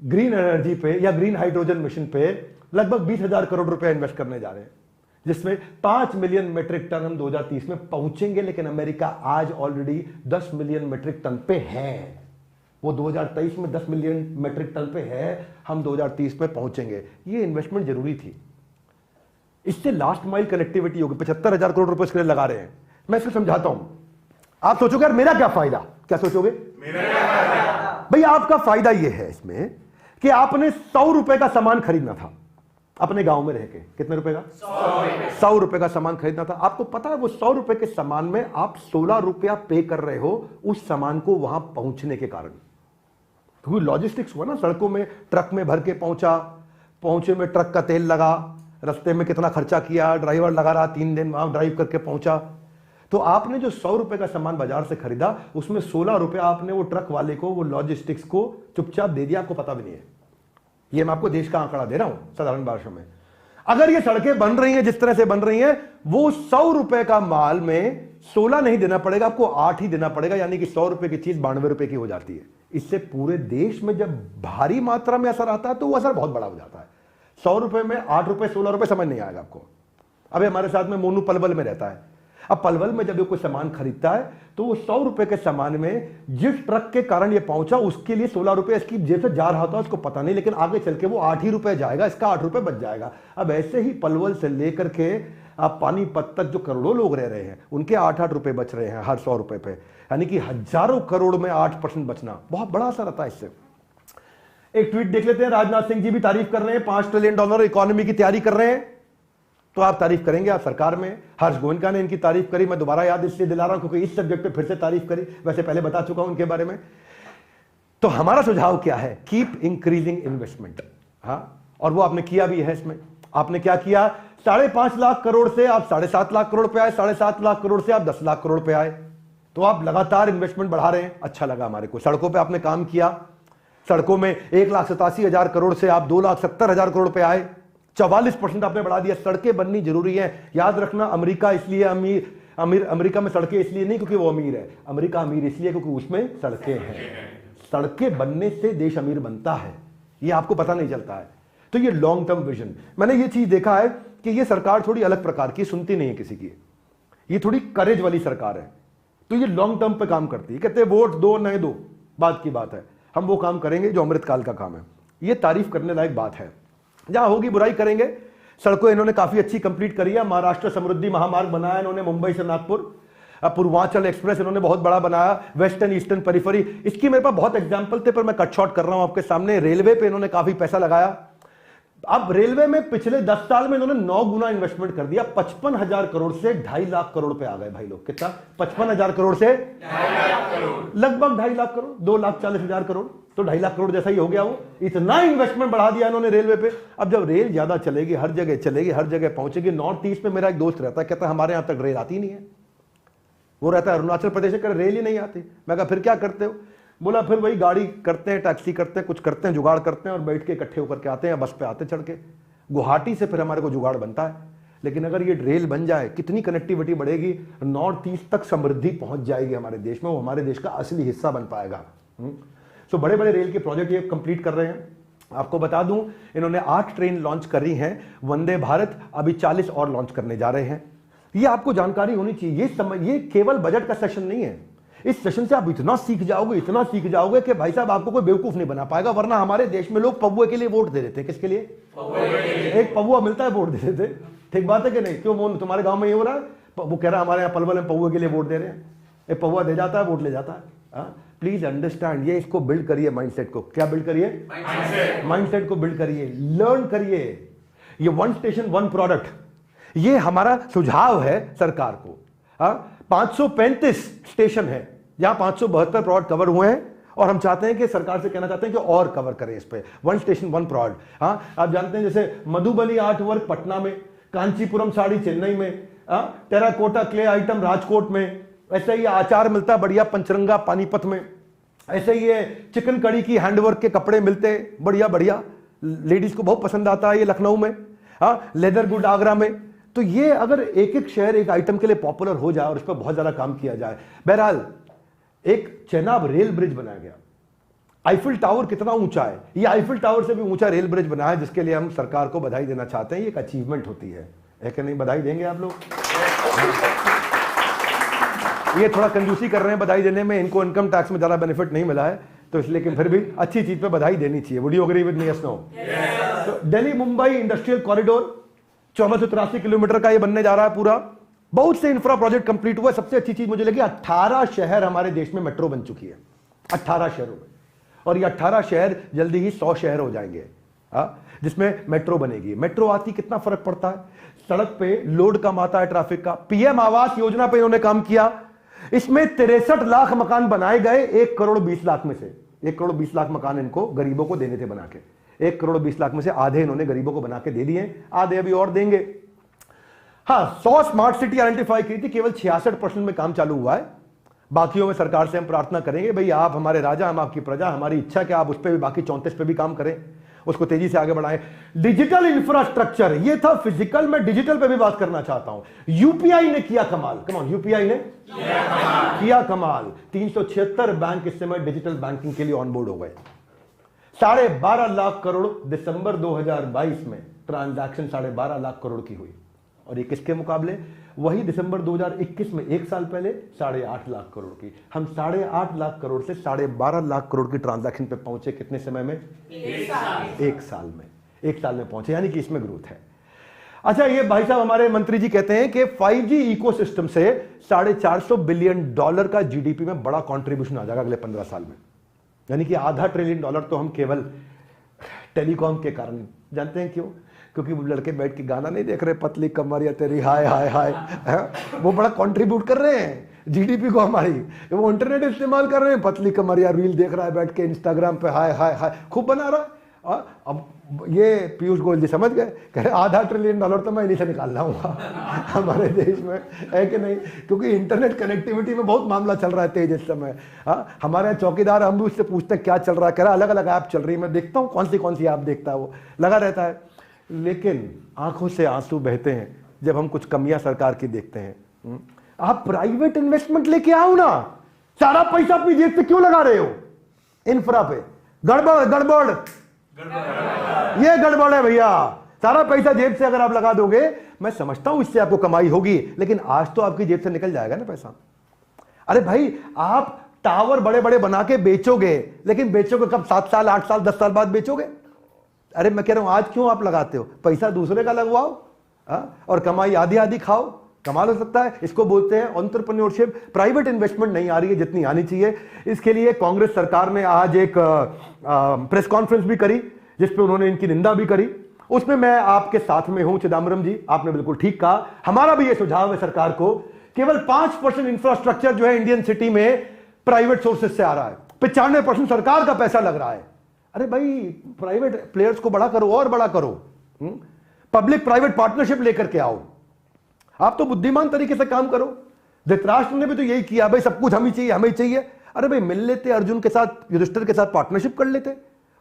ग्रीन एनर्जी पे या ग्रीन हाइड्रोजन मिशन पे लगभग 20,000 करोड़ रुपए इन्वेस्ट करने जा रहे हैं, जिसमें 5 मिलियन मेट्रिक टन हम 2030 में पहुंचेंगे। लेकिन अमेरिका आज ऑलरेडी 10 मिलियन मेट्रिक टन पे है, वो 2023 में 10 मिलियन मेट्रिक टन पे है, हम 2030 में पहुंचेंगे। ये इन्वेस्टमेंट जरूरी थी, इससे लास्ट माइल कनेक्टिविटी होगी। 75,000 करोड़ रुपए इसके लिए लगा रहे हैं। मैं इसको समझाता हूं, आप सोचोगे यार मेरा क्या फायदा, क्या सोचोगे? भाई आपका फायदा यह है इसमें कि आपने 100 रुपए का सामान खरीदना था अपने गांव में रह के। कितने रुपए का? 100 रुपए का सामान खरीदना था। आपको पता है वो 100 रुपए के सामान में आप 16 रुपया पे कर रहे हो उस सामान को वहां पहुंचने के कारण। क्योंकि लॉजिस्टिक्स हुआ ना, सड़कों में ट्रक में भर के पहुंचे में ट्रक का तेल लगा, रास्ते में कितना खर्चा किया, ड्राइवर लगा रहा, 3 दिन वहां ड्राइव करके पहुंचा। तो आपने जो 100 रुपए का सामान बाजार से खरीदा, उसमें 16 रुपए आपने वो ट्रक वाले को, वो लॉजिस्टिक्स को चुपचाप दे दिया, आपको पता भी नहीं है। ये मैं आपको देश का आंकड़ा दे रहा हूं साधारण भाषा में। अगर ये सड़कें बन रही हैं जिस तरह से बन रही हैं, वो 100 रुपए का माल में 16 नहीं देना पड़ेगा, आपको 8 ही देना पड़ेगा। यानी कि 100 रुपए की चीज 92 रुपए की हो जाती है। इससे पूरे देश में जब भारी मात्रा में असर आता है तो वो असर बहुत बड़ा हो जाता है। 100 रुपए में 8 रुपए 16 रुपए समझ नहीं आएगा आपको। अभी हमारे साथ में मोनू पलवल में रहता है। अब पलवल में जब ये कोई सामान खरीदता है तो वो 100 रुपए के सामान में जिस ट्रक के कारण ये पहुंचा उसके लिए 16 रुपए इसकी जेब से जा रहा था, उसको पता नहीं, लेकिन आगे चल के वो 8 ही रुपए जाएगा, इसका 8 रुपए बच जाएगा। अब ऐसे ही पलवल से लेकर के आप पानीपत तक जो करोड़ों लोग रह रहे हैं, उनके 8-8 रुपए बच रहे हैं हर 100 रुपए पे। यानी कि हजारों करोड़ में 8% बचना बहुत बड़ा असर आता है इससे। एक ट्वीट देख लेते हैं, राजनाथ सिंह जी भी तारीफ कर रहे हैं, $5 ट्रिलियन इकोनॉमी की तैयारी कर रहे हैं। तो आप तारीफ करेंगे, आप सरकार में। हर्ष गोयनका ने इनकी तारीफ करी, मैं दोबारा याद इसलिए दिला रहा हूं क्योंकि इस सब्जेक्ट पे फिर से तारीफ करी, वैसे पहले बता चुका हूं उनके बारे में। तो हमारा सुझाव क्या है? Keep increasing investment. और वो आपने किया भी है। इसमें आपने क्या किया? 5.5 लाख करोड़ से आप 7.5 लाख करोड़ पे आए, 7.5 लाख करोड़ से आप 10 लाख करोड़ पे आए। तो आप लगातार इन्वेस्टमेंट बढ़ा रहे हैं, अच्छा लगा हमारे को। सड़कों पे आपने काम किया, सड़कों में 1,87,000 करोड़ से आप 2,70,000 करोड़ पे आए, 44% आपने बढ़ा दिया। सड़कें बननी जरूरी है। याद रखना, अमेरिका इसलिए अमेरिका में सड़कें इसलिए नहीं क्योंकि वो अमीर है, अमेरिका अमीर इसलिए क्योंकि उसमें सड़कें हैं। सड़कें बनने से देश अमीर बनता है, ये आपको पता नहीं चलता है। तो ये लॉन्ग टर्म विजन, मैंने ये चीज देखा है कि ये सरकार थोड़ी अलग प्रकार की, सुनती नहीं है किसी की, ये थोड़ी करेज वाली सरकार है। तो ये लॉन्ग टर्म पे काम करती है। कहते हैं वोट दो नहीं दो, बात की बात है, हम वो काम करेंगे जो अमृतकाल का काम है। ये तारीफ करने लायक बात है। जहां होगी बुराई करेंगे। सड़कों इन्होंने काफी अच्छी कंप्लीट करी है। महाराष्ट्र समृद्धि महामार्ग बनाया इन्होंने मुंबई से नागपुर, पूर्वांचल एक्सप्रेस इन्होंने बहुत बड़ा बनाया, वेस्टर्न ईस्टर्न पेरिफेरी, इसकी मेरे पास बहुत एग्जांपल थे पर मैं कट शॉर्ट कर रहा हूं आपके सामने। रेलवे पे इन्होंने काफी पैसा लगाया। अब रेलवे में पिछले 10 साल में इन्होंने 9 गुना इन्वेस्टमेंट कर दिया। 55,000 करोड़ से 2.5 लाख करोड़ पे आ गए भाई लोग। कितना? 55,000 करोड़ से 2.5 लाख करोड़, लगभग 2.5 लाख करोड़, 2,40,000 करोड़, तो 2.5 लाख करोड़ जैसा ही हो गया। वो इतना इन्वेस्टमेंट बढ़ा दिया इन्होंने रेलवे पे। अब जब रेल ज्यादा चलेगी, हर जगह चलेगी, हर जगह पहुंचेगी। नॉर्थ ईस्ट में मेरा एक दोस्त रहता है, कहता है हमारे यहां तक रेल आती नहीं है। वो रहता है अरुणाचल प्रदेश में, रेल ही नहीं आती। मैं कहा फिर क्या करते हो? बोला फिर वही गाड़ी करते हैं, टैक्सी करते हैं, कुछ करते हैं, जुगाड़ करते हैं और बैठ के इकट्ठे होकर के आते हैं, बस पे आते चढ़ के। गुवाहाटी से फिर हमारे को जुगाड़ बनता है। लेकिन अगर ये रेल बन जाए, कितनी कनेक्टिविटी बढ़ेगी, नॉर्थ ईस्ट तक समृद्धि पहुंच जाएगी हमारे देश में, वो हमारे देश का असली हिस्सा बन पाएगा। तो बड़े बड़े रेल के प्रोजेक्ट ये कंप्लीट कर रहे हैं। आपको बता दूं, इन्होंने 8 ट्रेन लॉन्च करी हैं, वंदे भारत, अभी 40 और लॉन्च करने जा रहे हैं। ये आपको जानकारी होनी चाहिए। ये केवल बजट का सेशन नहीं है। इस सेशन से आप इतना सीख जाओगे, इतना सीख जाओगे कि भाई साहब आपको कोई बेवकूफ नहीं बना पाएगा। वरना हमारे देश में लोग पौवे के लिए वोट दे देते हैं। किसके लिए? एक पौवा मिलता है, वोट दे देते। ठीक बात है कि नहीं? क्यों मोहन, तुम्हारे गांव में ये हो रहा है? वो कह रहा है हमारे यहाँ पलवल में पौवे के लिए वोट दे रहे हैं। एक पौवा दे जाता है, वोट ले जाता है। प्लीज अंडरस्टैंड, ये इसको बिल्ड करिए माइंडसेट को। क्या बिल्ड करिए? माइंडसेट को बिल्ड करिए, लर्न करिए। ये वन स्टेशन वन प्रोडक्ट, ये हमारा सुझाव है सरकार को। 535 स्टेशन है जहां 572 प्रोडक्ट कवर हुए हैं और हम चाहते हैं कि सरकार से कहना चाहते हैं कि और कवर करें इस पे। One station one product. आप जानते हैं जैसे मधुबनी आर्ट वर्क पटना में, कांचीपुरम साड़ी चेन्नई में, टेराकोटा क्ले आइटम राजकोट में, ऐसे ही अचार मिलता है बढ़िया पंचरंगा पानीपत में, ऐसे ही ये चिकन कड़ी की हैंडवर्क के कपड़े मिलते बढ़िया बढ़िया, लेडीज को बहुत पसंद आता है ये लखनऊ में, लेदर गुड आगरा में। तो ये अगर एक एक शहर एक आइटम के लिए पॉपुलर हो जाए और इस पर बहुत ज्यादा काम किया जाए। बहरहाल एक चेनाब रेल ब्रिज बनाया गया। आईफिल टावर कितना ऊंचा है, ये आईफिल टावर से भी ऊंचा रेल ब्रिज बना है, जिसके लिए हम सरकार को बधाई देना चाहते हैं। ये एक अचीवमेंट होती है कि नहीं? बधाई देंगे आप लोग? ये थोड़ा कंजूसी कर रहे हैं बधाई देने में, इनको इनकम टैक्स में ज्यादा बेनिफिट नहीं मिला है तो इसलिए, लेकिन फिर भी अच्छी चीज पे बधाई देनी चाहिए। Would you agree with me? Yes no? तो Delhi Mumbai industrial corridor 1483 kilometre का ये बनने जा रहा है पूरा। बहुत से इंफ्रा प्रोजेक्ट कंप्लीट हुआ। सबसे अच्छी चीज मुझे लगी, 18 शहर हमारे देश में मेट्रो बन चुकी है, 18 शहरों में। और ये 18 शहर जल्दी ही 100 शहर हो जाएंगे जिसमें मेट्रो बनेगी। मेट्रो आती कितना फर्क पड़ता है, सड़क पे लोड कम आता है ट्रैफिक का। पीएम आवास योजना पे इन्होंने काम किया, इसमें 63 लाख मकान बनाए गए 1 करोड़ 20 लाख में से। 1 करोड़ 20 लाख मकान इनको गरीबों को देने थे बना के। 1 करोड़ 20 लाख में से आधे इन्होंने गरीबों को बना के दे दिए, आधे अभी और देंगे। 100 स्मार्ट सिटी आइडेंटिफाई की थी, केवल 66% में काम चालू हुआ है। बाकियों में सरकार से हम प्रार्थना करेंगे, भाई आप हमारे राजा, हम आपकी प्रजा, हमारी इच्छा कि आप उस पर भी बाकी 34 पे भी काम करें, उसको तेजी से आगे बढ़ाएं। डिजिटल इंफ्रास्ट्रक्चर, ये था फिजिकल, में डिजिटल पे भी बात करना चाहता हूं। यूपीआई ने किया कमाल। कमाल, यूपीआई ने किया कमाल। 376 बैंक इस समय डिजिटल बैंकिंग के लिए ऑनबोर्ड हो गए। 12.5 लाख करोड़ दिसंबर 2022 में ट्रांजैक्शन 12.5 लाख करोड़ की हुई। और ये किसके मुकाबले? वही दिसंबर 2021 में, 1 साल पहले 8.5 लाख करोड़ की। हम 8.5 लाख करोड़ से 12.5 लाख करोड़ की ट्रांजैक्शन पे पहुंचे कितने समय में? 1 साल में। 1 साल में पहुंचे, यानी कि इसमें ग्रोथ है। अच्छा, ये भाई साहब हमारे मंत्री जी कहते हैं कि 5G इकोसिस्टम से $450 बिलियन का जीडीपी में बड़ा कंट्रीब्यूशन आ जाएगा अगले 15 साल में। यानी कि $0.5 ट्रिलियन तो हम केवल टेलीकॉम के कारण, जानते हैं क्यों? क्योंकि वो लड़के बैठ के गाना नहीं देख रहे, पतली कमर या तेरी हाय हाय हाय, वो बड़ा कंट्रीब्यूट कर रहे हैं जीडीपी को हमारी। वो इंटरनेट इस्तेमाल कर रहे हैं, पतली कमर या रील देख रहा है बैठ के इंस्टाग्राम पे, हाय हाय हाय खूब बना रहा है। अब ये पीयूष गोयल जी समझ गए, कह रहे $1/2 ट्रिलियन तो मैं इन्हीं से निकाल लाऊंगा हमारे देश में, है कि नहीं? क्योंकि इंटरनेट कनेक्टिविटी में बहुत मामला चल रहा है तेज इस समय। हमारे यहाँ चौकीदार, हम भी उससे पूछते हैं क्या चल रहा है, कह रहा अलग अलग ऐप चल रही है। मैं देखता हूँ कौन सी ऐप देखता है, वो लगा रहता है। लेकिन आंखों से आंसू बहते हैं जब हम कुछ कमियां सरकार की देखते हैं। आप प्राइवेट इन्वेस्टमेंट लेके आओ ना, सारा पैसा अपनी जेब पे क्यों लगा रहे हो? इंफ्रा पे गड़बड़ ये गड़बड़ है भैया। सारा पैसा जेब से अगर आप लगा दोगे, मैं समझता हूं इससे आपको कमाई होगी, लेकिन आज तो आपकी जेब से निकल जाएगा ना पैसा। अरे भाई, आप टावर बड़े बड़े बना के बेचोगे, लेकिन बेचोगे कब? 7 साल 8 साल 10 साल बाद बेचोगे। अरे मैं कह रहा हूं, आज क्यों आप लगाते हो? पैसा दूसरे का लगवाओ और कमाई आधी आधी खाओ। कमाल हो सकता है। इसको बोलते हैं एंटरप्रेन्योरशिप। प्राइवेट इन्वेस्टमेंट नहीं आ रही है जितनी आनी चाहिए। इसके लिए कांग्रेस सरकार ने आज एक प्रेस कॉन्फ्रेंस भी करी, जिसपे उन्होंने इनकी निंदा भी करी। उसमें मैं आपके साथ में हूं चिदम्बरम जी, आपने बिल्कुल ठीक कहा। हमारा भी यह सुझाव है सरकार को, केवल 5% इंफ्रास्ट्रक्चर जो है इंडियन सिटी में प्राइवेट सोर्सेज से आ रहा है, 95% सरकार का पैसा लग रहा है। अरे भाई, प्राइवेट प्लेयर्स को बड़ा करो और बड़ा करो, पब्लिक प्राइवेट पार्टनरशिप लेकर के आओ। आप तो बुद्धिमान तरीके से काम करो। धृतराष्ट्र ने भी तो यही किया, भाई सब कुछ हमें चाहिए हमें चाहिए। अरे भाई, मिल लेते, अर्जुन के साथ युधिष्ठिर के साथ पार्टनरशिप कर लेते,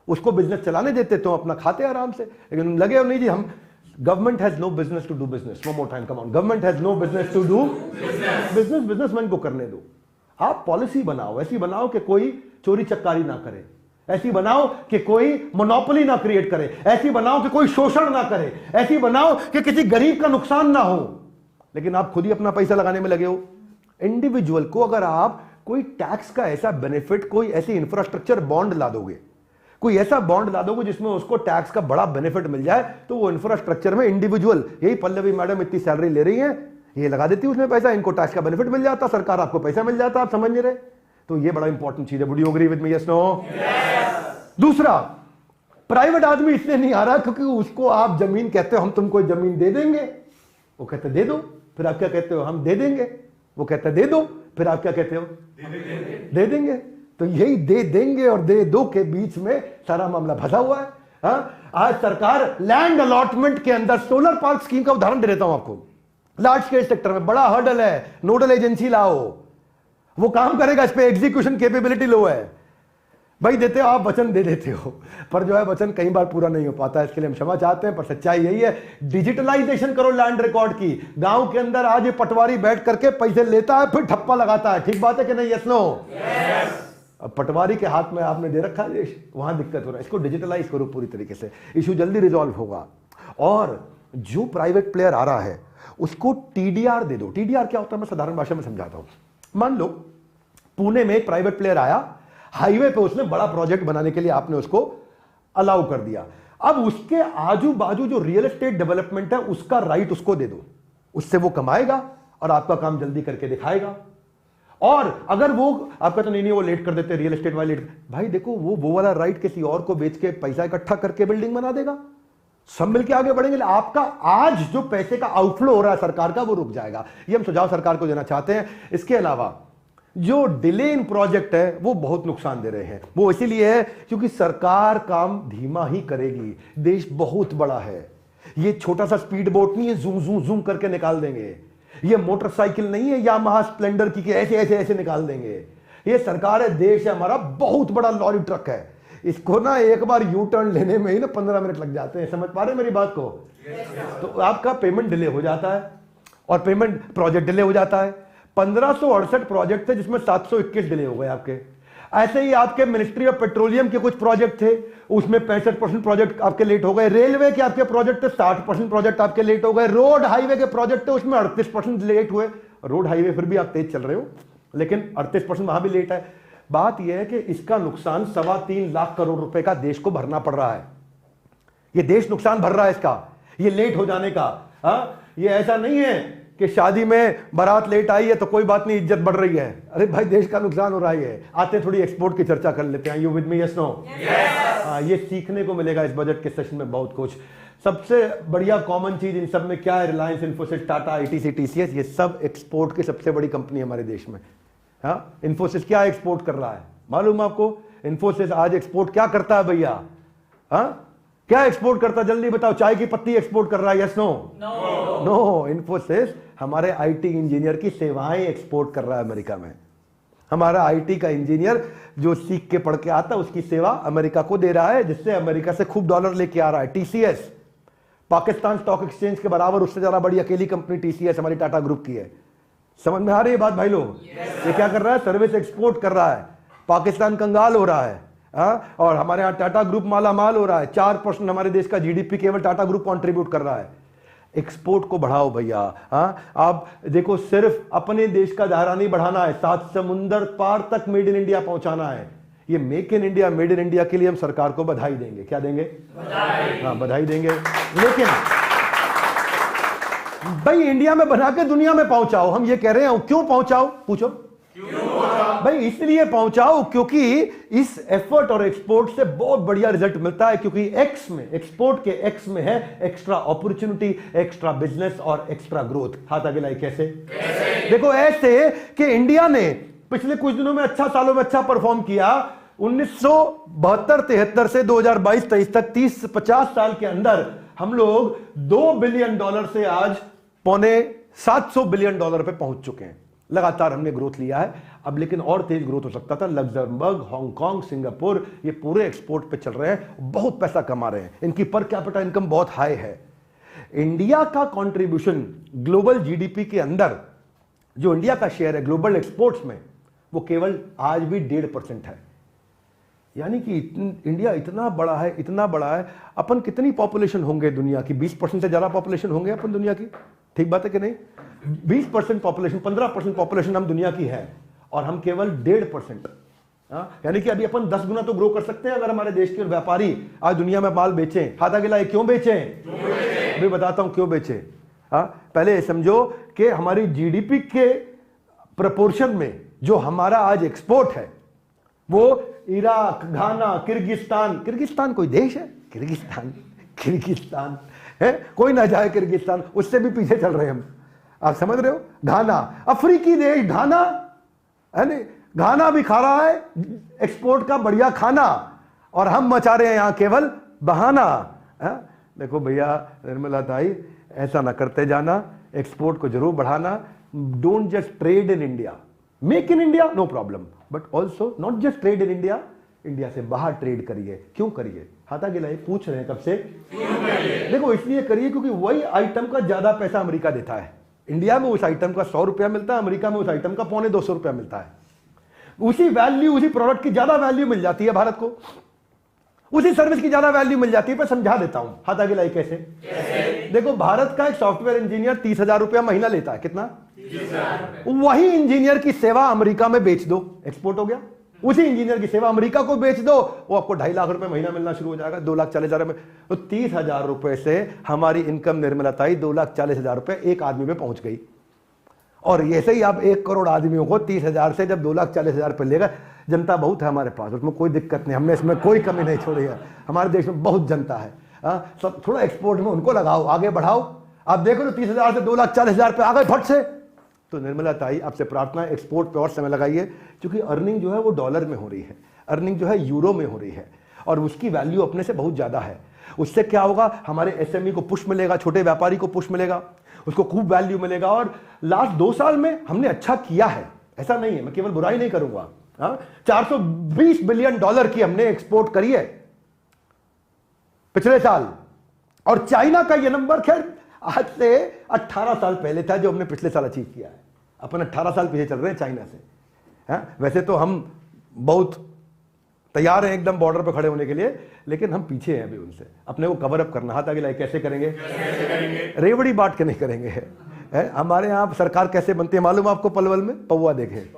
उसको बिजनेस चलाने देते तो अपना खाते आराम से। लेकिन लगे और नहीं जी, हम government has no business to do business. One more time, come on, government has no business to do business. Businessman को करने दो। आप पॉलिसी बनाओ, ऐसी बनाओ कि कोई चोरी चक्कारी ना करे, ऐसी बनाओ कि कोई मोनोपोली ना क्रिएट करे, ऐसी बनाओ कि कोई शोषण ना करे, ऐसी बनाओ कि किसी गरीब का नुकसान ना हो। लेकिन आप खुद ही अपना पैसा लगाने में लगे हो। इंडिविजुअल को अगर आप कोई टैक्स का ऐसा बेनिफिट, कोई ऐसी इंफ्रास्ट्रक्चर बॉन्ड ला दोगे, कोई ऐसा बॉन्ड ला दोगे जिसमें उसको टैक्स का बड़ा बेनिफिट मिल जाए, तो वो इंफ्रास्ट्रक्चर में इंडिविजुअल, यही पल्लवी मैडम इतनी सैलरी ले रही है, ये लगा देती है उसमें पैसा, इनको टैक्स का बेनिफिट मिल जाता, सरकार आपको पैसा मिल जाता, आप समझ नहीं रहे। तो ये बड़ा इंपॉर्टेंट चीज है। Would you agree with me? Yes, no? दूसरा, प्राइवेट आदमी इसलिए नहीं आ रहा क्योंकि उसको आप जमीन कहते हो, हम तुमको जमीन दे देंगे, वो कहते दे दो, फिर आप क्या कहते हो? हम दे देंगे, वो कहते दे दो, फिर आप क्या कहते हो? दे देंगे। तो यही दे देंगे और दे दो के बीच में सारा मामला फंसा हुआ है। आज सरकार लैंड अलॉटमेंट के अंदर, सोलर पार्क स्कीम का उदाहरण दे देता हूं आपको, लार्ज स्केल सेक्टर में बड़ा हर्डल है, नोडल एजेंसी लाओ, वो काम करेगा, इस पे एग्जीक्यूशन कैपेबिलिटी लो है। भाई देते हो आप, वचन दे देते हो, पर जो है वचन कई बार पूरा नहीं हो पाता, इसके लिए हम क्षमा चाहते हैं। पर सच्चाई यही है, डिजिटलाइजेशन करो लैंड रिकॉर्ड की। गांव के अंदर आज ये पटवारी बैठ करके पैसे लेता है, फिर ठप्पा लगाता है। ठीक बात है कि नहीं? Yes, no? अब पटवारी के हाथ में आपने दे रखा है देश, वहां दिक्कत हो रहा है। इसको डिजिटलाइज करो पूरी तरीके से, इशू जल्दी रिजॉल्व होगा। और जो प्राइवेट प्लेयर आ रहा है उसको टीडीआर दे दो। टीडीआर क्या होता है, मैं साधारण भाषा में समझाता हूं। मान लो पुणे में एक प्राइवेट प्लेयर आया, हाईवे पे उसने बड़ा प्रोजेक्ट बनाने के लिए आपने उसको अलाउ कर दिया। अब उसके आजू बाजू जो रियल एस्टेट डेवलपमेंट है उसका राइट उसको दे दो, उससे वो कमाएगा और आपका काम जल्दी करके दिखाएगा। और अगर वो आपका तो नहीं वो लेट कर देते, रियल एस्टेट वाले लेट, भाई देखो वो वाला राइट किसी और को बेच के पैसा इकट्ठा करके बिल्डिंग बना देगा, सब मिलके आगे बढ़ेंगे। आपका आज जो पैसे का आउटफ्लो हो रहा है सरकार का, वो रुक जाएगा। ये हम सुझाव सरकार को देना चाहते हैं। इसके अलावा जो डिले इन प्रोजेक्ट है वो बहुत नुकसान दे रहे हैं। वो इसीलिए है क्योंकि सरकार काम धीमा ही करेगी। देश बहुत बड़ा है, ये छोटा सा स्पीड बोट नहीं है, जूम जूम जूम करके निकाल देंगे। ये मोटरसाइकिल नहीं है यामाहा स्प्लेंडर की कि ऐसे ऐसे ऐसे निकाल देंगे। ये सरकार है, देश है हमारा, बहुत बड़ा लॉरी ट्रक है। इसको ना एक बार यू टर्न लेने में ही ना 15 मिनट लग जाते हैं। समझ पा रहे मेरी बात को? तो आपका पेमेंट डिले हो जाता है और पेमेंट प्रोजेक्ट डिले हो जाता है। 1568 प्रोजेक्ट थे जिसमें 721 डिले हो गए आपके। ऐसे ही आपके मिनिस्ट्री ऑफ पेट्रोलियम के कुछ प्रोजेक्ट थे, उसमें 65% प्रोजेक्ट आपके लेट हो गए। रेलवे के आपके प्रोजेक्ट थे, 60% प्रोजेक्ट आपके लेट हो गए। रोड हाईवे के प्रोजेक्ट थे, उसमें 38% लेट हुए। रोड हाईवे फिर भी आप तेज चल रहे हो, लेकिन 38% वहां भी लेट है। बात यह है कि इसका नुकसान 3.25 लाख करोड़ रुपए का देश को भरना पड़ रहा है। ये देश नुकसान भर रहा है इसका, ये लेट हो जाने का। ये ऐसा नहीं है कि शादी में बारात लेट आई है तो कोई बात नहीं, इज्जत बढ़ रही है। अरे भाई, देश का नुकसान हो रहा है। आते थोड़ी एक्सपोर्ट की चर्चा कर लेते हैं। You with me? Yes, no? ये सीखने को मिलेगा इस बजट के सेशन में बहुत कुछ। सबसे बढ़िया कॉमन चीज इन सब में क्या है? रिलायंस, इन्फोसिस, टाटा, आईटीसी, टीसीएस, ये सब एक्सपोर्ट की सबसे बड़ी कंपनी है हमारे देश में। इन्फोसिस क्या एक्सपोर्ट कर रहा है मालूम आपको? इन्फोसिस आज एक्सपोर्ट क्या करता है भैया? क्या एक्सपोर्ट करता, जल्दी बताओ। चाय की पत्ती एक्सपोर्ट कर रहा है, यस नो? नो। इन्फोसिस हमारे आईटी इंजीनियर की सेवाएं एक्सपोर्ट कर रहा है अमेरिका में। हमारा आईटी का इंजीनियर जो सीख के पढ़ के आता है उसकी सेवा अमेरिका को दे रहा है, जिससे अमेरिका से खूब डॉलर लेके आ रहा है। टीसीएस पाकिस्तान स्टॉक एक्सचेंज के बराबर, उससे ज्यादा बड़ी अकेली कंपनी टीसीएस हमारी टाटा ग्रुप की है। समझ में आ रही है बात भाई लोग? ये क्या कर रहा है? सर्विस एक्सपोर्ट कर रहा है। पाकिस्तान कंगाल हो रहा है, और हमारे यहां टाटा ग्रुप माला माल हो रहा है। 4% हमारे देश का जीडीपी केवल टाटा ग्रुप कंट्रीब्यूट कर रहा है। एक्सपोर्ट को बढ़ाओ भैया। आप देखो, सिर्फ अपने देश का दायरा नहीं बढ़ाना है, 7 समुंदर पार तक मेड इन इंडिया पहुंचाना है। ये make in India, made in India के लिए हम सरकार को बधाई देंगे। क्या देंगे? बधाई। बधाई देंगे। लेकिन भाई इंडिया में बना के दुनिया में पहुंचाओ, हम ये कह रहे हैं। क्यों पहुंचाओ? पूछो भाई। इसलिए पहुंचाओ क्योंकि इस एफर्ट और एक्सपोर्ट से बहुत बढ़िया रिजल्ट मिलता है, क्योंकि एक्स में, एक्सपोर्ट के एक्स में है एक्स्ट्रा अपॉर्चुनिटी, एक्स्ट्रा बिजनेस और एक्स्ट्रा ग्रोथ। हाथ आगे लाई। कैसे? देखो, ऐसे कि इंडिया ने पिछले कुछ दिनों में, अच्छा सालों में अच्छा परफॉर्म किया। 1972-73 से 2022-23 तक 30-50 साल के अंदर हम लोग $2 बिलियन से आज $750 बिलियन पे पहुंच चुके हैं। लगातार हमने ग्रोथ लिया है। अब लेकिन और तेज ग्रोथ हो सकता था। लग्जमबर्ग, हांगकांग, सिंगापुर, ये पूरे एक्सपोर्ट पे चल रहे हैं, बहुत पैसा कमा रहे हैं। इनकी पर कैपिटा इनकम बहुत हाई है। इंडिया का कंट्रीब्यूशन ग्लोबल जीडीपी के अंदर, जो इंडिया का शेयर है ग्लोबल एक्सपोर्ट्स में, वो केवल आज भी 1.5% है। यानी कि इंडिया इतना बड़ा है, इतना बड़ा है। अपन कितनी पॉपुलेशन होंगे दुनिया की? 20% से ज्यादा पॉपुलेशन होंगे अपन दुनिया की। ठीक बात है कि नहीं? 20% पॉपुलेशन, 15% पॉपुलेशन हम दुनिया की है, और हम केवल 1.5%। यानी कि अभी अपन 10 गुना तो ग्रो कर सकते हैं अगर हमारे देश के व्यापारी आज दुनिया में माल बेचें। हाथ आगे लाए। क्यों बेचें? अभी बताता हूं क्यों बेचें। पहले समझो कि हमारी जीडीपी के प्रपोर्शन में जो हमारा आज एक्सपोर्ट है, वो इराक, घाना, किर्गिस्तान कोई देश है? किर्गिस्तान है, कोई ना जाए किर्गिस्तान, उससे भी पीछे चल रहे हैं हम। आप समझ रहे हो? घाना, अफ्रीकी देश घाना है नहीं, घाना भी खा रहा है एक्सपोर्ट का बढ़िया खाना, और हम मचा रहे हैं यहां केवल बहाना। देखो भैया निर्मला ताई, ऐसा ना करते जाना, एक्सपोर्ट को जरूर बढ़ाना। Don't just trade in India, make in India no problem, but also not just trade in India, India से बाहर ट्रेड करिए। क्यों करिए? हाथा गिलाए पूछ रहे हैं कब से। देखो, इसलिए करिए क्योंकि वही आइटम का ज्यादा पैसा अमेरिका देता है। इंडिया में उस आइटम का 100 रुपया मिलता है, अमेरिका में उस आइटम का 250 रुपया मिलता है। उसी वैल्यू, उसी प्रोडक्ट की ज्यादा वैल्यू मिल जाती है भारत को, उसी सर्विस की ज्यादा वैल्यू मिल जाती है। मैं समझा देता हूं। हाथ आगे लाई। कैसे? देखो, भारत का एक सॉफ्टवेयर इंजीनियर 30,000 रुपया महीना लेता है। कितना? 30,000। वही इंजीनियर की सेवा अमेरिका में बेच दो, एक्सपोर्ट हो गया। उसी इंजीनियर की सेवा अमेरिका को बेच दो, वो आपको 2.5 लाख रुपए महीना मिलना शुरू हो जाएगा, 2,40,000 में। तो 30,000 रुपए से हमारी इनकम निर्मला ताई 2,40,000 रुपए एक आदमी पे पहुंच गई। और ऐसे ही आप 1 करोड़ आदमियों को 30,000 से जब 2,40,000 पे लेगा, जनता बहुत है हमारे पास, उसमें कोई दिक्कत नहीं, हमने इसमें कोई कमी नहीं छोड़ी है। हमारे देश में बहुत जनता है। सब थोड़ा एक्सपोर्ट में उनको लगाओ, आगे बढ़ाओ। आप देखो तो 30,000 से 2,40,000 पे आ गए फट से। तो निर्मला ताई, आपसे प्रार्थना है, एक्सपोर्ट पे और समय लगाइए, क्योंकि अर्निंग जो है वो डॉलर में हो रही है, अर्निंग जो है यूरो में हो रही है, और उसकी वैल्यू अपने से बहुत ज्यादा है। उससे क्या होगा? हमारे एसएमई को पुश मिलेगा, छोटे व्यापारी को पुश मिलेगा, उसको खूब वैल्यू मिलेगा। और लास्ट 2 साल में हमने अच्छा किया है, ऐसा नहीं है, मैं केवल बुराई नहीं करूंगा। 420 बिलियन डॉलर की हमने एक्सपोर्ट करी है पिछले साल। और चाइना का यह नंबर खैर आज से 18 साल पहले था जो हमने पिछले साल अचीव किया है। अपन 18 साल पीछे चल रहे हैं चाइना से। वैसे तो हम बहुत तैयार हैं एकदम बॉर्डर पर खड़े होने के लिए, लेकिन हम पीछे हैं अभी उनसे। अपने को कवर अप करना। हाथ आगे लाए। कैसे करेंगे? रेवड़ी बांट के नहीं करेंगे। हमारे यहाँ सरकार कैसे बनती है मालूम आपको? पलवल में पौवा देखे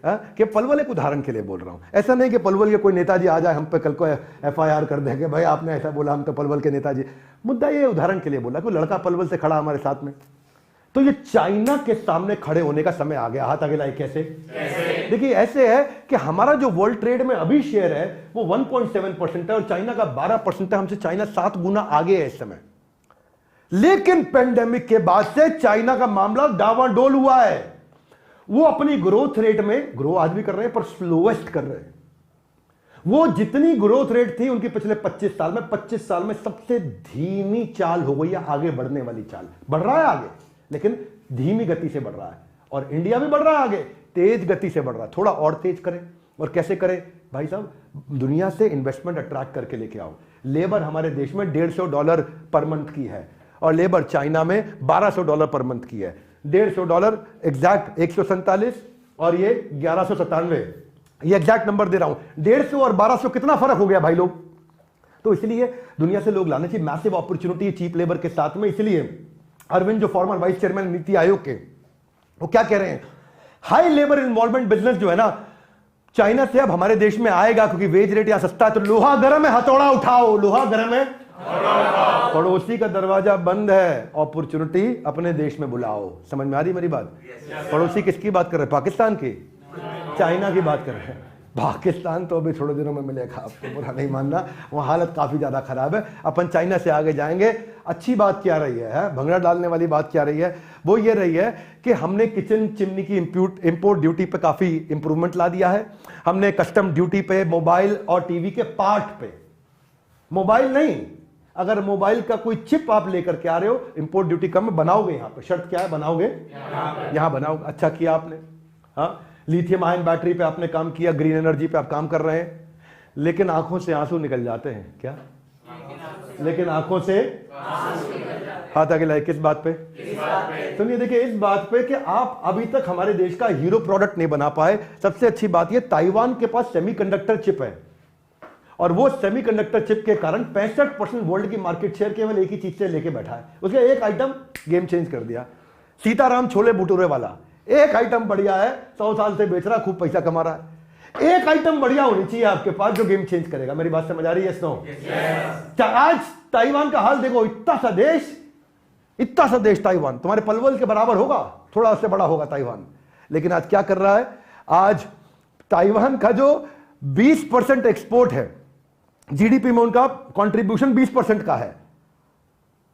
कि पलवल एक उदाहरण के लिए बोल रहा हूं। ऐसा नहीं कि पलवल के कोई नेताजी आ जाए हम पे कल को FIR कर देंगे, भाई आपने ऐसा बोला, हम तो पलवल के नेताजी। मुद्दा ये उदाहरण के लिए बोला, कोई लड़का पलवल से खड़ा हमारे साथ में। तो ये चाइना के सामने खड़े होने का समय आ गया। हाथ आगे लाए। कैसे? देखिए, ऐसे है कि हमारा जो वर्ल्ड ट्रेड में अभी शेयर है वो 1.7% है, और चाइना का 12% है। हमसे चाइना 7 गुना आगे है इस समय। लेकिन पेंडेमिक के बाद से चाइना का मामला डावाडोल हुआ है। वो अपनी ग्रोथ रेट में ग्रो आज भी कर रहे हैं, पर स्लोएस्ट कर रहे हैं। वो जितनी ग्रोथ रेट थी उनकी पिछले 25 साल में सबसे धीमी चाल हो गई है, आगे बढ़ने वाली चाल। बढ़ रहा है आगे, लेकिन धीमी गति से बढ़ रहा है। और इंडिया भी बढ़ रहा है आगे, तेज गति से बढ़ रहा है। थोड़ा और तेज करें। और कैसे करें भाई साहब? दुनिया से इन्वेस्टमेंट अट्रैक्ट करके लेके आओ। लेबर हमारे देश में $150 पर मंथ की है, और लेबर चाइना में $1200 पर मंथ की है। $150 एग्जैक्ट 147, और ये 1197, ये एग्जैक्ट नंबर दे रहा हूं। 150 और 1200 कितना फर्क हो गया भाई लोग? तो इसलिए दुनिया से लोग लाने चाहिए। मैसिव अपॉर्चुनिटी चीप लेबर के साथ में। इसलिए अरविंद जो farmer vice chairman NITI Aayog के, वो क्या कह रहे हैं? हाई लेबर इन्वॉल्वमेंट बिजनेस जो है ना, चाइना से अब हमारे देश में आएगा, क्योंकि वेज रेट यहां सस्ता है। तो लोहा गर्म है, हथौड़ा उठाओ। लोहा गर्म है, पड़ोसी का दरवाजा बंद है, अपॉर्चुनिटी अपने देश में बुलाओ। समझ में आ रही मेरी बात? पड़ोसी किसकी बात कर रहे हैं? पाकिस्तान की, चाइना की बात कर रहे हैं। पाकिस्तान तो अभी थोड़े दिनों में मिलेगा, आपको बुरा नहीं मानना, वहाँ हालत काफ़ी ज़्यादा खराब है। अपन चाइना से आगे जाएंगे। अच्छी बात क्या रही है, भंगड़ा डालने वाली बात क्या रही है? वो ये रही है कि हमने किचन चिमनी की इंपोर्ट ड्यूटी पे काफ़ी इंप्रूवमेंट ला दिया है। हमने कस्टम ड्यूटी पे मोबाइल और टीवी के पार्ट पे, मोबाइल नहीं, अगर मोबाइल का कोई चिप आप लेकर के आ रहे हो, इंपोर्ट ड्यूटी कम बनाओगे। यहाँ पे शर्त क्या है? बनाओगे यहाँ बनाओगे। अच्छा किया आपने। हाँ, लिथियम आयन बैटरी पे आपने काम किया, ग्रीन एनर्जी पे आप काम कर रहे हैं, लेकिन आंखों से आंसू निकल जाते हैं। क्या? लेकिन आंखों से हाथ आगे लाए। किस बात पे? सुनिए, देखिए, इस बात पे कि आप अभी तक हमारे देश का हीरो प्रोडक्ट नहीं बना पाए। सबसे अच्छी बात यह, ताइवान के पास सेमीकंडक्टर चिप है, और वो सेमीकंडक्टर चिप के कारण 65% वर्ल्ड की मार्केट शेयर केवल एक ही चीज से लेके बैठा है। उसका एक आइटम गेम चेंज कर दिया। सीताराम छोले भटूरे वाला एक आइटम बढ़िया है, 100 साल से बेच रहा, खूब पैसा कमा रहा है। एक आइटम बढ़िया होनी चाहिए आपके पास जो गेम चेंज करेगा। मेरी बात समझ आ रही है? आज ताइवान का हाल देखो, इतना सा देश ताइवान तुम्हारे पलवल के बराबर होगा, थोड़ा उससे बड़ा होगा ताइवान। लेकिन आज क्या कर रहा है? आज ताइवान का जो 20% एक्सपोर्ट है, जीडीपी में उनका कंट्रीब्यूशन 20% का है।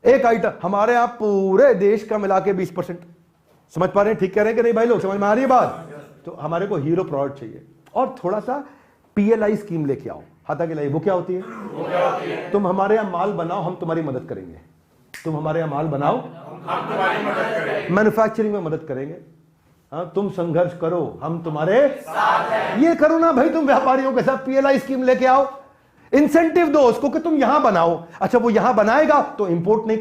एक आइटम हमारे यहां पूरे देश का मिला के 20%। समझ पा रहे हैं? ठीक कह रहे हैं कि नहीं भाई लोग? समझ में आ रही है बात? तो हमारे को हीरो प्रोडक्ट चाहिए, और थोड़ा सा पीएलआई स्कीम लेके आओ। हाथा के लाई वो क्या होती है? तुम हमारे यहां माल बनाओ, हम तुम्हारी मदद करेंगे। तुम हमारे यहां माल बनाओ, हम तुम्हारी मदद करेंगे, मैन्युफैक्चरिंग में मदद करेंगे। हाँ, तुम संघर्ष करो, हम तुम्हारे साथ हैं। ये करो ना भाई, तुम व्यापारियों के साथ पीएलआई स्कीम लेके आओ, इंसेंटिव दो उसको कि तुम यहां बनाओ। अच्छा, वो यहां बनाएगा तो इंपोर्ट नहीं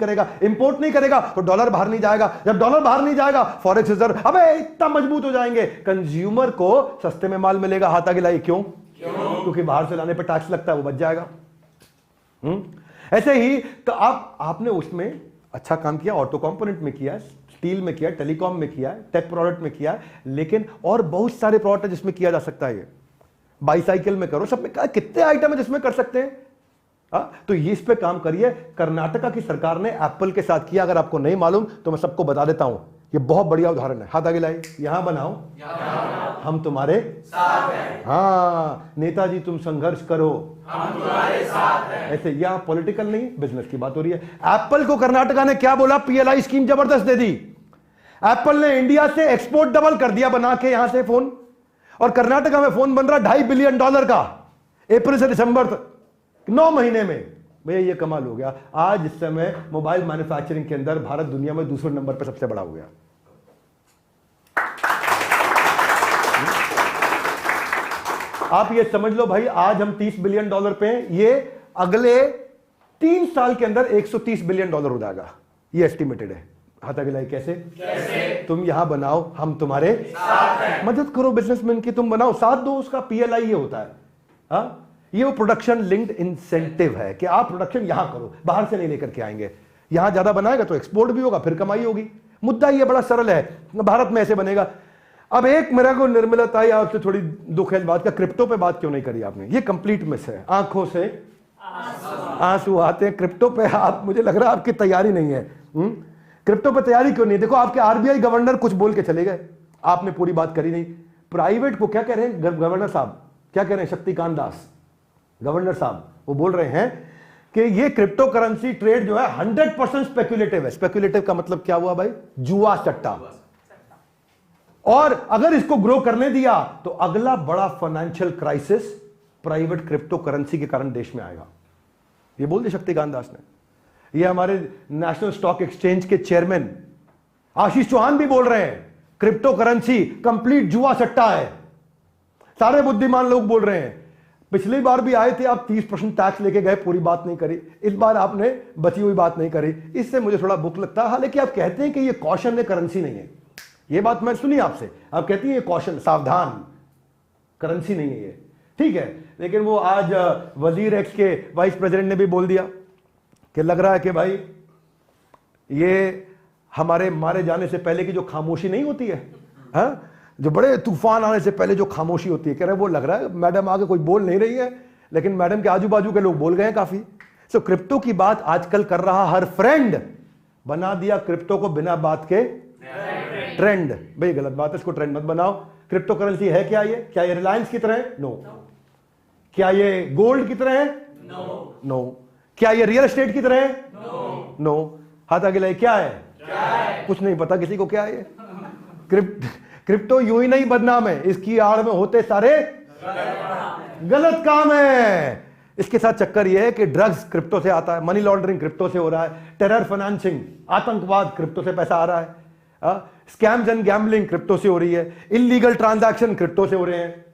करेगा तो डॉलर बाहर नहीं जाएगा। जब डॉलर बाहर नहीं जाएगा, फॉरेक्स रिजर्व अबे इतना मजबूत हो जाएंगे, कंज्यूमर को सस्ते में माल मिलेगा। हाथ आगे लाइए। क्यों? क्योंकि बाहर से लाने पर टैक्स लगता है, वो बच जाएगा। ऐसे ही तो आपने उसमें अच्छा काम किया, ऑटो कंपोनेंट में किया, स्टील में किया, टेलीकॉम में किया, टेक प्रोडक्ट में किया, लेकिन और बहुत सारे प्रोडक्ट है जिसमें किया जा सकता है। ये बाईसाइकिल में करो, सब में कितने आइटम है जिसमें कर सकते हैं। तो ये इस पे काम करिए। कर्नाटका की सरकार ने एप्पल के साथ किया। अगर आपको नहीं मालूम तो मैं सबको बता देता हूं, ये बहुत बढ़िया उदाहरण है। हाथ आगे लाइए। यहां बनाओ, हम तुम्हारे साथ हैं। हाँ, नेताजी तुम संघर्ष करो, हम तुम्हारे साथ हैं। ऐसे यहां पॉलिटिकल नहीं, बिजनेस की बात हो रही है। एप्पल को कर्नाटका ने क्या बोला? पीएलआई स्कीम जबरदस्त दे दी। एप्पल ने इंडिया से एक्सपोर्ट डबल कर दिया बना के यहां से फोन, और कर्नाटका में फोन बन रहा $2.5 बिलियन का अप्रैल से दिसंबर तक, 9 महीने में। भैया ये कमाल हो गया। आज इस समय मोबाइल मैन्युफैक्चरिंग के अंदर भारत दुनिया में दूसरे नंबर पर सबसे बड़ा हो गया। आप ये समझ लो भाई, आज हम $30 बिलियन पे हैं, ये अगले 3 साल के अंदर $130 बिलियन हो जाएगा, ये एस्टिमेटेड है। हाथ आगे लाइए। कैसे? तुम यहां बनाओ, हम तुम्हारे साथ हैं। मदद करो बिजनेसमैन की, तुम बनाओ, साथ दो उसका। पीएलआई ये होता है। हाँ, ये वो प्रोडक्शन लिंक्ड इंसेंटिव है कि आप प्रोडक्शन यहां करो, बाहर से नहीं लेकर के आएंगे। यहां ज्यादा बनाएगा तो एक्सपोर्ट भी होगा, फिर कमाई होगी। मुद्दा ये बड़ा सरल है, भारत में ऐसे बनेगा। अब एक मेरा को निर्मलता आई आपसे थोड़ी दुख है बात का, क्रिप्टो पे बात क्यों नहीं करी आपने? ये कंप्लीट मिस है। आंखों से आंसू आते हैं क्रिप्टो पे। आप, मुझे लग रहा है आपकी तैयारी नहीं है। क्रिप्टो पे तैयारी क्यों नहीं? देखो, आपके आरबीआई गवर्नर कुछ बोल के चले गए, आपने पूरी बात करी नहीं। प्राइवेट को क्या कह रहे हैं गवर्नर साहब? क्या कह रहे हैं? शक्तिकांत दास गवर्नर साहब, वो बोल रहे हैं कि ये क्रिप्टो करेंसी ट्रेड जो है 100% स्पेक्युलेटिव है। स्पेक्युलेटिव का मतलब क्या हुआ भाई? जुआ सट्टा। और अगर इसको ग्रो करने दिया तो अगला बड़ा financial crisis private crypto currency के कारण देश में आएगा। ये बोल दी शक्तिकांत दास ने। ये हमारे नेशनल स्टॉक एक्सचेंज के चेयरमैन आशीष चौहान भी बोल रहे हैं क्रिप्टो करेंसी कंप्लीट जुआ सट्टा है। सारे बुद्धिमान लोग बोल रहे हैं। पिछली बार भी आए थे आप 30% टैक्स लेके गए, पूरी बात नहीं करी। इस बार आपने बची हुई बात नहीं करी, इससे मुझे थोड़ा बुक लगता है। हालांकि आप कहते हैं कि ये कॉशन है, करेंसी नहीं है। ये बात मैं सुनी आपसे, आप कहती हैं ये कॉशन, सावधान, करेंसी नहीं है ये, ठीक है। लेकिन वो आज वजीर एक्स के वाइस प्रेसिडेंट ने भी बोल दिया कि लग रहा है कि भाई ये हमारे मारे जाने से पहले की जो खामोशी नहीं होती है, हा? जो बड़े तूफान आने से पहले जो खामोशी होती है, कह रहे हैं वो लग रहा है मैडम आगे कोई बोल नहीं रही है, लेकिन मैडम के आजू बाजू के लोग बोल गए हैं काफी। सो क्रिप्टो की बात आजकल कर रहा हर फ्रेंड, बना दिया क्रिप्टो को बिना बात के ट्रेंड। भाई गलत बात है, इसको ट्रेंड मत बनाओ। क्रिप्टो करेंसी है क्या ये? क्या ये रिलायंस की तरह है? नो। क्या ये गोल्ड की तरह है? नो। क्या ये रियल एस्टेट की तरह है? नो। हाथ आगे लाइए, क्या है? कुछ नहीं पता किसी को क्या है ये। क्रिप्टो यूं ही नहीं बदनाम है, इसकी आड़ में होते सारे गलत काम है। इसके साथ चक्कर यह है कि ड्रग्स क्रिप्टो से आता है, मनी लॉन्ड्रिंग क्रिप्टो से हो रहा है, टेरर फाइनेंसिंग, आतंकवाद क्रिप्टो से पैसा आ रहा है, स्कैम्स एंड गैम्बलिंग क्रिप्टो से हो रही है, इलीगल ट्रांजैक्शन क्रिप्टो से हो रहे हैं।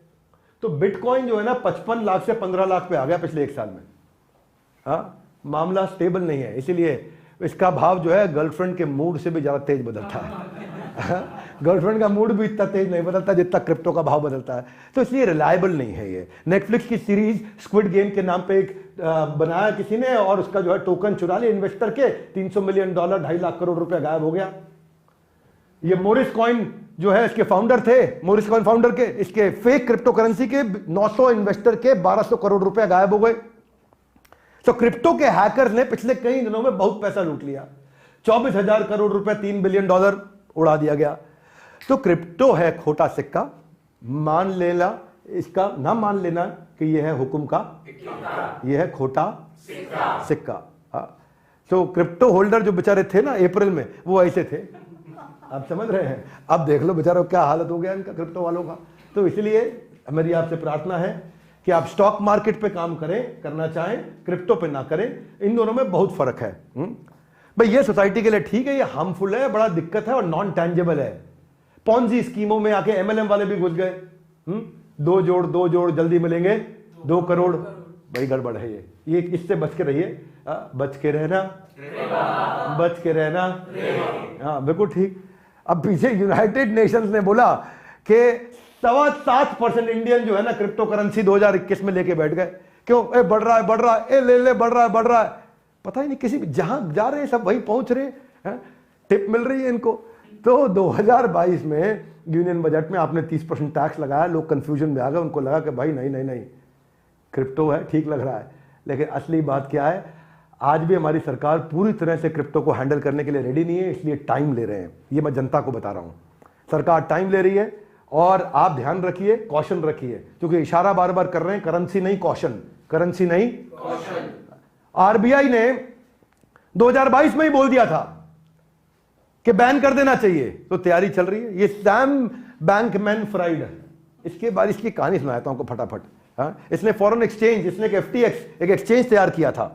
तो बिटकॉइन जो है ना 55 लाख से 15 लाख पे आ गया पिछले 1 साल में। मामला स्टेबल नहीं है, इसीलिए इसका भाव जो है गर्लफ्रेंड के मूड से भी ज्यादा तेज बदलता है। गर्लफ्रेंड का मूड भी इतना तेज नहीं बदलता जितना क्रिप्टो का भाव बदलता है। तो इसलिए रिलायबल नहीं है ये। नेटफ्लिक्स की सीरीज स्क्विड गेम के नाम पे एक बनाया किसी ने, और उसका जो है टोकन चुरा लिया इन्वेस्टर के, $300 मिलियन, 2.5 लाख करोड़ रुपया गायब हो गया। ये मोरिस कॉइन जो है इसके फाउंडर थे, मोरिस कॉइन फाउंडर के, इसके फेक क्रिप्टो करेंसी के 900 इन्वेस्टर के 1200 करोड़ रुपया गायब हो गए। तो क्रिप्टो के हैकर्स ने पिछले कई दिनों में बहुत पैसा लूट लिया। 24,000 करोड़ रुपए, $3 बिलियन उड़ा दिया गया। तो क्रिप्टो है खोटा सिक्का, मान लेना इसका, ना मान लेना कि यह है हुक्म का, यह है खोटा सिक्का। तो क्रिप्टो होल्डर जो बेचारे थे ना अप्रैल में, वो ऐसे थे, आप समझ रहे हैं। अब देख लो बेचारों क्या हालत हो गया इनका, क्रिप्टो वालों का। तो इसलिए मेरी आपसे प्रार्थना है कि आप स्टॉक मार्केट पे काम करें, करना चाहें, क्रिप्टो पे ना करें। इन दोनों में बहुत फर्क है। भाई ये सोसाइटी के लिए ठीक है, ये हार्मफुल है, बड़ा दिक्कत है और नॉन टेंजेबल है। पॉन्जी स्कीमों में आके एमएलएम वाले भी घुस गए। 2 जोड़ जल्दी मिलेंगे 2 करोड़। भाई गड़बड़ है ये इससे बच के रहिए, बच के रहना, बच के रहना। हाँ बिल्कुल ठीक। अब पीछे यूनाइटेड नेशंस ने बोला कि 7.25% इंडियन जो है ना क्रिप्टो करेंसी 2021 में लेके बैठ गए। क्यों? बढ़ रहा है, बढ़ रहा है, ले बढ़ रहा है, बढ़ रहा है। पता ही नहीं, किसी जहां जा रहे हैं सब वहीं पहुंच रहे हैं, टिप मिल रही है इनको। तो 2022 में यूनियन बजट में आपने 30% टैक्स लगाया, लोग कंफ्यूजन में आ गए, उनको लगा कि भाई नहीं क्रिप्टो है, ठीक लग रहा है। लेकिन असली बात क्या है, आज भी हमारी सरकार पूरी तरह से क्रिप्टो को हैंडल करने के लिए रेडी नहीं है, इसलिए टाइम ले रहे हैं। ये मैं जनता को बता रहा हूं, सरकार टाइम ले रही है। और आप ध्यान रखिए, कॉशन रखिए, क्योंकि इशारा बार बार कर रहे हैं करेंसी नहीं कॉशन, करेंसी नहीं कॉशन। आरबीआई ने 2022 में ही बोल दिया था कि बैन कर देना चाहिए, तो तैयारी चल रही है। ये सैम बैंकमैन फ्राइड, इसके बाद इसकी कहानी सुनाता हूं आपको फटाफट। इसने फॉरेन एक्सचेंज, इसने एक FTX एक एक्सचेंज तैयार किया था,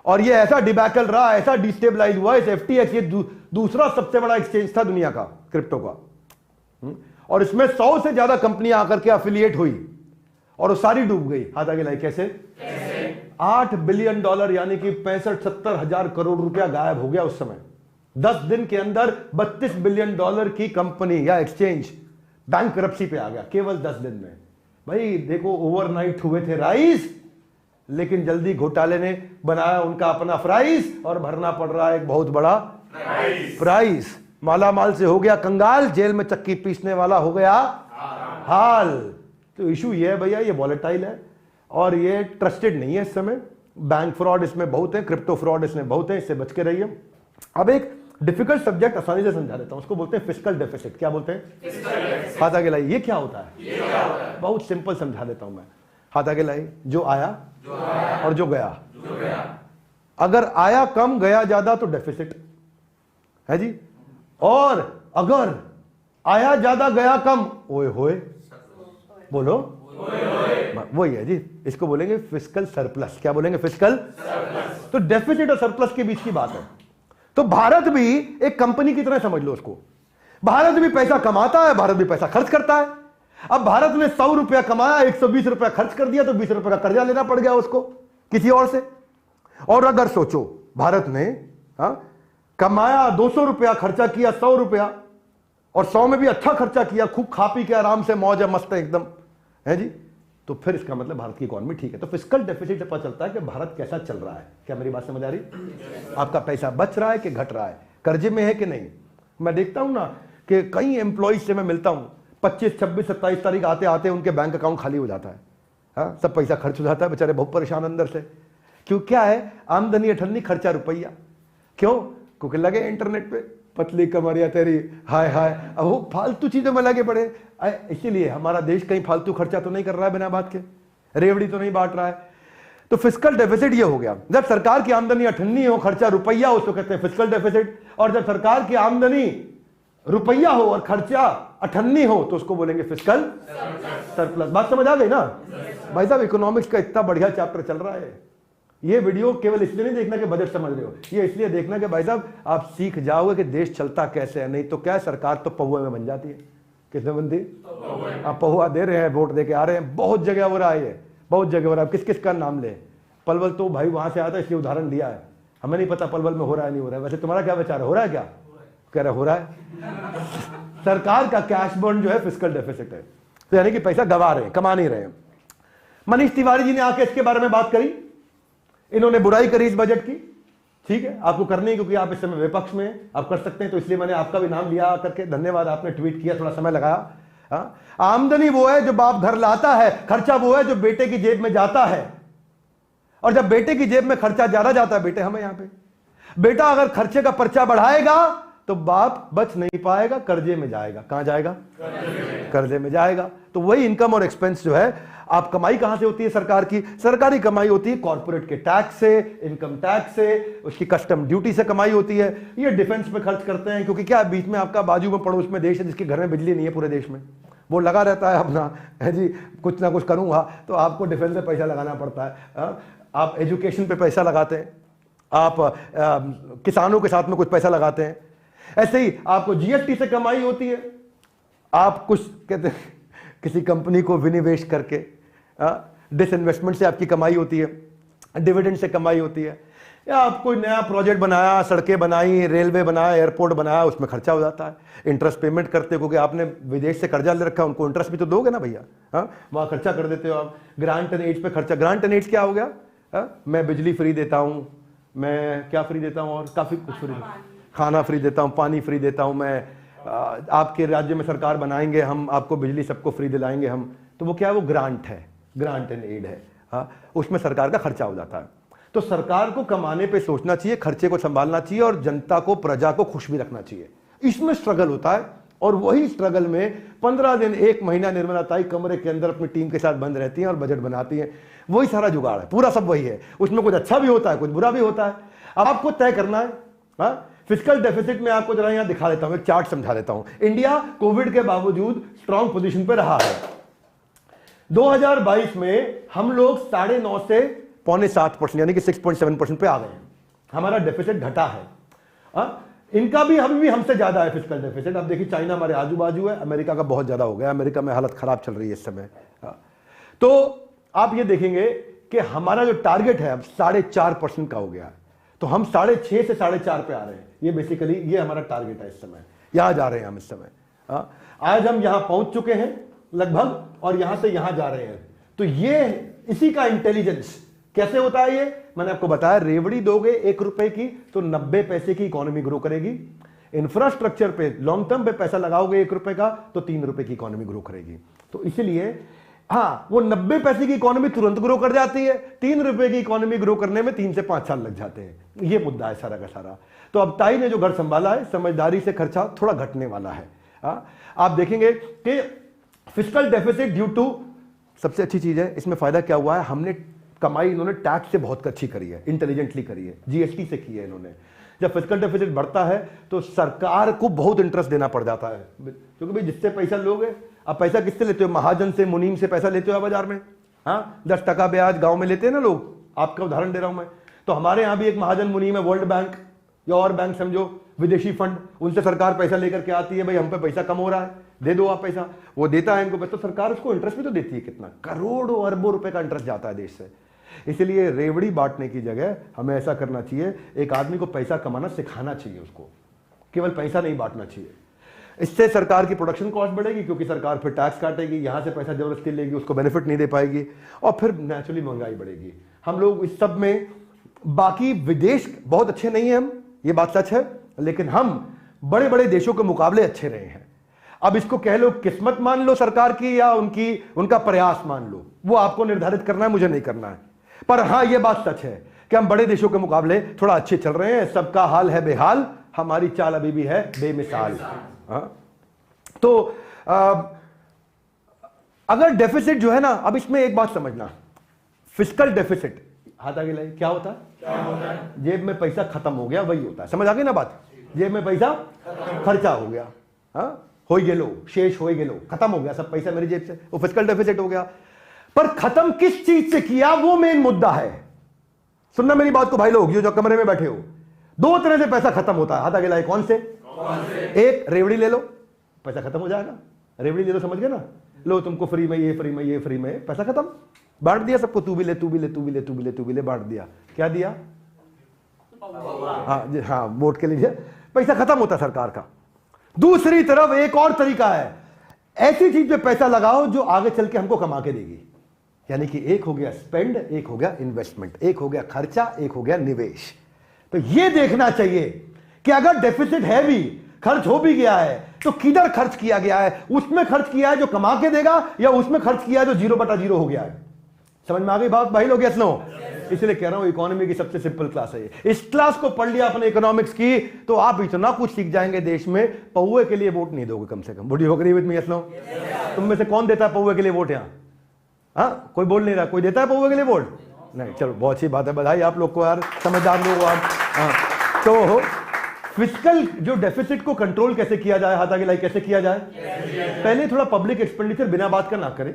और ये ऐसा डिबैकल रहा, ऐसा डिस्टेबलाइज हुआ। इस FTX ये दूसरा सबसे बड़ा एक्सचेंज था दुनिया का क्रिप्टो का, और इसमें 100 से ज्यादा कंपनियां आकर के एफिलिएट हुई, और वो सारी डूब गई। हाथ आगे लाई, कैसे? $8 बिलियन यानी कि 65-70 हजार करोड़ रुपया गायब हो गया उस समय। 10 दिन के अंदर $32 बिलियन की कंपनी या एक्सचेंज बैंकरप्सी पे आ गया, केवल 10 दिन में। भाई देखो, ओवरनाइट हुए थे राइज, लेकिन जल्दी घोटाले ने बनाया उनका अपना फ्राइज, और भरना पड़ रहा है एक बहुत बड़ा प्राइस। माला माल से हो गया कंगाल, जेल में चक्की पीसने वाला हो गया हाल। तो इशू ये है भैया, ये वॉलेटाइल है और ये ट्रस्टेड नहीं है इस समय। बैंक फ्रॉड इसमें बहुत है, क्रिप्टो फ्रॉड इसमें बहुत है, इससे बच के रहिए। अब एक डिफिकल्ट सब्जेक्ट आसानी से समझा देता हूं, उसको बोलते हैं फिस्कल डेफिसिट। क्या बोलते हैं? हाथ आगे लाइए, ये क्या होता है? बहुत सिंपल समझा देता हूं मैं। हाथ आगे लाइए, जो आया और जो गया। अगर आया कम गया ज्यादा तो डेफिसिट है जी, और अगर आया ज्यादा गया कम, ओए होए, बोलो वही है जी, इसको बोलेंगे फिस्कल सरप्लस। क्या बोलेंगे? फिस्कल। तो डेफिसिट और सरप्लस के बीच की बात है। तो भारत भी एक कंपनी की तरह समझ लो उसको। भारत भी पैसा कमाता है, भारत भी पैसा खर्च करता है। अब भारत ने 100 रुपया कमाया, 120 रुपया खर्च कर दिया, तो 20 रुपए का कर्जा लेना पड़ गया उसको किसी और से। और अगर सोचो भारत ने कमाया 200 रुपया, खर्चा किया 100 रुपया, और 100 में भी अच्छा खर्चा किया, खूब खा पी के आराम से मौज है, मस्त है एकदम, है जी, तो फिर इसका मतलब भारत की इकोनॉमी ठीक है। तो फिस्कल डेफिसिट से पता चलता है कि भारत कैसा चल रहा है। क्या मेरी बात समझ आ रही? आपका पैसा बच रहा है कि घट रहा है, कर्जे में है कि नहीं। मैं देखता हूं ना कि कई एम्प्लॉइज से मैं मिलता हूं, 25, 26, 27 तारीख आते आते उनके बैंक अकाउंट खाली हो जाता है। हाँ, सब पैसा खर्च हो जाता है, बेचारे बहुत परेशान अंदर से। क्यों? क्या है? आमदनी अठन्नी, खर्चा रुपया। क्यों? क्योंकि लगे इंटरनेट पे, पतली कमरिया तेरी, हाय हाय, अब वो फालतू चीजों में लगे पड़े। इसीलिए हमारा देश कहीं फालतू खर्चा तो नहीं कर रहा है बिना बात के, रेवड़ी तो नहीं बांट रहा है। तो फिस्कल डेफिसिट ये हो गया। जब सरकार की आमदनी अठन्नी हो, खर्चा रुपया हो, उसको कहते हैं फिस्कल डेफिसिट। और जब सरकार की आमदनी रुपया हो और खर्चा अठन्नी हो, तो उसको बोलेंगे फिस्कल सरप्लस। बात समझ आ गई ना भाई साहब? इकोनॉमिक्स का इतना बढ़िया चैप्टर चल रहा है। ये वीडियो केवल इसलिए नहीं देखना कि बजट समझ रहे हो, ये इसलिए देखना कि भाई साहब आप सीख जाओगे कि देश चलता कैसे है। नहीं तो क्या है, सरकार तो पहुआ में बन जाती है। किसमें बनती? आप पहुआ दे रहे हैं, वोट दे के आ रहे हैं, बहुत जगह हो रहा है, बहुत जगह हो रहा है। किस किस का नाम ले? पलवल तो भाई वहां से आता है, इसलिए उदाहरण दिया है। हमें नहीं पता पलवल में हो रहा है नहीं हो रहा है। वैसे तुम्हारा क्या विचार है, हो रहा है? क्या कह रहा हो रहा है? सरकार का कैश बर्न जो है फिस्कल डेफिसिट है, तो यानी कि पैसा गवा रहे हैं, कमा नहीं रहे हैं। मनीष तिवारी जी ने आके इसके बारे में बात करी, इन्होंने बुराई करी इस बजट की। ठीक है, आपको करनी है क्योंकि आप इस समय विपक्ष में, आप कर सकते हैं, तो इसलिए मैंने आपका भी नाम लिया करके। धन्यवाद, आपने ट्वीट किया, थोड़ा समय लगाया। आमदनी वो है जो बाप घर लाता है, खर्चा वो है जो बेटे की जेब में जाता है। और जब बेटे की जेब में खर्चा ज्यादा जाता है, बेटे हमें यहां पे, बेटा अगर खर्चे का पर्चा बढ़ाएगा तो बाप बच नहीं पाएगा, कर्जे में जाएगा। कहां जाएगा? कर्जे में जाएगा। तो वही इनकम और एक्सपेंस जो है, आप कमाई कहां से होती है सरकार की? सरकारी कमाई होती है कॉर्पोरेट के टैक्स से, इनकम टैक्स से, उसकी कस्टम ड्यूटी से कमाई होती है। ये डिफेंस पे खर्च करते हैं, क्योंकि क्या बीच में आपका बाजू में पड़ोस में देश है जिसके घर में बिजली नहीं है पूरे देश में, वो लगा रहता है अपना, है जी, कुछ ना कुछ करूंगा, तो आपको डिफेंस पे पैसा लगाना पड़ता है। आप एजुकेशन पे पैसा लगाते हैं, आप किसानों के साथ में कुछ पैसा लगाते हैं। ऐसे ही आपको जीएसटी से कमाई होती है। आप कुछ कहते हैं किसी कंपनी को विनिवेश करके, डिसइन्वेस्टमेंट से आपकी कमाई होती है, डिविडेंड से कमाई होती है, या आप कोई नया प्रोजेक्ट बनाया, सड़कें बनाई, रेलवे बनाया, एयरपोर्ट बनाया, उसमें खर्चा हो जाता है। इंटरेस्ट पेमेंट करते हो क्योंकि आपने विदेश से कर्जा ले रखा है, उनको इंटरेस्ट भी तो दोगे ना भैया। वहां खर्चा कर देते हो आप। ग्रांट एंड एड पे खर्चा। ग्रांट एंड एड क्या हो गया? मैं बिजली फ्री देता हूं, मैं क्या फ्री देता हूं, और काफी कुछ फ्री, खाना फ्री देता हूं, पानी फ्री देता हूं, मैं आपके राज्य में सरकार बनाएंगे, हम आपको बिजली सबको फ्री दिलाएंगे हम। तो वो क्या है? वो ग्रांट है, ग्रांट एंड एड है। उसमें सरकार का खर्चा हो जाता है। तो सरकार को कमाने पे सोचना चाहिए, खर्चे को संभालना चाहिए, और जनता को, प्रजा को खुश भी रखना चाहिए। इसमें स्ट्रगल होता है, और वही स्ट्रगल में 15 दिन, 1 महीना निर्मला ताई कमरे के अंदर अपनी टीम के साथ बंद रहती हैं और बजट बनाती हैं। वही सारा जुगाड़ है, पूरा सब वही है। उसमें कुछ अच्छा भी होता है, कुछ बुरा भी होता है। अब आपको तय करना है। फिस्कल डेफिसिट में आपको जरा यहां दिखा देता हूं, एक चार्ट समझा देता हूं। इंडिया कोविड के बावजूद स्ट्रांग पोजीशन पे रहा है। 2022 में हम लोग 9.5 से 6.25% यानी कि 6.7% पे आ गए हैं। हमारा डेफिसिट घटा है। इनका भी, अभी भी हमसे ज्यादा है फिस्कल डेफिसिट। अब देखिए, चाइना हमारे आजू बाजू है, अमेरिका का बहुत ज्यादा हो गया, अमेरिका में हालत खराब चल रही है इस समय। तो आप ये देखेंगे कि हमारा जो टारगेट है अब 4.5% का हो गया है। तो हम 6.5 से 4.5 पे आ रहे हैं। ये बेसिकली ये हमारा टारगेट है इस समय, यहां जा रहे हैं हम इस समय। आज हम यहां पहुंच चुके हैं लगभग, और यहां से यहां जा रहे हैं। तो ये इसी का इंटेलिजेंस कैसे होता है, ये मैंने आपको बताया। रेवड़ी दोगे 1 रुपए की तो 90 पैसे की इकोनॉमी ग्रो करेगी। इंफ्रास्ट्रक्चर पे लॉन्ग टर्म पे पैसा लगाओगे 1 रुपए का तो 3 रुपए की इकोनॉमी ग्रो करेगी। तो इसलिए वो 90 पैसे की इकोनॉमी तुरंत ग्रो कर जाती है, 3 रुपए की इकोनॉमी ग्रो करने में 3 से 5 साल लग जाते हैं। ये मुद्दा है सारा का सारा। तो अब ताई ने जो घर संभाला है, समझदारी से खर्चा थोड़ा घटने वाला है। आप देखेंगे कि फिस्कल डेफिसिट ड्यू टू, सबसे अच्छी चीज है इसमें फायदा क्या हुआ है, हमने कमाई, इन्होंने टैक्स से बहुत अच्छी करी है, इंटेलिजेंटली करी है, जीएसटी से की है इन्होंने। जब फिस्कल डेफिसिट बढ़ता है तो सरकार को बहुत इंटरेस्ट देना पड़ जाता है, क्योंकि भाई जिससे पैसा लोगे, अब पैसा किससे लेते हो? महाजन से, मुनीम से पैसा लेते हो बाजार में, हाँ, 10% ब्याज गांव में लेते हैं ना लोग, आपका उदाहरण दे रहा हूं मैं। तो हमारे यहां भी एक महाजन मुनीम है, वर्ल्ड बैंक या और बैंक समझो, विदेशी फंड, उनसे सरकार पैसा लेकर के आती है, भाई हम पे पैसा कम हो रहा है, दे दो आप पैसा। वो देता है इनको, तो सरकार उसको इंटरेस्ट भी तो देती है, कितना करोड़ों अरबों रुपए का इंटरेस्ट जाता है देश से। इसलिए रेवड़ी बांटने की जगह हमें ऐसा करना चाहिए, एक आदमी को पैसा कमाना सिखाना चाहिए, उसको केवल पैसा नहीं बांटना चाहिए। इससे सरकार की प्रोडक्शन कॉस्ट बढ़ेगी, क्योंकि सरकार फिर टैक्स काटेगी, यहां से पैसा जबरदस्ती लेगी, उसको बेनिफिट नहीं दे पाएगी, और फिर नेचुरली महंगाई बढ़ेगी। हम लोग इस सब में, बाकी विदेश बहुत अच्छे नहीं है हम, ये बात सच है, लेकिन हम बड़े बड़े देशों के मुकाबले अच्छे रहे हैं। अब इसको कह लो किस्मत मान लो सरकार की, या उनका प्रयास मान लो, वो आपको निर्धारित करना है, मुझे नहीं करना है। पर हां, यह बात सच है कि हम बड़े देशों के मुकाबले थोड़ा अच्छे चल रहे हैं। सबका हाल है बेहाल, हमारी चाल अभी भी है बेमिसाल। तो अगर डेफिसिट जो है ना, अब इसमें एक बात समझना, फिस्कल डेफिसिट, हाथ आगे लाइए, क्या होता है? जेब में पैसा खत्म हो गया, वही होता है। समझ आ गई ना बात? जेब में पैसा खर्चा हो गया, हो गेलो, शेष हो गेलो, खत्म हो गया सब पैसा मेरी जेब से, वो फिस्कल डेफिसिट हो गया। पर खत्म किस चीज से किया, वो मेन मुद्दा है। सुनना मेरी बात को भाई लोग, जो कमरे में बैठे हो, दो तरह से पैसा खत्म होता है। हाथ आगे लाइए, कौन से? एक, रेवड़ी ले लो, पैसा खत्म हो जाएगा। रेवड़ी ले लो, समझ गए ना? लो तुमको फ्री में, ये फ्री में, ये फ्री में, पैसा खत्म, बांट दिया सबको, तू भी ले, तू भी ले, तू भी ले, तू भी ले, तू भी ले, बांट दिया। क्या दिया? हाँ, वोट के लिए पैसा खत्म होता सरकार का। दूसरी तरफ एक और तरीका है, ऐसी चीज पे पैसा लगाओ जो आगे चल के हमको कमा के देगी। यानी कि एक हो गया स्पेंड, एक हो गया इन्वेस्टमेंट, एक हो गया खर्चा, एक हो गया निवेश। तो यह देखना चाहिए कि अगर डेफिसिट है भी, खर्च हो भी गया है, तो किधर खर्च किया गया है? उसमें खर्च किया है जो कमा के देगा, या उसमें खर्च किया है जो 0/0 हो गया है? समझ में आ गई बात भाई लोग? Yes no? इसलिए कह रहा हूं इकोनॉमी की सबसे सिंपल क्लास है ये। इस क्लास को पढ़ लिया अपने इकोनॉमिक्स की, तो आप इतना कुछ सीख जाएंगे देश में। पौवे के लिए वोट नहीं दोगे कम से कम। बुढ़ी हो गई विद मी? Yes no? तुम में से कौन देता है पौवे के लिए वोट यहां? हाँ, कोई बोल नहीं रहा। कोई देता है पौवे के लिए वोट? नहीं, चलो बहुत अच्छी बात है, बधाई आप लोग को यार, समझदार लोग आप। हाँ, तो फिस्कल जो डेफिसिट को कंट्रोल कैसे किया जाए, हाथ आगे लाइक, कैसे किया जाए? पहले थोड़ा पब्लिक एक्सपेंडिचर बिना बात का ना करें।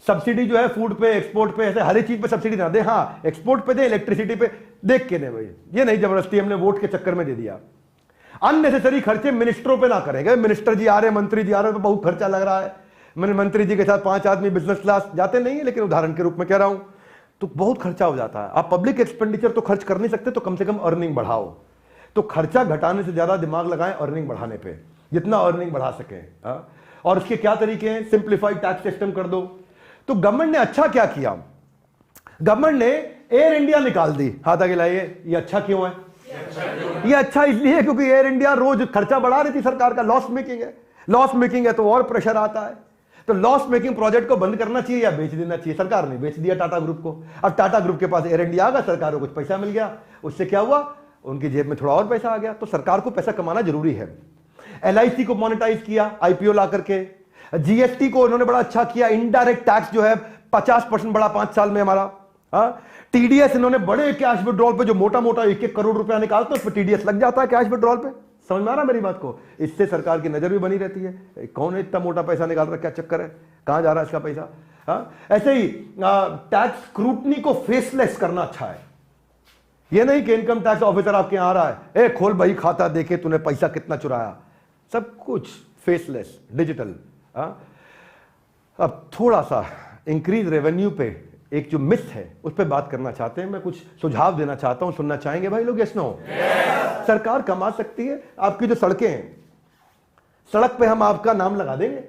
सब्सिडी जो है फूड पे, एक्सपोर्ट पे, ऐसे हर एक चीज पे सब्सिडी ना दे। हाँ, एक्सपोर्ट पे दे, इलेक्ट्रिसिटी पे देख के दे भाई, ये नहीं जबरदस्ती हमने वोट के चक्कर में दे दिया। अननेसेसरी खर्चे मिनिस्टरों पे ना करेंगे। मिनिस्टर जी आ रहे, मंत्री जी आ रहे, तो बहुत खर्चा लग रहा है। मैंने मंत्री जी के साथ 5 आदमी बिजनेस क्लास जाते नहीं है, लेकिन उदाहरण के रूप में कह रहा हूं, तो बहुत खर्चा हो जाता है। आप पब्लिक एक्सपेंडिचर तो खर्च कर नहीं सकते, तो कम से कम अर्निंग बढ़ाओ। तो खर्चा घटाने से ज्यादा दिमाग लगाएं अर्निंग बढ़ाने पे, जितना अर्निंग बढ़ा सकें। और उसके क्या तरीके हैं? सिंप्लीफाइड टैक्स सिस्टम कर दो। तो गवर्नमेंट ने अच्छा क्या किया? गवर्नमेंट ने एयर इंडिया निकाल दी। हाथ आगे लाइए, ये अच्छा क्यों है? ये अच्छा इसलिए क्योंकि एयर इंडिया रोज खर्चा बढ़ा रही थी सरकार का, लॉस मेकिंग है। लॉस मेकिंग है तो और प्रेशर आता है। तो लॉस मेकिंग प्रोजेक्ट को बंद करना चाहिए या बेच देना चाहिए? सरकार ने बेच दिया टाटा ग्रुप को। अब टाटा ग्रुप के पास एयर इंडिया आ गया, सरकार को कुछ पैसा मिल गया, उससे क्या हुआ? उनकी जेब में थोड़ा और पैसा आ गया। तो सरकार को पैसा कमाना जरूरी है। LIC को मोनेटाइज किया IPO ला करके। GST को उन्होंने बड़ा अच्छा किया, इनडायरेक्ट टैक्स जो है 50% बढ़ा 5 साल में हमारा। TDS इन्होंने बड़े कैश विड्रॉल पे, जो मोटा मोटा 1-1 करोड़ रुपया निकालते हैं, उस पर TDS लग जाता है कैश विड्रॉल पे। समझ में आ रहा मेरी बात को? इससे सरकार की नजर भी बनी रहती है, कौन इतना मोटा पैसा निकाल रहा है, क्या चक्कर है, कहां जा रहा है इसका पैसा। ऐसे ही टैक्स स्क्रूटनी को फेसलेस करना अच्छा है। ये नहीं कि इनकम टैक्स ऑफिसर आपके यहां आ रहा है, ए खोल भाई खाता, देखे तूने पैसा कितना चुराया। सब कुछ फेसलेस, डिजिटल। अब थोड़ा सा इंक्रीज रेवेन्यू पे एक जो मिथ है उस पर बात करना चाहते हैं। मैं कुछ सुझाव देना चाहता हूं, सुनना चाहेंगे भाई लोग? Yes no? सरकार कमा सकती है। आपकी जो सड़कें हैं, सड़क पे हम आपका नाम लगा देंगे।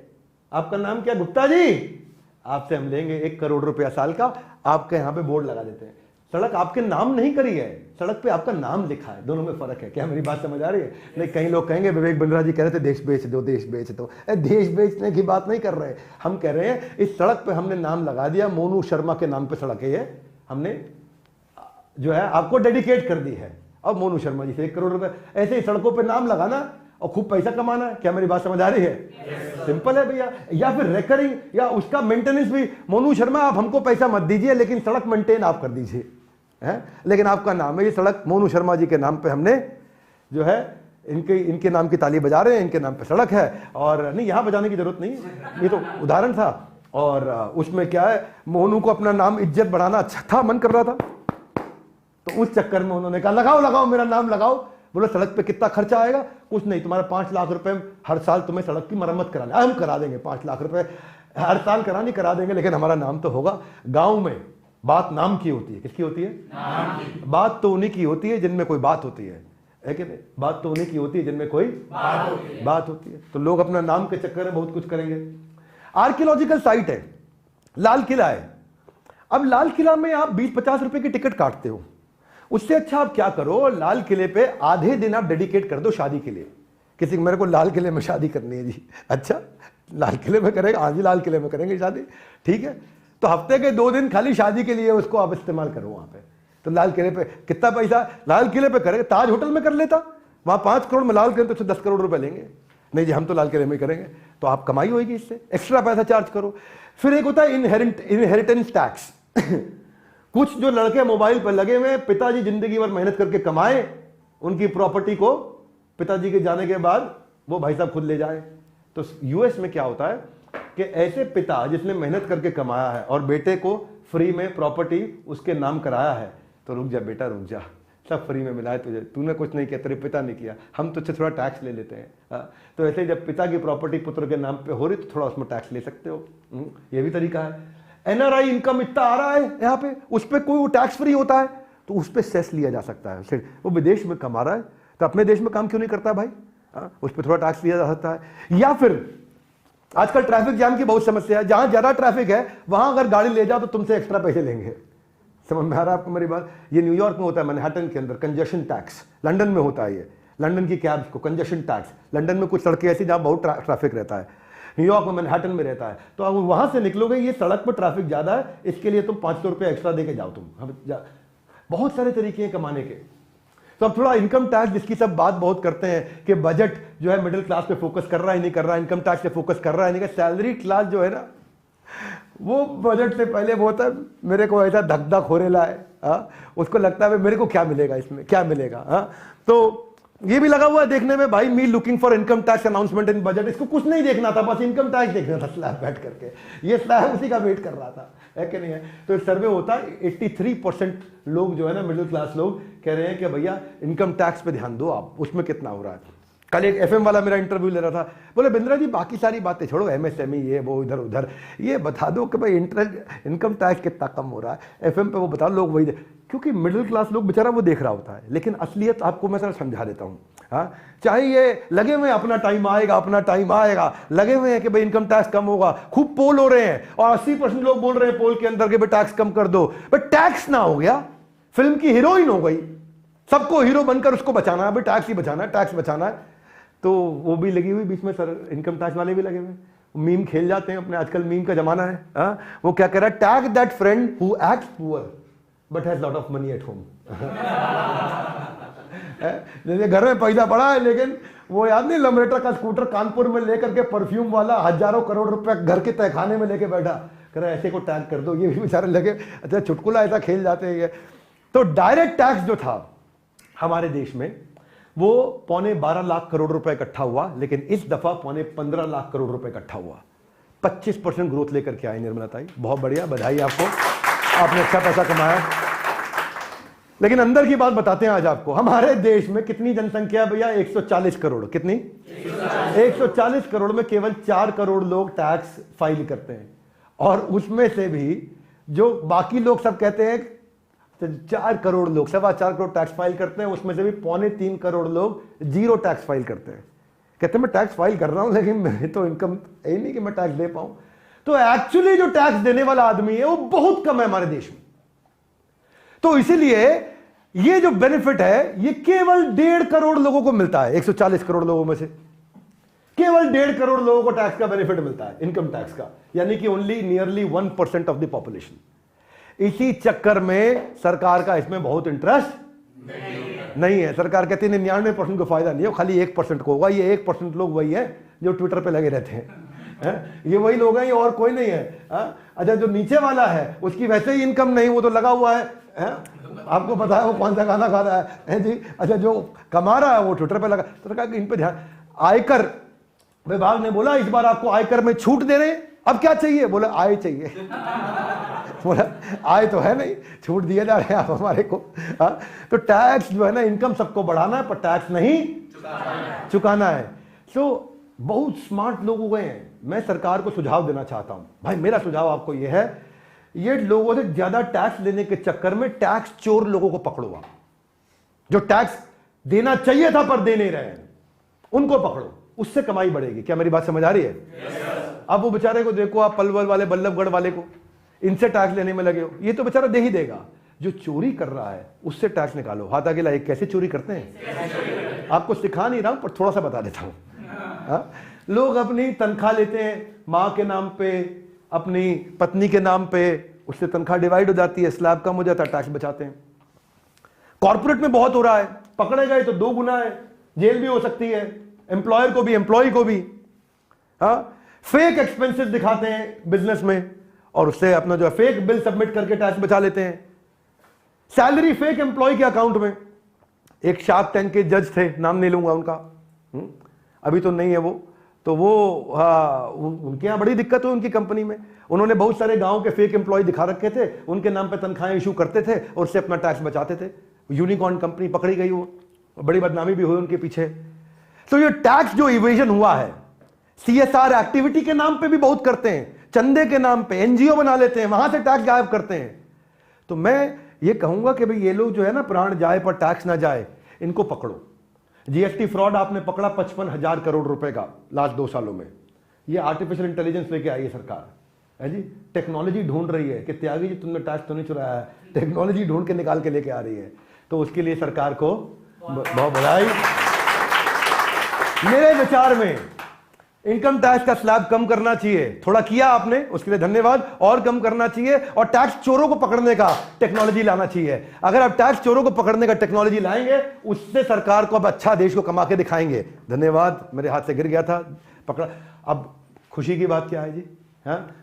आपका नाम क्या? गुप्ता जी। आपसे हम लेंगे 1 करोड़ रुपया साल का, आपके यहां पे बोर्ड लगा देते हैं। सड़क आपके नाम नहीं करी है, सड़क पे आपका नाम लिखा है। दोनों में फर्क है। क्या मेरी बात समझ आ रही है? नहीं, कई लोग कहेंगे विवेक बिंद्रा जी कह रहे थे देश बेच दो, देश बेच दो। देश बेचने की बात नहीं कर रहे, हम कह रहे हैं इस सड़क पे हमने नाम लगा दिया, मोनू शर्मा के नाम पे सड़क है ये, हमने जो है आपको डेडिकेट कर दी है। अब मोनू शर्मा जी से 1 करोड़ रुपए, ऐसे ही सड़कों पे नाम लगाना और खूब पैसा कमाना है। क्या मेरी बात समझ आ रही है? सिंपल है भैया। या फिर रेकरिंग या उसका मेंटेनेंस भी, मोनू शर्मा आप हमको पैसा मत दीजिए, लेकिन सड़क मेंटेन आप कर दीजिए, है? लेकिन आपका नाम है ये सड़क, मोनू शर्मा जी के नाम पे हमने जो है इनके नाम की ताली बजा रहे हैं, इनके नाम पे सड़क है। और नहीं, यहां बजाने की जरूरत नहीं, ये तो उदाहरण था। और उसमें क्या है, मोनू को अपना नाम इज्जत बढ़ाना अच्छा था, मन कर रहा था, तो उस चक्कर में उन्होंने कहा लगाओ लगाओ मेरा नाम लगाओ। बोलो सड़क पे कितना खर्चा आएगा? कुछ नहीं, तुम्हारा 5 लाख रुपए हर साल तुम्हें सड़क की मरम्मत कराना, हम करा देंगे, 5 लाख रुपए हर साल करानी करा देंगे, लेकिन हमारा नाम तो होगा। गांव में बात नाम की होती है, किसकी होती है? नाम की। बात तो उन्हीं की होती है जिनमें कोई बात होती है कि नहीं? बात तो उन्हीं की होती है जिनमें कोई बात होती है। तो लोग अपना नाम के चक्कर में बहुत कुछ करेंगे। आर्कियोलॉजिकल साइट है, लाल किला है। अब लाल किला में आप 20-50 रुपए की टिकट काटते हो, उससे अच्छा आप क्या करो, लाल किले पे आधे दिन आप डेडिकेट कर दो शादी के लिए। किसी मेरे को लाल किले में शादी करनी है जी, अच्छा लाल किले में करेंगे? हाँ जी लाल किले में करेंगे शादी, ठीक है। तो हफ्ते के 2 दिन खाली शादी के लिए उसको आप इस्तेमाल करो वहां पे। तो लाल किले पे कितना पैसा लाल किले पे करेंगे? ताज होटल में कर लेता, वहां 5 करोड़ में लाल किले तो 10 करोड़ रुपए लेंगे। नहीं जी हम तो लाल किले में करेंगे, तो आप कमाई होगी इससे, एक्स्ट्रा पैसा चार्ज करो। फिर एक होता है इनहेरिटेंस टैक्स। कुछ जो लड़के मोबाइल पर लगे हुए, पिताजी जिंदगी भर मेहनत करके कमाए, उनकी प्रॉपर्टी को पिताजी के जाने के बाद वो भाई साहब खुद ले जाए। तो यूएस में क्या होता है कि ऐसे पिता जिसने मेहनत करके कमाया है और बेटे को फ्री में प्रॉपर्टी उसके नाम कराया है, तो रुक जा बेटा रुक जा, सब फ्री में मिला है तुझे, तूने कुछ नहीं किया, तेरे पिता ने किया, हम तुझसे थोड़ा टैक्स ले लेते हैं। तो ऐसे जब पिता की प्रॉपर्टी पुत्र के नाम पे हो रही तो थोड़ा उसमें टैक्स ले सकते हो, ये भी तरीका है। एनआरआई इनकम इतना आ रहा है यहाँ पे, उस पर कोई टैक्स फ्री होता है तो उस पर सेस लिया जा सकता है। फिर वो विदेश में कमा रहा है तो अपने देश में काम क्यों नहीं करता भाई, उस पर थोड़ा टैक्स लिया जा सकता है। या फिर आजकल ट्रैफिक जाम की बहुत समस्या है, जहां ज्यादा ट्रैफिक है वहां अगर गाड़ी ले जाओ तो तुमसे एक्स्ट्रा पैसे लेंगे। समझ में आ रहा है आपको मेरी बात? ये न्यूयॉर्क में होता है, मैनहट्टन के अंदर कंजेशन टैक्स। लंदन में होता है ये, लंदन की कैब्स को कंजेशन टैक्स। लंदन में कुछ सड़कें ऐसी जहां बहुत ट्रैफिक रहता है, न्यूयॉर्क में मैनहट्टन में रहता है। तो अब वहां से निकलोगे, ये सड़क पर ट्रैफिक ज्यादा है, इसके लिए तुम 500 रुपये एक्स्ट्रा देके जाओ तुम। बहुत सारे तरीके हैं कमाने के। तो अब थोड़ा इनकम टैक्स, जिसकी सब बात बहुत करते हैं कि बजट जो है मिडिल क्लास पे फोकस कर रहा है नहीं कर रहा है, इनकम टैक्स पे फोकस कर रहा है नहीं, सैलरी क्लास जो है ना वो बजट से पहले बहुत है, मेरे को ऐसा धक धक हो रहा है, उसको लगता है मेरे को क्या मिलेगा इसमें, क्या मिलेगा। तो ये भी लगा हुआ है देखने में, भाई मी looking for income tax announcement in budget. इसको कुछ नहीं देखना था, बस इनकम टैक्स देखना था स्लैब बैठ करके, ये स्लैब उसी का वेट कर रहा था, है कि नहीं है। तो एक सर्वे होता है, 83% लोग जो है ना मिडिल क्लास लोग कह रहे हैं कि भैया इनकम टैक्स पे ध्यान दो आप, उसमें कितना हो रहा है। कल एक एफएम वाला मेरा इंटरव्यू ले रहा था, बोले बिंद्रा जी बाकी सारी बातें छोड़ो, एमएसएमई ये वो इधर उधर, ये बता दो कि भाई इनकम टैक्स कितना कम हो रहा है एफएम पे, वो बता लोग वही क्योंकि मिडिल क्लास लोग बेचारा वो देख रहा होता है। लेकिन असलियत आपको मैं समझा देता हूँ। हाँ, चाहे ये लगे हुए अपना टाइम आएगा, अपना टाइम आएगा, लगे हुए हैं कि भाई इनकम टैक्स कम होगा, खूब पोल हो रहे हैं और 80% लोग बोल रहे हैं पोल के अंदर कि भाई टैक्स कम कर दो, बट टैक्स ना हो गया, फिल्म की हीरोइन हो गई, सबको हीरो बनकर उसको बचाना है, भाई टैक्स ही बचाना है, टैक्स बचाना है। तो वो भी लगी हुई बीच में, सर इनकम टैक्स वाले भी लगे हुए, मीम खेल जाते हैं अपने, आजकल मीम का जमाना है। वो क्या कह रहा है, tag that friend who acts poor but has lot of money at home. जैसे घर में पैसा पड़ा है लेकिन वो याद नहीं, लमरेटर का स्कूटर कानपुर में लेकर के परफ्यूम वाला हजारों करोड़ रुपए घर के तहखाने में लेके बैठा, कह रहा है ऐसे को टैग कर दो, ये भी बेचारे लगे। अच्छा चुटकुला ऐसा खेल जाते हैं। तो डायरेक्ट टैक्स जो था हमारे देश में वो 12.25 लाख करोड़ रुपए इकट्ठा हुआ, लेकिन इस दफा 15.25 लाख करोड़ रुपए इकट्ठा हुआ। 25% ग्रोथ लेकर के आई निर्मला ताई, बहुत बढ़िया, बधाई आपको, आपने अच्छा पैसा कमाया। लेकिन अंदर की बात बताते हैं आज आपको, हमारे देश में कितनी जनसंख्या भैया? 140 करोड़। कितनी? 140 करोड़ में केवल 4 करोड़ लोग टैक्स फाइल करते हैं, और उसमें से भी जो बाकी लोग सब कहते हैं 4 करोड़ लोग, 4.25 करोड़ टैक्स फाइल करते हैं, उसमें से भी 3.25 करोड़ लोग जीरो टैक्स फाइल करते हैं। कहते हैं मैं टैक्स फाइल कर रहा हूं लेकिन मैं तो इनकम यही नहीं कि मैं टैक्स दे पाऊं। तो एक्चुअली जो टैक्स देने वाला आदमी है वो बहुत कम है हमारे देश में। तो इसीलिए ये जो बेनिफिट है ये केवल 1.5 करोड़ लोगों को मिलता है, 140 करोड़ लोगों में से केवल 1.5 करोड़ लोगों को टैक्स का बेनिफिट मिलता है, इनकम टैक्स का, यानी कि only nearly 1% of the population. इसी चक्कर में सरकार का इसमें बहुत इंटरेस्ट नहीं है। सरकार कहती है 99% को फायदा नहीं है, खाली 1% को होगा। ये 1% लोग वही है जो ट्विटर पे लगे रहते हैं, ये वही लोग हैं, ये और कोई नहीं है। अच्छा जो नीचे वाला है उसकी वैसे ही इनकम नहीं, वो तो लगा हुआ है, आपको पता है वो कौन सा गाना गा रहा है जी। अच्छा जो कमा रहा है वो ट्विटर पे लगा। तो सरकार इन पे ध्यान, आयकर विभाग ने बोला इस बार आपको आयकर में छूट दे रहे हैं, अब क्या चाहिए? बोला आय चाहिए। बोला आय तो है नहीं, छूट दिए जा रहे हैं आप हमारे को। तो टैक्स जो है ना, इनकम सबको बढ़ाना है पर टैक्स नहीं चुकाना है। तो बहुत स्मार्ट लोग हो गए हैं। मैं सरकार को सुझाव देना चाहता हूं, भाई मेरा सुझाव आपको यह है, ये लोगों से ज्यादा टैक्स लेने के चक्कर में टैक्स चोर लोगों को पकड़ो आप, जो टैक्स देना चाहिए था पर दे नहीं रहे हैं, उनको पकड़ो, उससे कमाई बढ़ेगी। क्या मेरी बात समझ आ रही है? अब वो बेचारे को देखो आप, पलवल वाले, बल्लभगढ़ वाले को, इनसे टैक्स लेने में लगे हो, ये तो बेचारा दे ही देगा। जो चोरी कर रहा है उससे टैक्स निकालो। हाथ आगे लाइए, कैसे चोरी करते हैं आपको सिखा नहीं रहा हूं, पर थोड़ा सा बता देता हूं। लोग अपनी तनख्वाह लेते हैं, मां के नाम पे, अपनी पत्नी के नाम पे, उससे तनख्वाह डिवाइड हो जाती है, स्लैब कम हो जाता है, टैक्स बचाते हैं। कॉर्पोरेट में बहुत हो रहा है, पकड़े गए तो 2 गुना है, जेल भी हो सकती है, एम्प्लॉयर को भी, एम्प्लॉय को भी। फेक एक्सपेंसेस दिखाते हैं बिजनेस में और उससे अपना जो है फेक बिल सबमिट करके टैक्स बचा लेते हैं। सैलरी फेक एम्प्लॉय के अकाउंट में। एक शार्क टैंक के जज थे, नाम नहीं लूंगा उनका, अभी तो नहीं है वो, तो वो उनके यहां बड़ी दिक्कत हुई उनकी कंपनी में। उन्होंने बहुत सारे गांव के फेक एम्प्लॉय दिखा रखे थे, उनके नाम पे तनख्वाहें इशू करते थे और उससे अपना टैक्स बचाते थे। यूनिकॉर्न कंपनी पकड़ी गई, वो बड़ी बदनामी भी हुई उनके पीछे। तो ये टैक्स जो इवेजन हुआ है, सीएसआर एक्टिविटी के नाम पे भी बहुत करते हैं, चंदे के नाम पे एनजीओ बना लेते हैं, वहां से टैक्स गायब करते हैं। तो मैं ये कहूंगा कि भाई ये लोग जो है ना, प्राण जाए पर टैक्स ना जाए, इनको पकड़ो। जीएसटी फ्रॉड आपने पकड़ा 55,000 करोड़ रुपए का लास्ट 2 सालों में। ये आर्टिफिशियल इंटेलिजेंस लेके आई है सरकार, है जी, टेक्नोलॉजी ढूंढ रही है कि त्यागी जी तुमने टैक्स तो नहीं चुराया है, टेक्नोलॉजी ढूंढ के निकाल के लेके आ रही है। तो उसके लिए सरकार को बहुत बधाई। मेरे विचार में इनकम टैक्स का स्लैब कम करना चाहिए, थोड़ा किया आपने, उसके लिए धन्यवाद, और कम करना चाहिए। और टैक्स चोरों को पकड़ने का टेक्नोलॉजी लाना चाहिए। अगर आप टैक्स चोरों को पकड़ने का टेक्नोलॉजी लाएंगे, उससे सरकार को अब अच्छा देश को कमा के दिखाएंगे। धन्यवाद, मेरे हाथ से गिर गया था, पकड़ा। अब खुशी की बात क्या है जी?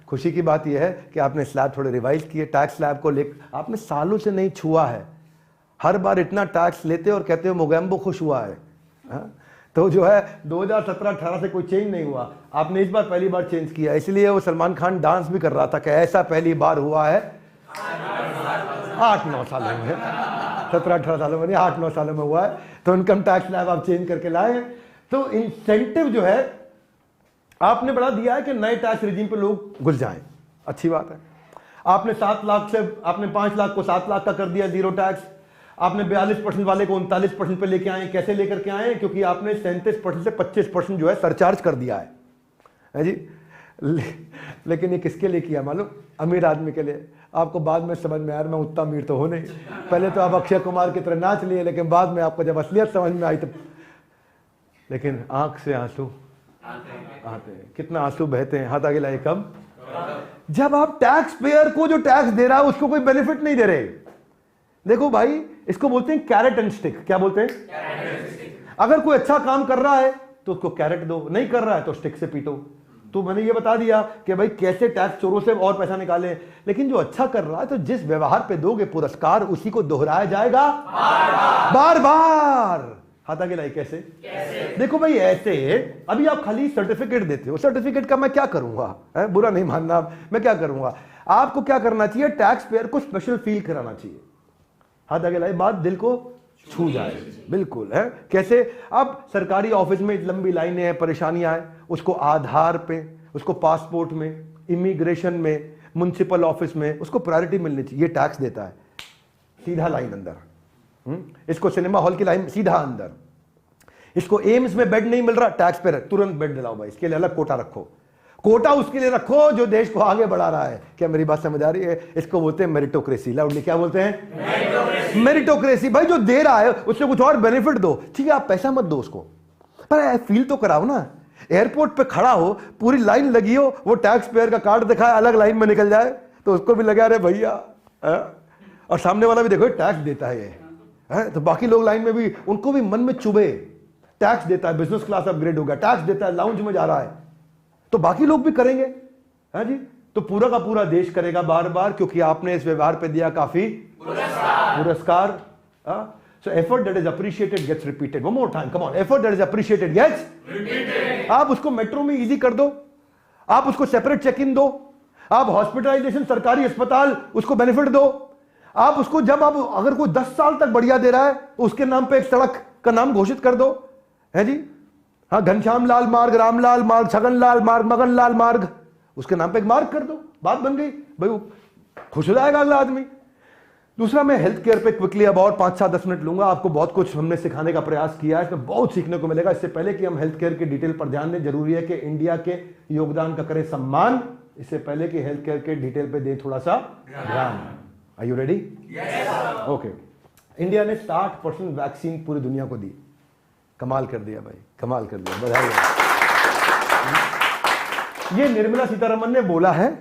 खुशी की बात यह है कि आपने स्लैब थोड़े रिवाइज किए, टैक्स स्लैब को लेकर आपने सालों से नहीं छुआ है। हर बार इतना टैक्स लेते और कहते हो मोगैम्बो खुश हुआ है। तो जो है 2017-18 से कोई चेंज नहीं हुआ, आपने इस बार पहली बार चेंज किया। इसलिए वो सलमान खान डांस भी कर रहा था कि ऐसा पहली बार हुआ है 8-9 सालों में, 17-18 सालों में नहीं, 8-9 सालों में हुआ है। तो इनकम टैक्स स्लैब आप चेंज करके लाए। तो इंसेंटिव जो है आपने बढ़ा दिया है कि नए टैक्स रिजीम पे लोग घुस जाएं, अच्छी बात है। आपने 7 लाख से आपने 5 लाख को 7 लाख का कर दिया जीरो टैक्स। आपने 42% वाले को 39% पे लेके आए। कैसे लेकर के आए? क्योंकि आपने 37% से 25% जो है सरचार्ज कर दिया है जी। लेकिन ये किसके लिए किया मालूम? अमीर आदमी के लिए। आपको बाद में समझ में आया, मैं उतना अमीर तो हो नहीं। पहले तो आप अक्षय कुमार की तरह नाच लिए, लेकिन बाद में आपको जब असलियत समझ में आई तो, लेकिन आंख से आंसू आते हैं, कितना आंसू बहते हैं। हाथ आगे लाइए। कब? जब आप टैक्स पेयर को जो टैक्स दे रहा है उसको कोई बेनिफिट नहीं दे रहे। देखो भाई, इसको बोलते हैं कैरेट एंड स्टिक। क्या बोलते हैं? अगर कोई अच्छा काम कर रहा है तो उसको कैरेट दो, नहीं कर रहा है तो स्टिक से पीटो। तो मैंने ये बता दिया कि भाई कैसे टैक्स चोरों से और पैसा निकालें। लेकिन जो अच्छा कर रहा है तो जिस व्यवहार पे दोगे पुरस्कार, उसी को दोहराया जाएगा बार बार। हाथ आगे लाइए। कैसे? देखो भाई, ऐसे अभी आप खाली सर्टिफिकेट देते हो, सर्टिफिकेट का मैं क्या करूंगा? बुरा नहीं मानना, मैं क्या करूंगा? आपको क्या करना चाहिए? टैक्स पेयर को स्पेशल फील कराना चाहिए। हाथ आगे लाइए। बात दिल को छू जाए, बिल्कुल है। कैसे? अब सरकारी ऑफिस में लंबी लाइनें हैं, परेशानियां हैं, उसको आधार पे, उसको पासपोर्ट में, इमिग्रेशन में, म्युनिसिपल ऑफिस में उसको प्रायोरिटी मिलनी चाहिए। ये टैक्स देता है, सीधा लाइन अंदर। इसको सिनेमा हॉल की लाइन सीधा अंदर। इसको एम्स में बेड नहीं मिल रहा, टैक्स पे तुरंत बेड दिलाओ भाई, इसके लिए अलग कोटा रखो। कोटा उसके लिए रखो जो देश को आगे बढ़ा रहा है। क्या मेरी बात समझ आ रही है? इसको बोलते हैं मेरिटोक्रेसी। लाउडली क्या बोलते हैं? मेरिटोक्रेसी। भाई जो दे रहा है उससे कुछ और बेनिफिट दो। ठीक है, आप पैसा मत दो उसको, पर फील तो कराओ ना। एयरपोर्ट पे खड़ा हो, पूरी लाइन लगी हो, वो टैक्स पेयर का कार्ड दिखाए, अलग लाइन में निकल जाए तो उसको भी लगा, अरे भैया। और सामने वाला भी देखो टैक्स देता है ये, तो बाकी लोग लाइन में भी, उनको भी मन में चुभे। टैक्स देता है, बिजनेस क्लास अपग्रेड हो गया, टैक्स देता है, लाउंज में जा रहा है, तो बाकी लोग भी करेंगे, है जी। तो पूरा का पूरा देश करेगा बार बार, क्योंकि आपने इस व्यवहार पे दिया काफी पुरस्कार। So effort that is appreciated gets repeated. One more time, come on. Effort that is appreciated gets repeated. आप उसको मेट्रो में इजी कर दो। आप उसको सेपरेट चेक इन दो, आप हॉस्पिटलाइजेशन सरकारी अस्पताल उसको बेनिफिट दो, आप उसको जब आप अगर कोई 10 साल तक बढ़िया दे रहा है तो उसके नाम पे एक सड़क का नाम घोषित कर दो, है जी। हाँ, घनश्याम लाल मार्ग, रामलाल मार्ग, छगन लाल मार्ग, मगन लाल मार्ग, उसके नाम पे एक मार्ग कर दो, बात बन गई भाई, खुश हो जाएगा अगला आदमी। दूसरा, मैं हेल्थ केयर पे क्विकली अब और 5-7-10 मिनट लूंगा। आपको बहुत कुछ हमने सिखाने का प्रयास किया है, इसमें बहुत सीखने को मिलेगा। इससे पहले कि हम हेल्थ केयर के डिटेल पर ध्यान दें, जरूरी है कि इंडिया के योगदान का करें सम्मान, इससे पहले कि हेल्थ केयर के डिटेल पे दें थोड़ा सा ध्यान। Are you ready? Okay. India ने 60% वैक्सीन पूरी दुनिया को दी। कमाल कर दिया भाई, कमाल कर दिया, बधाई। ये निर्मला सीतारमण ने बोला है,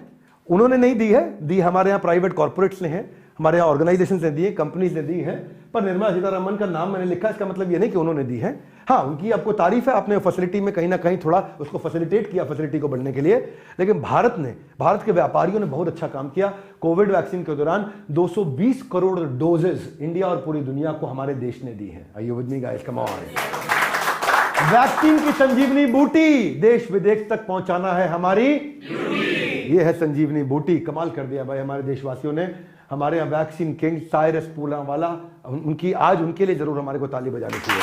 उन्होंने नहीं दी है, दी हमारे यहां प्राइवेट कॉर्पोरेट्स ने है, हमारे यहां ऑर्गेनाइजेशन ने दी है, कंपनीज ने दी है, पर निर्मला सीतारमण का नाम मैंने लिखा, इसका मतलब ये नहीं कि उन्होंने दी है। हाँ, उनकी आपको तारीफ है, आपने फैसिलिटी में कहीं ना कहीं थोड़ा उसको फैसिलिटेट किया, फैसिलिटी को बढ़ने के लिए। लेकिन भारत के व्यापारियों ने बहुत अच्छा काम किया। कोविड वैक्सीन के दौरान 220 करोड़ डोजेस इंडिया और पूरी दुनिया को हमारे देश ने दी है। Are you with me guys? Come on. Vaccine की संजीवनी बूटी देश विदेश तक पहुंचाना है हमारी, ये है संजीवनी बूटी। कमाल कर दिया भाई हमारे देशवासियों ने। हमारे यहाँ वैक्सीन किंग साइरस पूनावाला, उनकी आज उनके लिए जरूर हमारे को ताली बजानी चाहिए।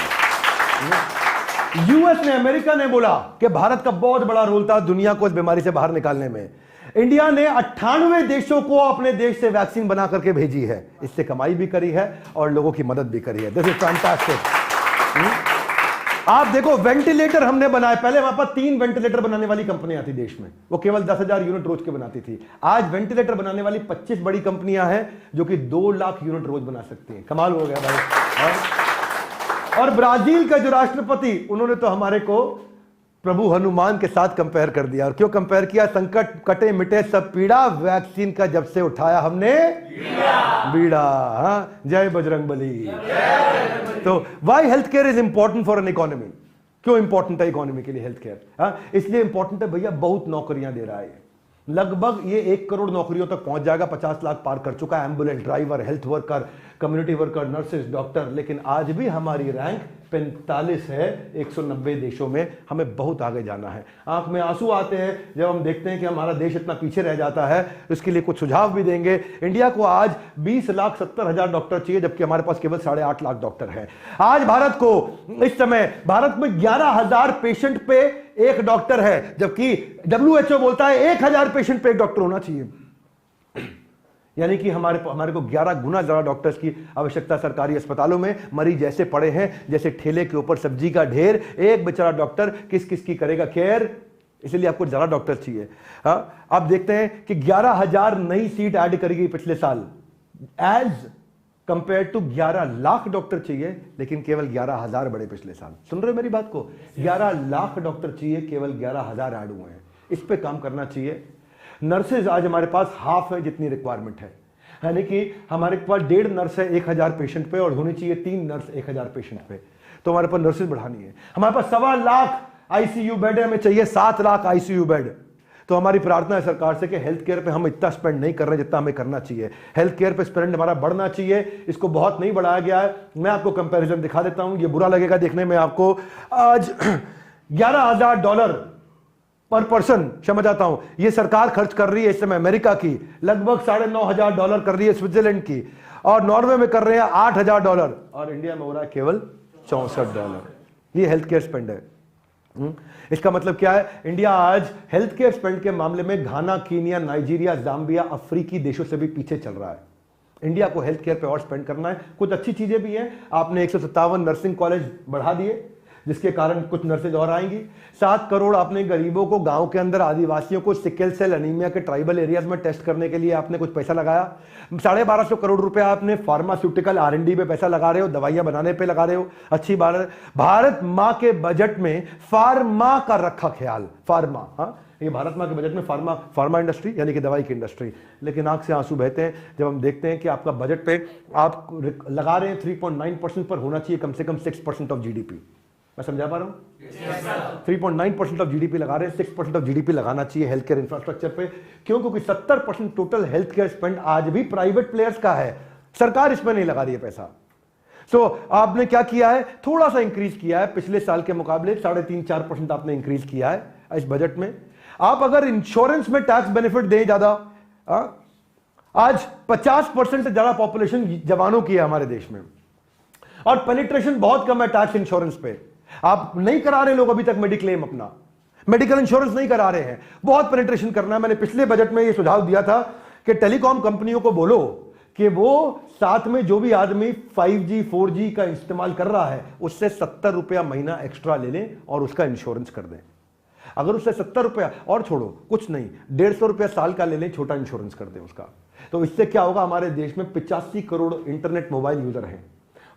यूएस ने, अमेरिका ने बोला कि भारत का बहुत बड़ा रोल था दुनिया को इस बीमारी से बाहर निकालने में। इंडिया ने 98 देशों को अपने देश से वैक्सीन बना करके भेजी है, इससे कमाई भी करी है और लोगों की मदद भी करी है। This is fantastic. आप देखो, वेंटिलेटर हमने बनाए, पहले वहां पर 3 वेंटिलेटर बनाने वाली कंपनियां थी देश में, वो केवल 10,000 यूनिट रोज के बनाती थी। आज वेंटिलेटर बनाने वाली 25 बड़ी कंपनियां हैं जो कि 2 लाख यूनिट रोज बना सकती हैं। कमाल हो गया भाई। और ब्राजील का जो राष्ट्रपति, उन्होंने तो हमारे को प्रभु हनुमान के साथ कंपेयर कर दिया। और क्यों कंपेयर किया? संकट कटे मिटे सब पीड़ा, वैक्सीन का जब से उठाया हमने बीड़ा। हाँ, जय बजरंगबली। तो why health care is important for an economy? क्यों इंपॉर्टेंट है इकोनॉमी के लिए हेल्थ केयर? हाँ, इसलिए इंपॉर्टेंट है भैया, बहुत नौकरियां दे रहा है। लगभग ये 1 करोड़ नौकरियों तक पहुंच जाएगा, 50 लाख पार कर चुका है। Ambulance driver, health worker, community worker, nurses, doctor. लेकिन आज भी हमारी रैंक 45 है 190 देशों में। हमें बहुत आगे जाना है। आंख में आंसू आते हैं जब हम देखते हैं कि हमारा देश इतना पीछे रह जाता है। इसके लिए कुछ सुझाव भी देंगे। इंडिया को आज 20,70,000 डॉक्टर चाहिए, जबकि हमारे पास केवल 8.5 लाख डॉक्टर हैं। आज भारत को, इस समय भारत में 11,000 पेशेंट पे एक डॉक्टर है, जबकि WHO बोलता है 1,000 पेशेंट पे एक डॉक्टर होना चाहिए। यानी कि हमारे को 11 गुना ज्यादा डॉक्टर्स की आवश्यकता सरकारी अस्पतालों में। मरीज जैसे पड़े हैं जैसे ठेले के ऊपर सब्जी का ढेर। एक बेचारा डॉक्टर किस किस की करेगा केयर, इसलिए आपको ज्यादा डॉक्टर चाहिए। हाँ, आप देखते हैं कि 11,000 नई सीट ऐड करी गई पिछले साल, as compare to 11 lakh doctor चाहिए, लेकिन केवल 11,000 बढ़े पिछले साल। सुन रहे हो मेरी बात को? 11 लाख डॉक्टर चाहिए, केवल 11,000 ऐड हुए हैं। इस पे काम करना चाहिए। नर्सेज आज हमारे पास हाफ है जितनी रिक्वायरमेंट है, यानी कि हमारे पास 1.5 नर्स है 1,000 पेशेंट पे, और होनी चाहिए 3 नर्स 1,000 पेशेंट पे। तो हमारे पास नर्सेज बढ़ानी है। हमारे पास 1.25 लाख आईसीयू बेड है, हमें चाहिए 7 लाख आईसीयू बेड। तो हमारी प्रार्थना है सरकार से कि हेल्थ केयर पे हम इतना स्पेंड नहीं कर रहे जितना हमें करना चाहिए। हेल्थ केयर पे स्पेंड हमारा बढ़ना चाहिए, इसको बहुत नहीं बढ़ाया गया है। मैं आपको कंपैरिजन दिखा देता हूं, ये बुरा लगेगा देखने में आपको। आज $11,000 पर पर्सन, क्षमा चाहता हूं, ये सरकार खर्च कर रही है इस समय अमेरिका की। लगभग $9,500 कर रही है स्विट्जरलैंड की, और नॉर्वे में कर रहे हैं $8,000, और इंडिया में हो रहा है केवल $64। ये हेल्थ केयर स्पेंड है। इसका मतलब क्या है? इंडिया आज हेल्थ केयर स्पेंड के मामले में घाना, कीनिया, नाइजीरिया, जाम्बिया, अफ्रीकी देशों से भी पीछे चल रहा है। इंडिया को हेल्थ केयर पे और स्पेंड करना है। कुछ अच्छी चीजें भी हैं। आपने 157 नर्सिंग कॉलेज बढ़ा दिए, जिसके कारण कुछ नर्सेज और आएंगी। 7 करोड़ आपने गरीबों को, गांव के अंदर आदिवासियों को सिकल सेल एनीमिया के ट्राइबल एरियाज में टेस्ट करने के लिए आपने कुछ पैसा लगाया। 1250 करोड़ रुपया आपने फार्मास्यूटिकल R&D पे पैसा लगा रहे हो, दवाइयां बनाने पे लगा रहे हो। अच्छी बात है। भारत माँ के बजट में फार्मा का रखा ख्याल, फार्मा, हाँ, ये भारत माँ के बजट में फार्मा इंडस्ट्री यानी कि दवाई की इंडस्ट्री। लेकिन आंख से आंसू बहते हैं जब हम देखते हैं कि आपका बजट पे आप लगा रहे हैं 3.9% पर होना चाहिए कम से कम 6% ऑफ GDP। मैं समझा पा रहा हूं? 3.9% ऑफ GDP लगा रहे हैं, 6% ऑफ GDP लगाना चाहिए हेल्थ केयर इंफ्रास्ट्रक्चर पे। क्यों? क्योंकि 70% टोटल हेल्थ केयर स्पेंड आज भी प्राइवेट प्लेयर्स का है, सरकार इसमें नहीं लगा रही है पैसा। सो आपने क्या किया है? थोड़ा सा इंक्रीज किया है पिछले साल के मुकाबले, 3.5-4% आपने इंक्रीज किया है इस बजट में। आप अगर इंश्योरेंस में टैक्स बेनिफिट दें ज्यादा, आज 50% से ज्यादा पॉपुलेशन जवानों की है हमारे देश में, और पेनिट्रेशन बहुत कम है टैक्स इंश्योरेंस पे। आप नहीं करा रहे लोग अभी तक मेडिक्लेम, अपना मेडिकल इंश्योरेंस नहीं करा रहे हैं, बहुत पेनिट्रेशन करना है। मैंने पिछले बजट में यह सुझाव दिया था कि टेलीकॉम कंपनियों को बोलो कि वो साथ में जो भी आदमी 5G 4G का इस्तेमाल कर रहा है उससे 70 रुपया महीना एक्स्ट्रा ले लें और उसका इंश्योरेंस कर दें। अगर उससे 70 रुपया और छोड़ो, कुछ नहीं, 150 रुपया साल का ले लें, छोटा इंश्योरेंस कर दें उसका। तो इससे क्या होगा, हमारे देश में 85 करोड़ इंटरनेट मोबाइल यूजर हैं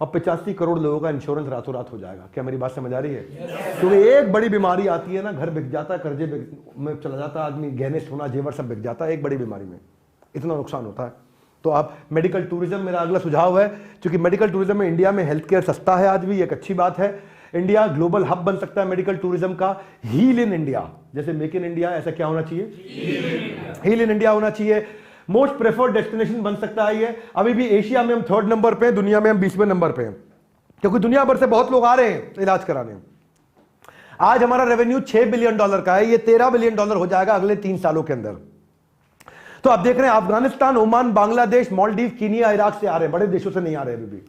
और 85 करोड़ लोगों का इंश्योरेंस रातों रात हो जाएगा। क्या मेरी बात समझ आ रही है? क्योंकि एक बड़ी बीमारी आती है ना, घर बिक जाता है, कर्जे में चला जाता है आदमी, गहने सोना जेवर सब बिक जाता है एक बड़ी बीमारी में, इतना नुकसान होता है। तो आप मेडिकल टूरिज्म, मेरा अगला सुझाव है, क्योंकि मेडिकल टूरिज्म में इंडिया में हेल्थ केयर सस्ता है आज भी, एक अच्छी बात है। इंडिया ग्लोबल हब बन सकता है मेडिकल टूरिज्म का। हील इन इंडिया, जैसे मेक इन इंडिया, ऐसा क्या होना चाहिए? हील इन इंडिया होना चाहिए। मोस्ट प्रेफर्ड डेस्टिनेशन बन सकता है ये। अभी भी एशिया में हम 3rd नंबर पे, दुनिया में हम 20वें नंबर पे हैं, क्योंकि दुनिया भर से बहुत लोग आ रहे हैं इलाज कराने। आज हमारा रेवेन्यू $6 बिलियन का है, ये $13 बिलियन हो जाएगा अगले 3 सालों के अंदर। तो आप देख रहे हैं Afghanistan, Oman, Bangladesh, Maldives, Kenya, Iraq से आ रहे हैं, बड़े देशों से नहीं आ रहे अभी भी।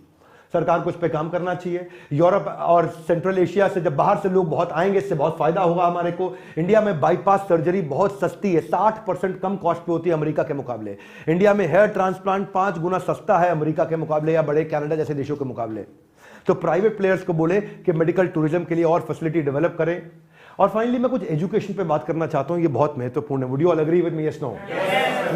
सरकार को इस पे काम करना चाहिए। यूरोप और सेंट्रल एशिया से जब बाहर से लोग बहुत आएंगे, इससे बहुत फायदा होगा हमारे को। इंडिया में बाईपास सर्जरी बहुत सस्ती है, 60% कम कॉस्ट पे होती है अमेरिका के मुकाबले। इंडिया में हेयर ट्रांसप्लांट 5 गुना सस्ता है अमेरिका के मुकाबले या बड़े कनाडा जैसे देशों के मुकाबले। तो प्राइवेट प्लेयर्स को बोले कि मेडिकल टूरिज्म के लिए और फैसिलिटी डेवलप करें। और फाइनली मैं कुछ एजुकेशन पे बात करना चाहता हूं, ये बहुत महत्वपूर्ण है। Would you all agree with me? Yes, no?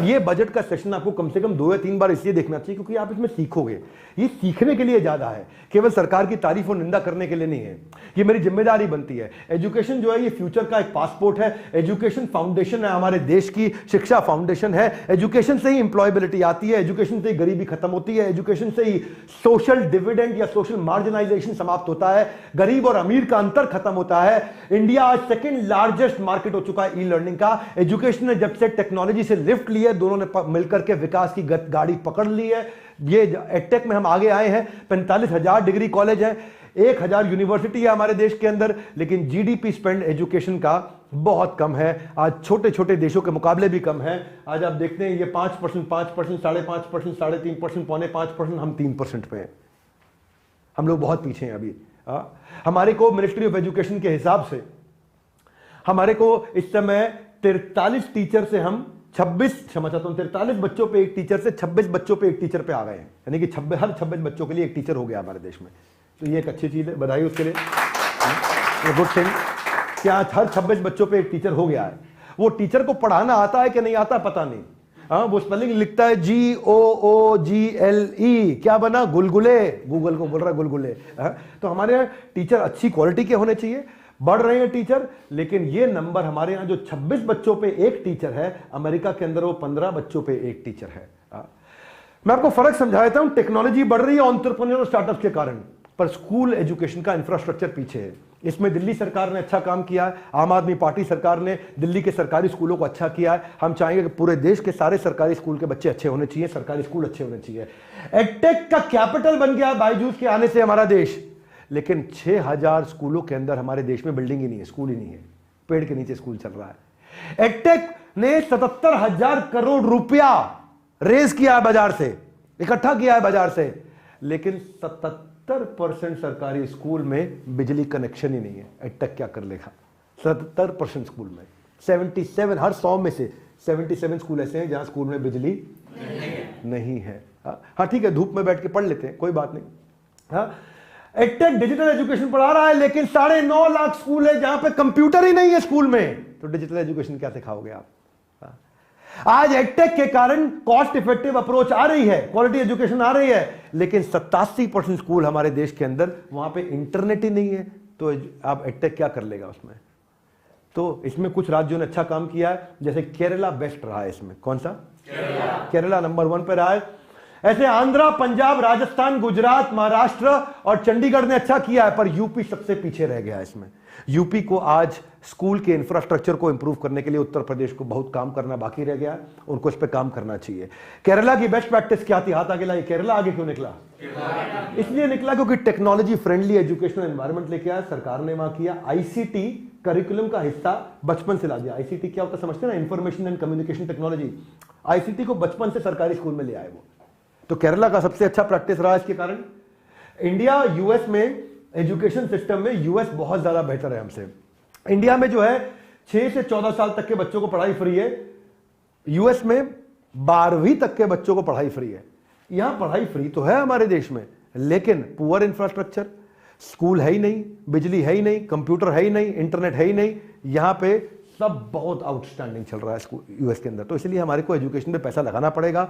ये बजट का सेशन आपको कम से कम 2 या 3 बार इसलिए देखना चाहिए क्योंकि आप इसमें सीखोगे। ये सीखने के लिए ज्यादा है, केवल सरकार की तारीफ और निंदा करने के लिए नहीं है। ये मेरी जिम्मेदारी बनती है। एजुकेशन जो है ये फ्यूचर का एक पासपोर्ट है। एजुकेशन फाउंडेशन है हमारे देश की, शिक्षा फाउंडेशन है। एजुकेशन से ही एम्प्लॉयबिलिटी आती है, एजुकेशन से ही गरीबी खत्म होती है, एजुकेशन से ही सोशल डिविडेंड या सोशल मार्जिनाइजेशन समाप्त होता है, गरीब और अमीर का अंतर खत्म होता है। इंडिया आज 2nd लार्जेस्ट मार्केट हो चुका है ई लर्निंग का। एजुकेशन ने जब से टेक्नोलॉजी से लिफ्ट ली है, दोनों ने मिलकर के विकास की गाड़ी पकड़ ली है। ये एडटेक में हम आगे आए हैं। 45,000 डिग्री कॉलेज है, 1,000 यूनिवर्सिटी है हमारे देश के अंदर, लेकिन जीडीपी स्पेंड एजुकेशन का बहुत कम है। आज छोटे छोटे देशों के मुकाबले भी कम है। आज आप देखते हैं ये 5%, 5%, 5.5%, 3.5%, 5.5%, हम 3% पे हैं। हम लोग बहुत पीछे हैं अभी। हमारे को मिनिस्ट्री ऑफ एजुकेशन के हिसाब से हमारे को इस समय 43 टीचर से हम 43 बच्चों पे एक टीचर से 26 बच्चों पे एक टीचर पे आ गए हैं। यानी कि हर 26 बच्चों के लिए एक टीचर हो गया हमारे देश में। तो ये एक अच्छी चीज है, बधाई उसके लिए, गुड थिंग। क्या हर 26 बच्चों पे एक टीचर हो गया है। वो टीचर को पढ़ाना आता है कि नहीं आता पता नहीं। वो स्पेलिंग लिखता है GOOGLE, क्या बना? गुलगुले। गूगल को बोल रहा है गुलगुले। तो हमारे यहाँ टीचर अच्छी क्वालिटी के होने चाहिए। बढ़ रहे हैं टीचर, लेकिन ये नंबर हमारे यहां जो 26 बच्चों पे एक टीचर है, अमेरिका के अंदर वो 15 बच्चों पे एक टीचर है। मैं आपको फर्क समझा देता हूं। टेक्नोलॉजी बढ़ रही है एंटरप्रेन्योर और स्टार्टअप्स के कारण, पर स्कूल एजुकेशन का इंफ्रास्ट्रक्चर पीछे है। इसमें दिल्ली सरकार ने अच्छा काम किया है। आम आदमी पार्टी सरकार ने दिल्ली के सरकारी स्कूलों को अच्छा किया है। हम चाहेंगे कि पूरे देश के सारे सरकारी स्कूल के बच्चे अच्छे होने चाहिए, सरकारी स्कूल अच्छे होने चाहिए। एडटेक का कैपिटल बन गया बायजूस के आने से हमारा देश, लेकिन 6,000 स्कूलों के अंदर हमारे देश में बिल्डिंग ही नहीं है, स्कूल ही नहीं है। पेड़ के नीचे स्कूल चल रहा है। एडटेक ने 77,000 करोड़ रुपया रेज किया है बाजार से, इकट्ठा किया है बाजार से, लेकिन 77% सरकारी स्कूल में बिजली कनेक्शन ही नहीं है। एडटेक क्या कर लेगा? 77% स्कूल में 77, हर 100 में से 77 स्कूल ऐसे हैं जहां स्कूल में बिजली नहीं है। हाँ ठीक है, धूप में बैठ के पढ़ लेते हैं, कोई बात नहीं। हाँ, एडटेक डिजिटल एजुकेशन पढ़ा रहा है, लेकिन 9.5 लाख स्कूल है जहां पे कंप्यूटर ही नहीं है स्कूल में। तो डिजिटल एजुकेशन क्या सिखाओगे आप? आज एडटेक के कारण कॉस्ट इफेक्टिव अप्रोच आ रही है, क्वालिटी एजुकेशन आ रही है, लेकिन 87% स्कूल हमारे देश के अंदर वहां पे इंटरनेट ही नहीं है। तो आप एडटेक क्या कर लेगा उसमें? तो इसमें कुछ राज्यों ने अच्छा काम किया है, जैसे केरला बेस्ट रहा है इसमें। कौन सा? केरला नंबर 1 पे रहा है। ऐसे आंध्रा, पंजाब, राजस्थान, गुजरात, महाराष्ट्र और चंडीगढ़ ने अच्छा किया है, पर यूपी सबसे पीछे रह गया है इसमें। यूपी को आज स्कूल के इंफ्रास्ट्रक्चर को इंप्रूव करने के लिए उत्तर प्रदेश को बहुत काम करना बाकी रह गया है, उनको इस पे काम करना चाहिए। केरला की बेस्ट प्रैक्टिस क्या थी? हाथ आगे लाई। केरला आगे क्यों निकला? इसलिए निकला क्योंकि टेक्नोलॉजी फ्रेंडली एजुकेशनल एनवायरनमेंट लेके आया, सरकार ने वहां किया। आईसीटी करिकुलम का हिस्सा बचपन से ला दिया। आईसीटी क्या होता समझते हैं ना, information and communication technology. ICT को बचपन से सरकारी स्कूल में ले आए वो। तो केरला का सबसे अच्छा प्रैक्टिस रहा इसके कारण। इंडिया यूएस में एजुकेशन सिस्टम में यूएस बहुत ज्यादा बेहतर है हमसे। इंडिया में जो है 6 से 14 साल तक के बच्चों को पढ़ाई फ्री है, यूएस में 12वीं तक के बच्चों को पढ़ाई फ्री है। यहां पढ़ाई फ्री तो है हमारे देश में, लेकिन पुअर इंफ्रास्ट्रक्चर, स्कूल है ही नहीं, बिजली है ही नहीं, कंप्यूटर है ही नहीं, इंटरनेट है ही नहीं। यहां पे सब बहुत आउटस्टैंडिंग चल रहा है स्कूल यूएस के अंदर। तो इसलिए हमारे को एजुकेशन पे पैसा लगाना पड़ेगा।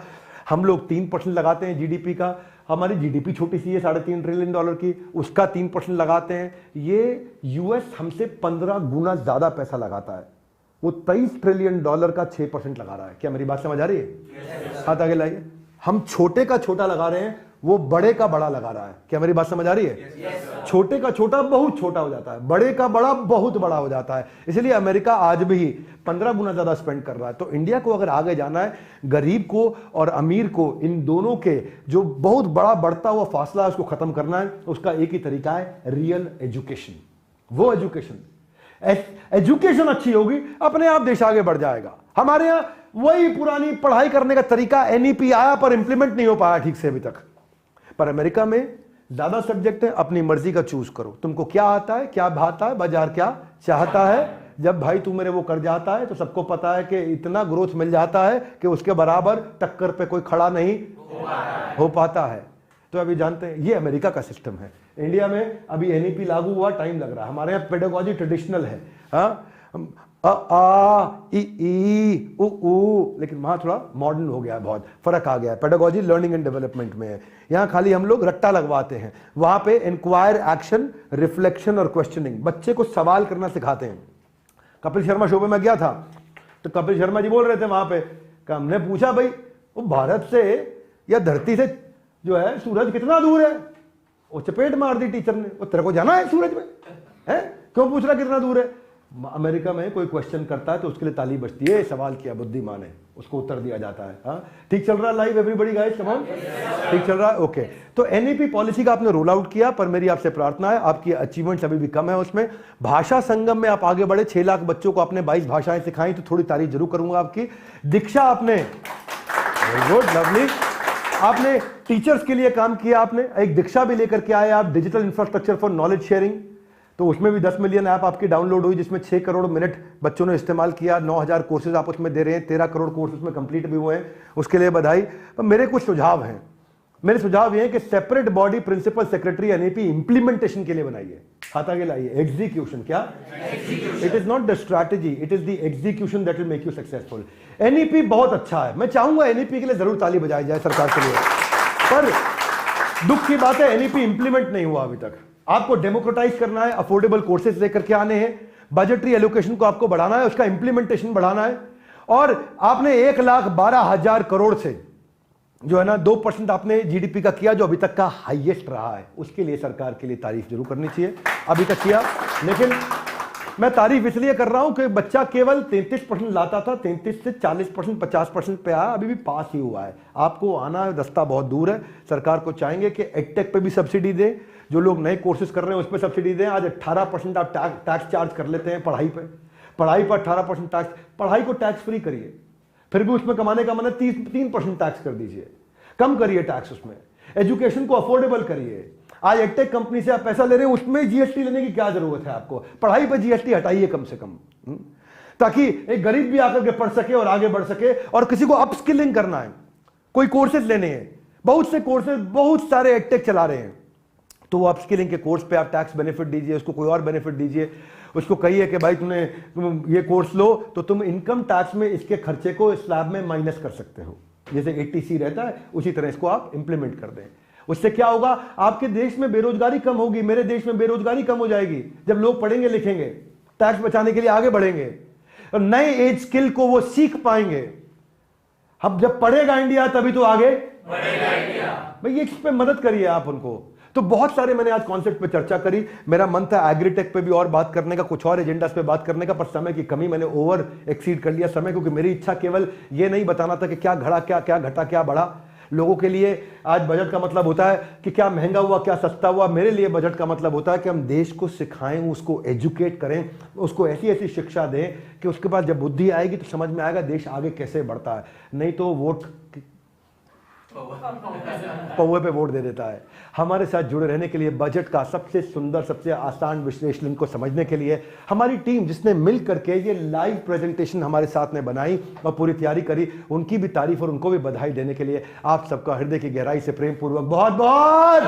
हम लोग 3% लगाते हैं जीडीपी का। हमारी जीडीपी छोटी सी है, $3.5 ट्रिलियन की, उसका 3% लगाते हैं। ये यूएस हमसे 15 गुना ज्यादा पैसा लगाता है। वो $23 ट्रिलियन का 6% लगा रहा है। क्या मेरी बात समझ आ रही है? हाथ आगे लाइए। हम छोटे का छोटा लगा रहे हैं, वो बड़े का बड़ा लगा रहा है। क्या मेरी बात समझ आ रही है? छोटे का छोटा बहुत छोटा हो जाता है, बड़े का बड़ा बहुत बड़ा हो जाता है। इसलिए अमेरिका आज भी 15 गुना ज्यादा स्पेंड कर रहा है। तो इंडिया को अगर आगे जाना है, गरीब को और अमीर को, इन दोनों के जो बहुत बड़ा बढ़ता हुआ फासला है उसको खत्म करना है। उसका एक ही तरीका है, रियल एजुकेशन। वो एजुकेशन अच्छी होगी, अपने आप देश आगे बढ़ जाएगा। हमारे यहां वही पुरानी पढ़ाई करने का तरीका एनईपी आया पर इंप्लीमेंट नहीं हो पाया ठीक से अभी तक। पर अमेरिका में ज्यादा सब्जेक्ट है, अपनी मर्जी का चूज करो। तुमको क्या आता है, क्या भाता है, बाजार क्या चाहता है। जब भाई तू मेरे वो कर जाता है तो सबको पता है कि इतना ग्रोथ मिल जाता है कि उसके बराबर टक्कर पे कोई खड़ा नहीं हो पाता है। तो अभी जानते हैं ये अमेरिका का सिस्टम है। इंडिया में अभी एनईपी लागू हुआ, टाइम लग रहा है। हमारे यहाँ पेडागोजी ट्रेडिशनल है, ई उ, लेकिन वहां थोड़ा मॉडर्न हो गया, बहुत फर्क आ गया है। पेडागोजी लर्निंग एंड डेवलपमेंट में है। यहां खाली हम लोग रट्टा लगवाते हैं, वहां पे इंक्वायर, एक्शन, रिफ्लेक्शन और क्वेश्चनिंग, बच्चे को सवाल करना सिखाते हैं। कपिल शर्मा शो पे मैं गया था तो कपिल शर्मा जी बोल रहे थे वहां पे, हमने पूछा भाई वो भारत से या धरती से जो है सूरज कितना दूर है। वो चपेट मार दी टीचर ने, वो तेरे को जाना है सूरज में है, क्यों पूछ रहा कितना दूर है। अमेरिका में कोई क्वेश्चन करता है तो उसके लिए ताली बजती है, सवाल किया बुद्धिमान है, उसको उत्तर दिया जाता है। हाँ ठीक चल रहा है live everybody guys, come on, ठीक चल रहा है, ओके। तो एनईपी पॉलिसी का आपने रोल आउट किया, पर मेरी आपसे प्रार्थना है, आपकी अचीवमेंट्स अभी भी कम है उसमें। भाषा संगम में आप आगे बढ़े, 6 लाख बच्चों को आपने 22 भाषाएं सिखाई, तो थोड़ी तारीफ जरूर करूंगा आपकी। दीक्षा आपने, गुड, लवली, आपने टीचर्स के लिए काम किया, आपने एक दीक्षा भी लेकर के आए आप, digital infrastructure for knowledge sharing. तो उसमें भी 10 मिलियन ऐप आपकी डाउनलोड हुई, जिसमें 6 करोड़ मिनट बच्चों ने इस्तेमाल किया। 9,000 कोर्सेज आप उसमें दे रहे हैं, 13 करोड़ कोर्स उसमें कंप्लीट भी हुए हैं, उसके लिए बधाई। पर मेरे कुछ सुझाव हैं। मेरे सुझाव ये है कि separate body principal secretary NEP implementation के लिए बनाइए। हाथ आगे लाइए। एग्जीक्यूशन, क्या it is not the strategy, it is the execution that will make you successful. NEP बहुत अच्छा है, मैं चाहूंगा एनईपी के लिए जरूर ताली बजाई जाए सरकार के लिए, पर दुख की बात है एनईपी इंप्लीमेंट नहीं हुआ अभी तक। आपको डेमोक्रेटाइज करना है, अफोर्डेबल कोर्सेज लेकर के आने हैं, बजटरी एलोकेशन को आपको बढ़ाना है, उसका इंप्लीमेंटेशन बढ़ाना है। और आपने 1,12,000 करोड़ से जो है ना 2% आपने जीडीपी का किया, जो अभी तक का हाईएस्ट रहा है। उसके लिए सरकार के लिए तारीफ जरूर करनी चाहिए, अभी तक किया। लेकिन मैं तारीफ इसलिए कर रहा हूं कि बच्चा केवल 33% लाता था, 33 से 40%, 50% पे आया, अभी भी पास ही हुआ है। आपको आना रास्ता बहुत दूर है। सरकार को चाहेंगे कि एडटेक पे भी सब्सिडी दें, जो लोग नए कोर्सेज कर रहे हैं उस पर सब्सिडी दें। आज 18% आप टैक्स चार्ज कर लेते हैं पढ़ाई पे, पढ़ाई पर 18% टैक्स, पढ़ाई को टैक्स फ्री करिए, फिर भी उसमें कमाने का मन 3% टैक्स कर दीजिए, कम करिए टैक्स उसमें। एजुकेशन को अफोर्डेबल करिए। आज एडटेक कंपनी से आप पैसा ले रहे हैं, उसमें जीएसटी लेने की क्या जरूरत है आपको? पढ़ाई पर जीएसटी हटाइए कम से कम, ताकि एक गरीब भी आकर के पढ़ सके और आगे बढ़ सके। और किसी को अपस्किलिंग करना है, कोई कोर्सेज लेने हैं, बहुत से कोर्सेज बहुत सारे एडटेक चला रहे हैं, तो वो अपस्किलिंग के कोर्स पे आप टैक्स बेनिफिट दीजिए, उसको कोई और बेनिफिट दीजिए। उसको कहिए कि भाई तुम ये कोर्स लो तो तुम इनकम टैक्स में इसके खर्चे को स्लैब में माइनस कर सकते हो, जैसे 80C रहता है उसी तरह इसको आप इंप्लीमेंट कर दें। उससे क्या होगा? आपके देश में बेरोजगारी कम होगी, मेरे देश में बेरोजगारी कम हो जाएगी। जब लोग पढ़ेंगे लिखेंगे, टैक्स बचाने के लिए आगे बढ़ेंगे और नए एज स्किल को वो सीख पाएंगे। अब जब पढ़ेगा इंडिया तभी तो आगे बढ़ेगा इंडिया। भाई इस पे मदद करिए आप उनको। तो बहुत सारे मैंने आज कॉन्सेप्ट पे चर्चा करी। मेरा मन था एग्रीटेक पे भी और बात करने का, कुछ और एजेंडास पे बात करने का, पर समय की कमी, मैंने ओवर एक्सीड कर लिया समय, क्योंकि मेरी इच्छा केवल ये नहीं बताना था कि क्या घड़ा, क्या घटा, क्या बढ़ा। लोगों के लिए आज बजट का मतलब होता है कि क्या महंगा हुआ, क्या सस्ता हुआ। मेरे लिए बजट का मतलब होता है कि हम देश को सिखाएं, उसको एजुकेट करें, उसको ऐसी ऐसी शिक्षा दें कि उसके बाद जब बुद्धि आएगी तो समझ में आएगा देश आगे कैसे बढ़ता है। नहीं तो वोट पौवे पे वोट दे देता है। हमारे साथ जुड़े रहने के लिए, बजट का सबसे सुंदर, सबसे आसान विश्लेषण को समझने के लिए हमारी टीम जिसने मिल करके ये लाइव प्रेजेंटेशन हमारे साथ में बनाई और पूरी तैयारी करी, उनकी भी तारीफ और उनको भी बधाई देने के लिए आप सबका हृदय की गहराई से प्रेम पूर्वक बहुत बहुत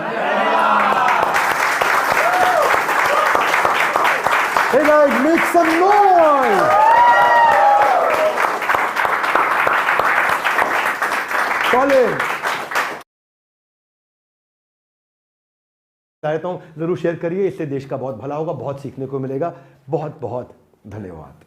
Hey guys, make some noise! Colin! चाहता हूं जरूर शेयर करिए, इससे देश का बहुत भला होगा, बहुत सीखने को मिलेगा। बहुत बहुत धन्यवाद।